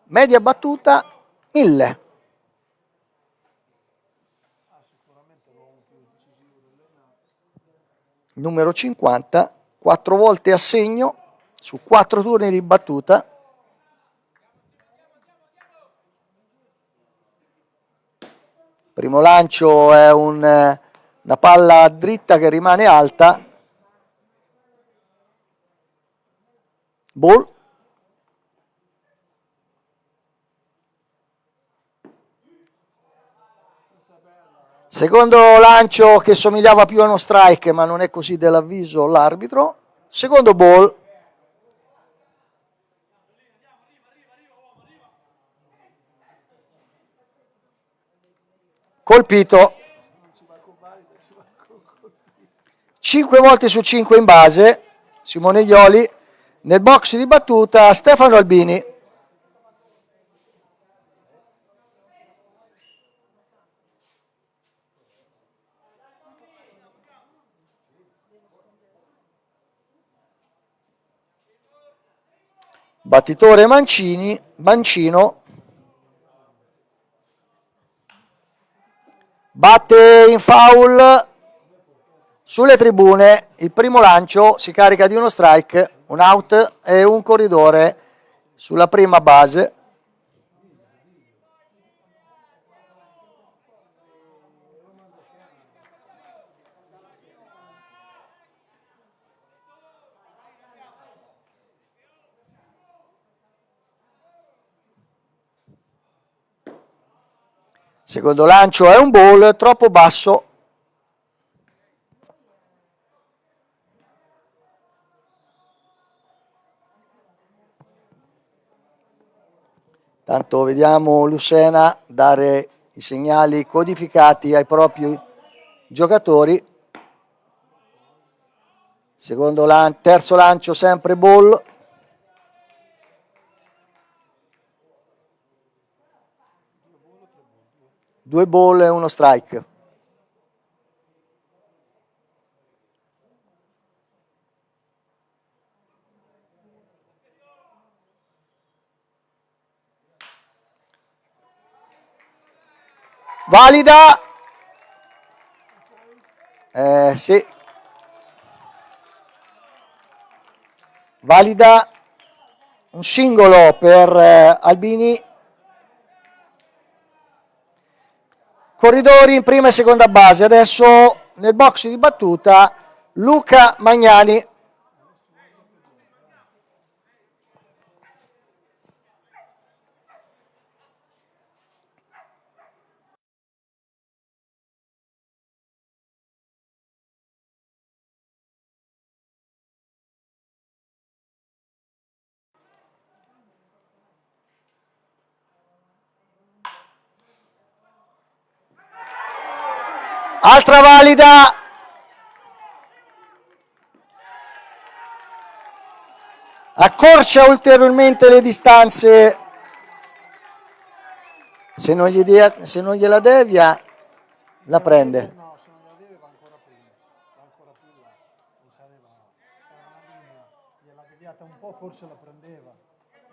[SPEAKER 1] media battuta 1000. Numero 50, 4 volte a segno su 4 turni di battuta. Primo lancio è una palla dritta che rimane alta. Ball. Secondo lancio che somigliava più a uno strike, ma non è così dell'avviso l'arbitro. Secondo ball. Colpito. 5 volte su 5 in base. Simone Ioli. Nel box di battuta Stefano Albini. Battitore Mancino, batte in foul sulle tribune. Il primo lancio si carica di uno strike, un out e un corridore sulla prima base. Secondo lancio è un ball troppo basso. Tanto vediamo Lucena dare i segnali codificati ai propri giocatori. Terzo lancio sempre ball. Due ball e uno strike. Valida. Sì. Valida un singolo per Albini. Corridori in prima e seconda base. Adesso nel box di battuta Luca Magnani. Altra valida. Accorcia ulteriormente le distanze. Se non gliela devia, la prende.
[SPEAKER 2] No, se non gliela deve va ancora prima, va ancora più là. Non sareva una linea, gliela deviata un po', forse la prendeva,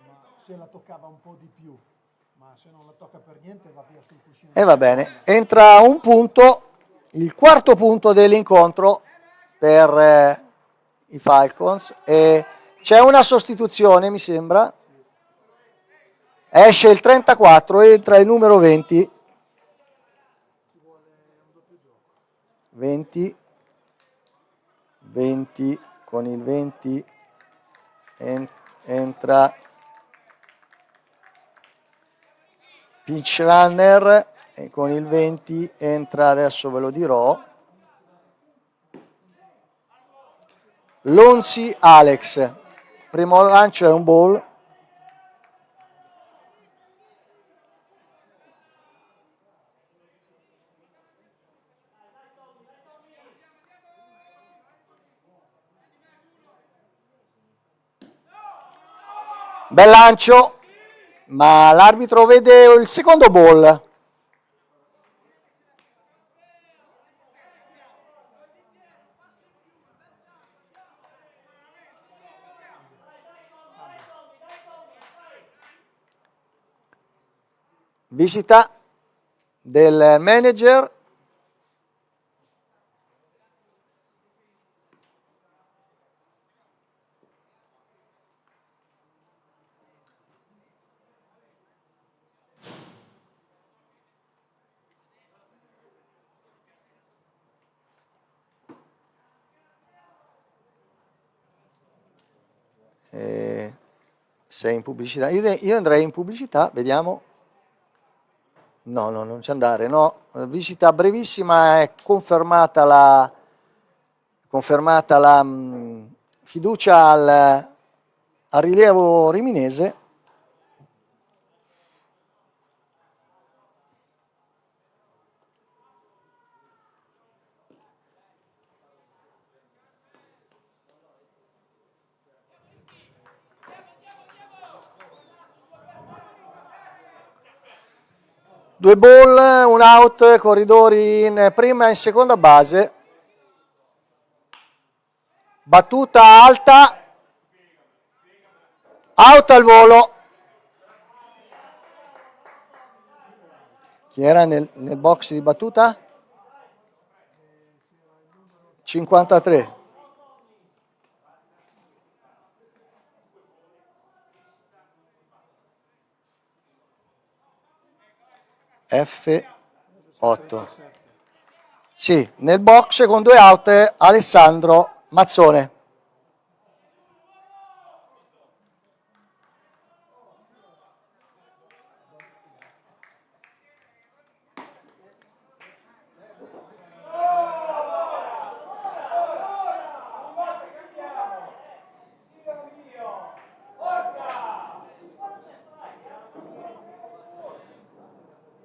[SPEAKER 2] ma se la toccava un po' di più. Ma se non la tocca per niente va via sul cuscino.
[SPEAKER 1] E va bene, entra un punto, il quarto punto dell'incontro per i Falcons, e c'è una sostituzione mi sembra, esce il 34, entra il numero 20, 20 con il 20 entra Pitch Runner e con il 20 entra, adesso ve lo dirò, Lonzi Alex. Primo lancio è un ball. Bel lancio, ma l'arbitro vede il secondo ball. Visita del manager. Sei in pubblicità. Io andrei in pubblicità, vediamo. No, non c'è andare, no. Visita brevissima, è confermata la fiducia al rilievo riminese. Due ball, un out, corridori in prima e in seconda base. Battuta alta, out al volo. Chi era nel box di battuta? 53. F8. Sì, nel box con due out Alessandro Mazzone.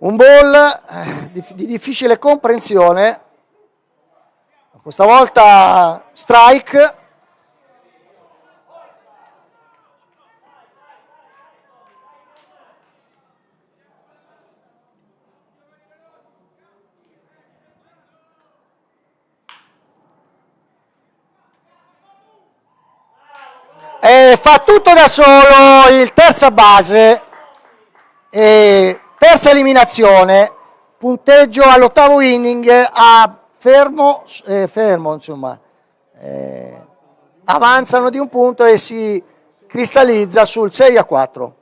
[SPEAKER 1] Un ball di difficile comprensione, questa volta strike. E fa tutto da solo il terza base. E terza eliminazione, punteggio all'ottavo inning a fermo insomma, avanzano di un punto e si cristallizza sul 6-4.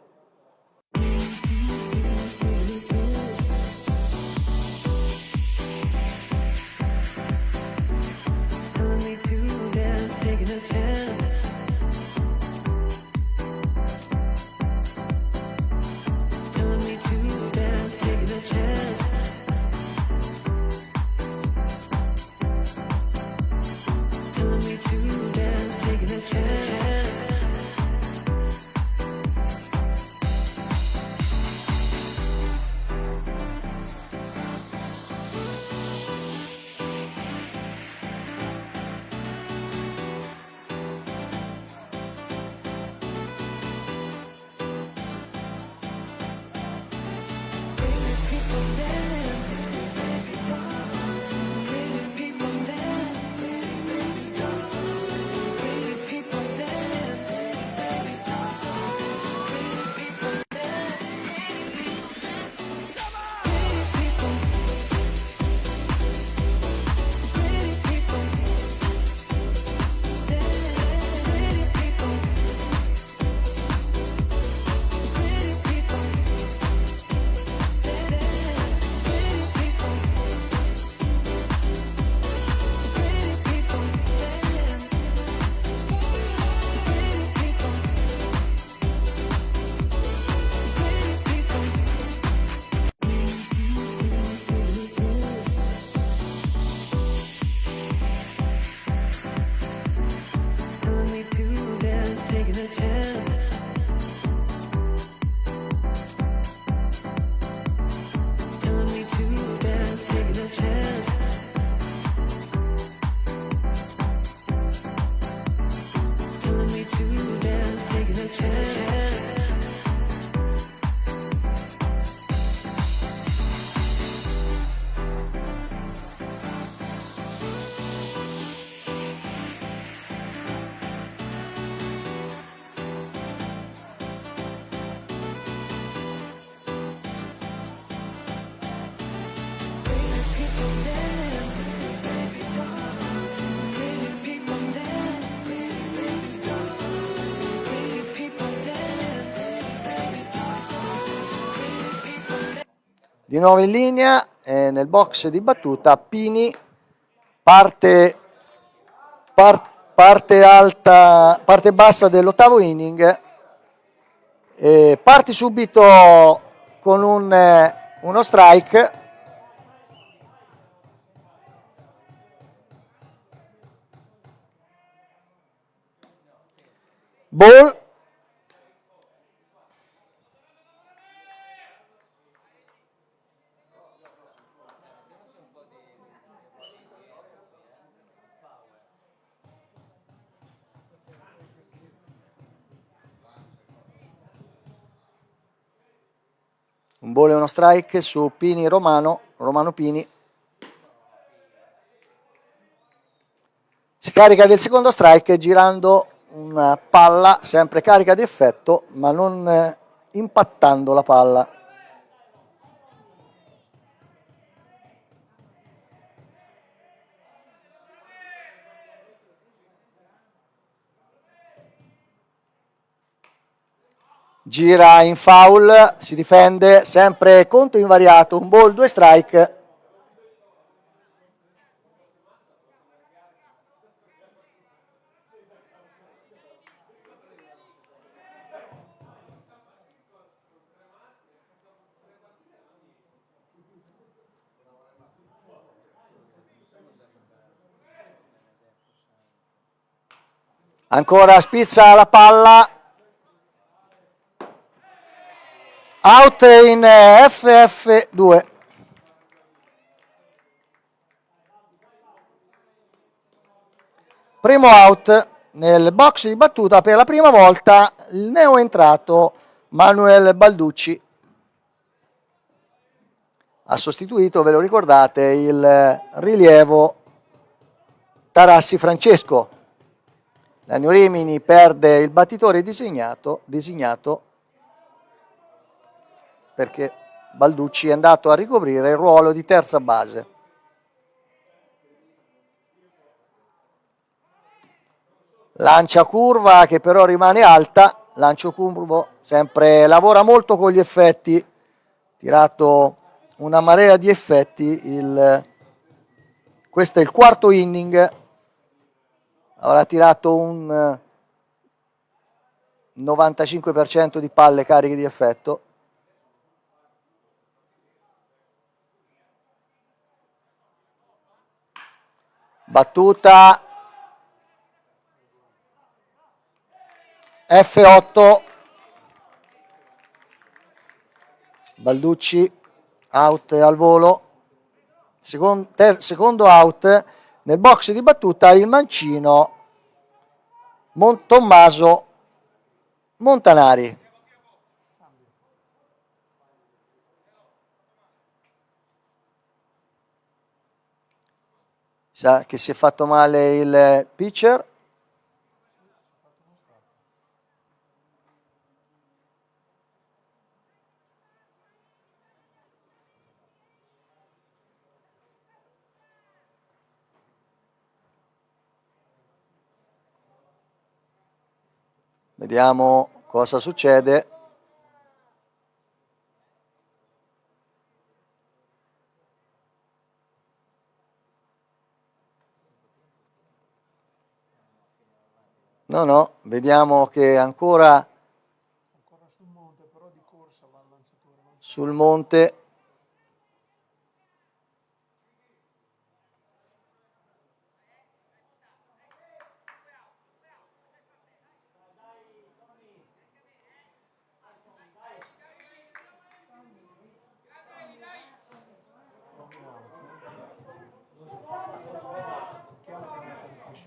[SPEAKER 1] Di nuovo in linea, nel box di battuta, Pini parte alta, parte bassa dell'ottavo inning, parti subito con uno strike, ball, un ball e uno strike su Pini Romano Pini. Si carica del secondo strike girando una palla sempre carica di effetto, ma non impattando la palla. Gira in foul, si difende, sempre conto invariato, un ball, 2 strike. Ancora spizza la palla, out in FF2. Primo out nel box di battuta per la prima volta il neoentrato Manuel Balducci. Ha sostituito, ve lo ricordate, il rilievo Tarassi Francesco. Lanio Rimini perde il battitore designato perché Balducci è andato a ricoprire il ruolo di terza base. Lancia curva che però rimane alta, lancio curvo, sempre lavora molto con gli effetti, tirato una marea di effetti, questo è il quarto inning, avrà tirato un 95% di palle cariche di effetto. Battuta F8, Balducci out al volo, secondo out nel box di battuta il mancino Tommaso Montanari. Sa che si è fatto male il pitcher. Vediamo cosa succede. No, vediamo che ancora
[SPEAKER 2] sul monte, però di corsa va il lanciatore.
[SPEAKER 1] Sul monte.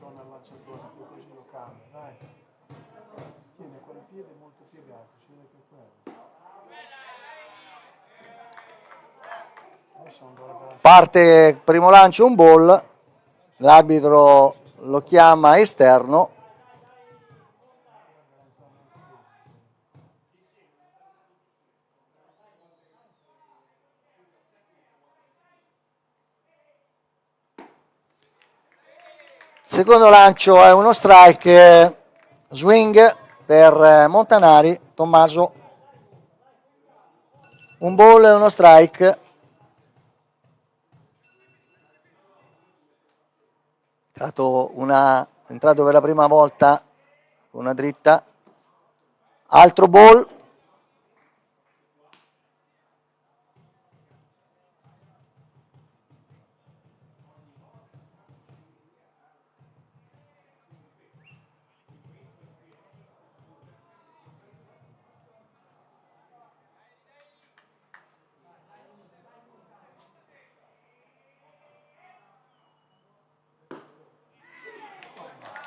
[SPEAKER 2] Al lanciatore, così lo cambia, dai. Tiene quel piede molto piegato, si vede che è quello.
[SPEAKER 1] Parte primo lancio un ball, l'arbitro lo chiama esterno. Secondo lancio è uno strike, swing per Montanari, Tommaso. Un ball e uno strike. entrato per la prima volta con una dritta, altro ball,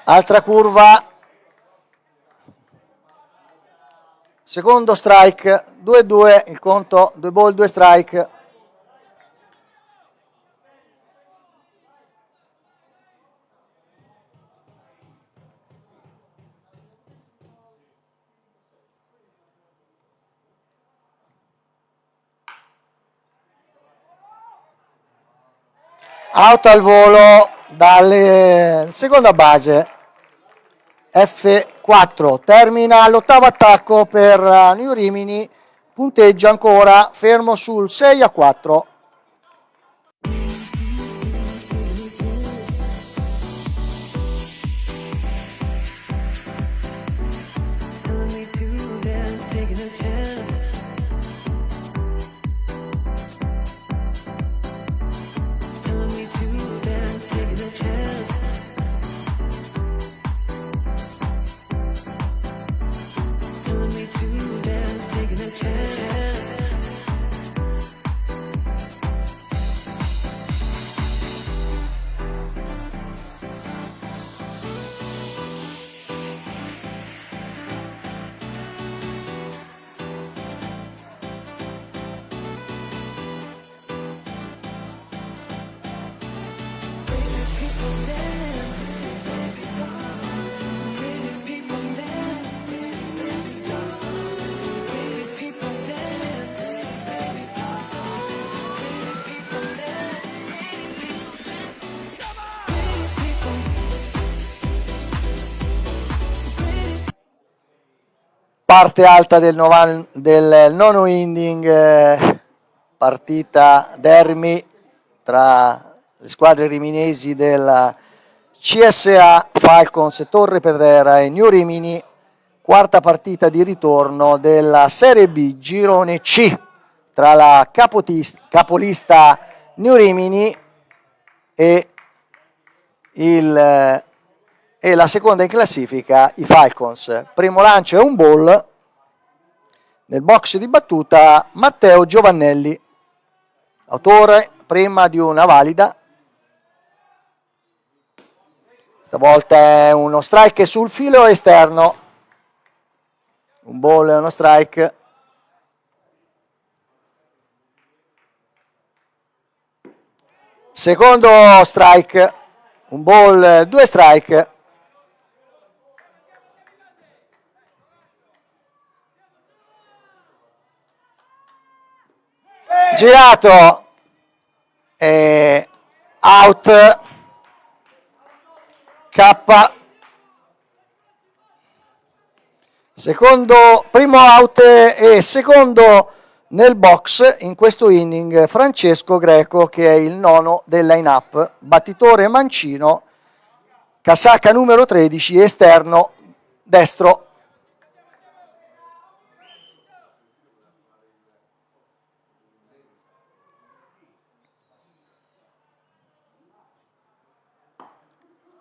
[SPEAKER 1] altra curva, secondo strike, 2-2 il conto, 2 ball, 2 strike. Out al volo dalle seconda base, F4, termina l'ottavo attacco per New Rimini, punteggio ancora fermo sul 6-4. Parte alta del nono inning, partita derby tra le squadre riminesi della CSA Falcons Torre Pedrera e New Rimini, quarta partita di ritorno della Serie B Girone C tra la capolista New Rimini e la seconda in classifica, i Falcons. Primo lancio è un ball, nel box di battuta Matteo Giovannelli, autore prima di una valida, stavolta è uno strike sul filo esterno, un ball e uno strike. Secondo strike, un ball, 2 strike. Girato, out, K, primo out e secondo nel box in questo inning Francesco Greco, che è il nono del line-up, battitore mancino, casacca numero 13, esterno destro.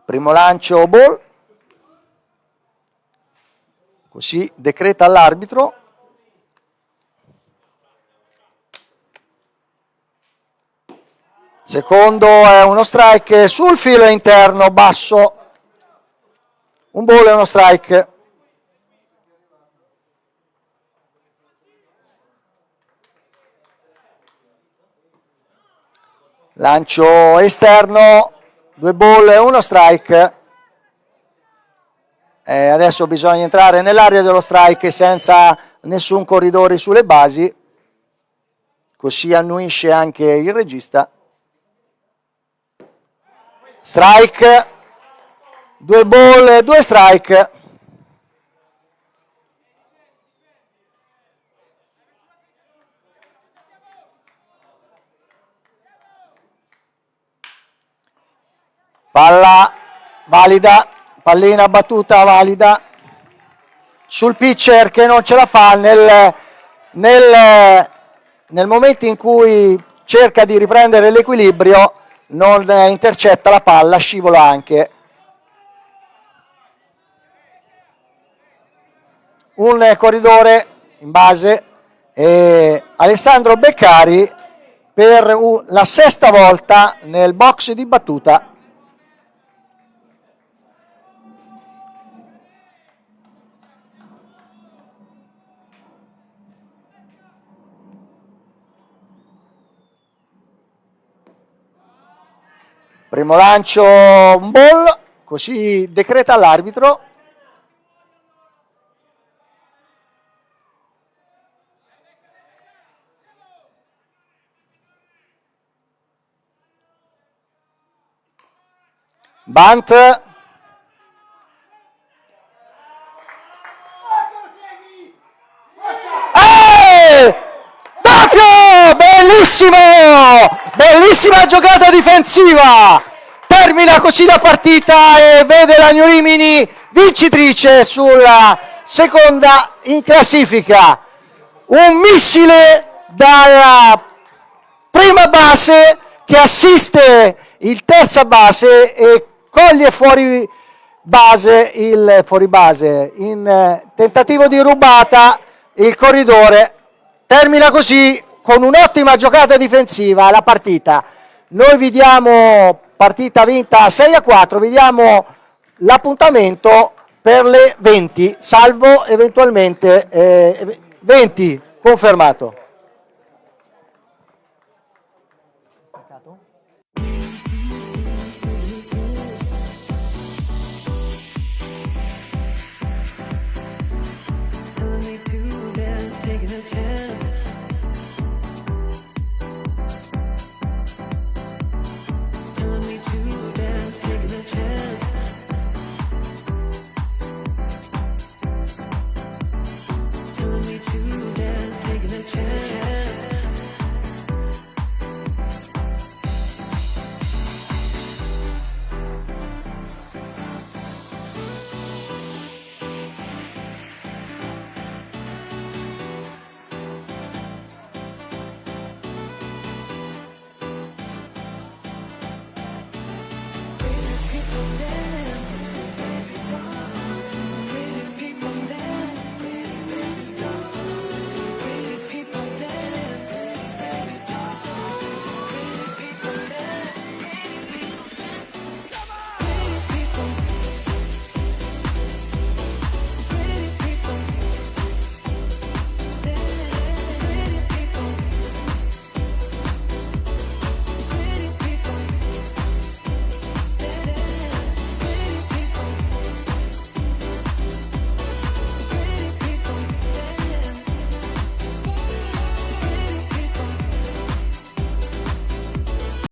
[SPEAKER 1] Primo lancio ball, così decreta l'arbitro. Secondo è uno strike sul filo interno basso, un ball e uno strike. Lancio esterno, 2 ball e uno strike. Adesso bisogna entrare nell'area dello strike senza nessun corridore sulle basi, così annuisce anche il regista. Strike, 2 ball e 2 strike. Palla valida, pallina battuta valida sul pitcher che non ce la fa nel momento in cui cerca di riprendere l'equilibrio, non intercetta la palla, scivola anche. Un corridore in base, Alessandro Beccari, per la sesta volta nel box di battuta. Primo lancio un ball, così decreta l'arbitro. Bunt. Doppio! Bellissimo! Bellissima giocata difensiva! Termina così la partita e vede la New Rimini vincitrice sulla seconda in classifica. Un missile dalla prima base che assiste il terza base e coglie fuori base in tentativo di rubata il corridore. Termina così con un'ottima giocata difensiva la partita. Noi vi diamo partita vinta 6-4, vi diamo l'appuntamento per le 20, salvo eventualmente 20 confermato.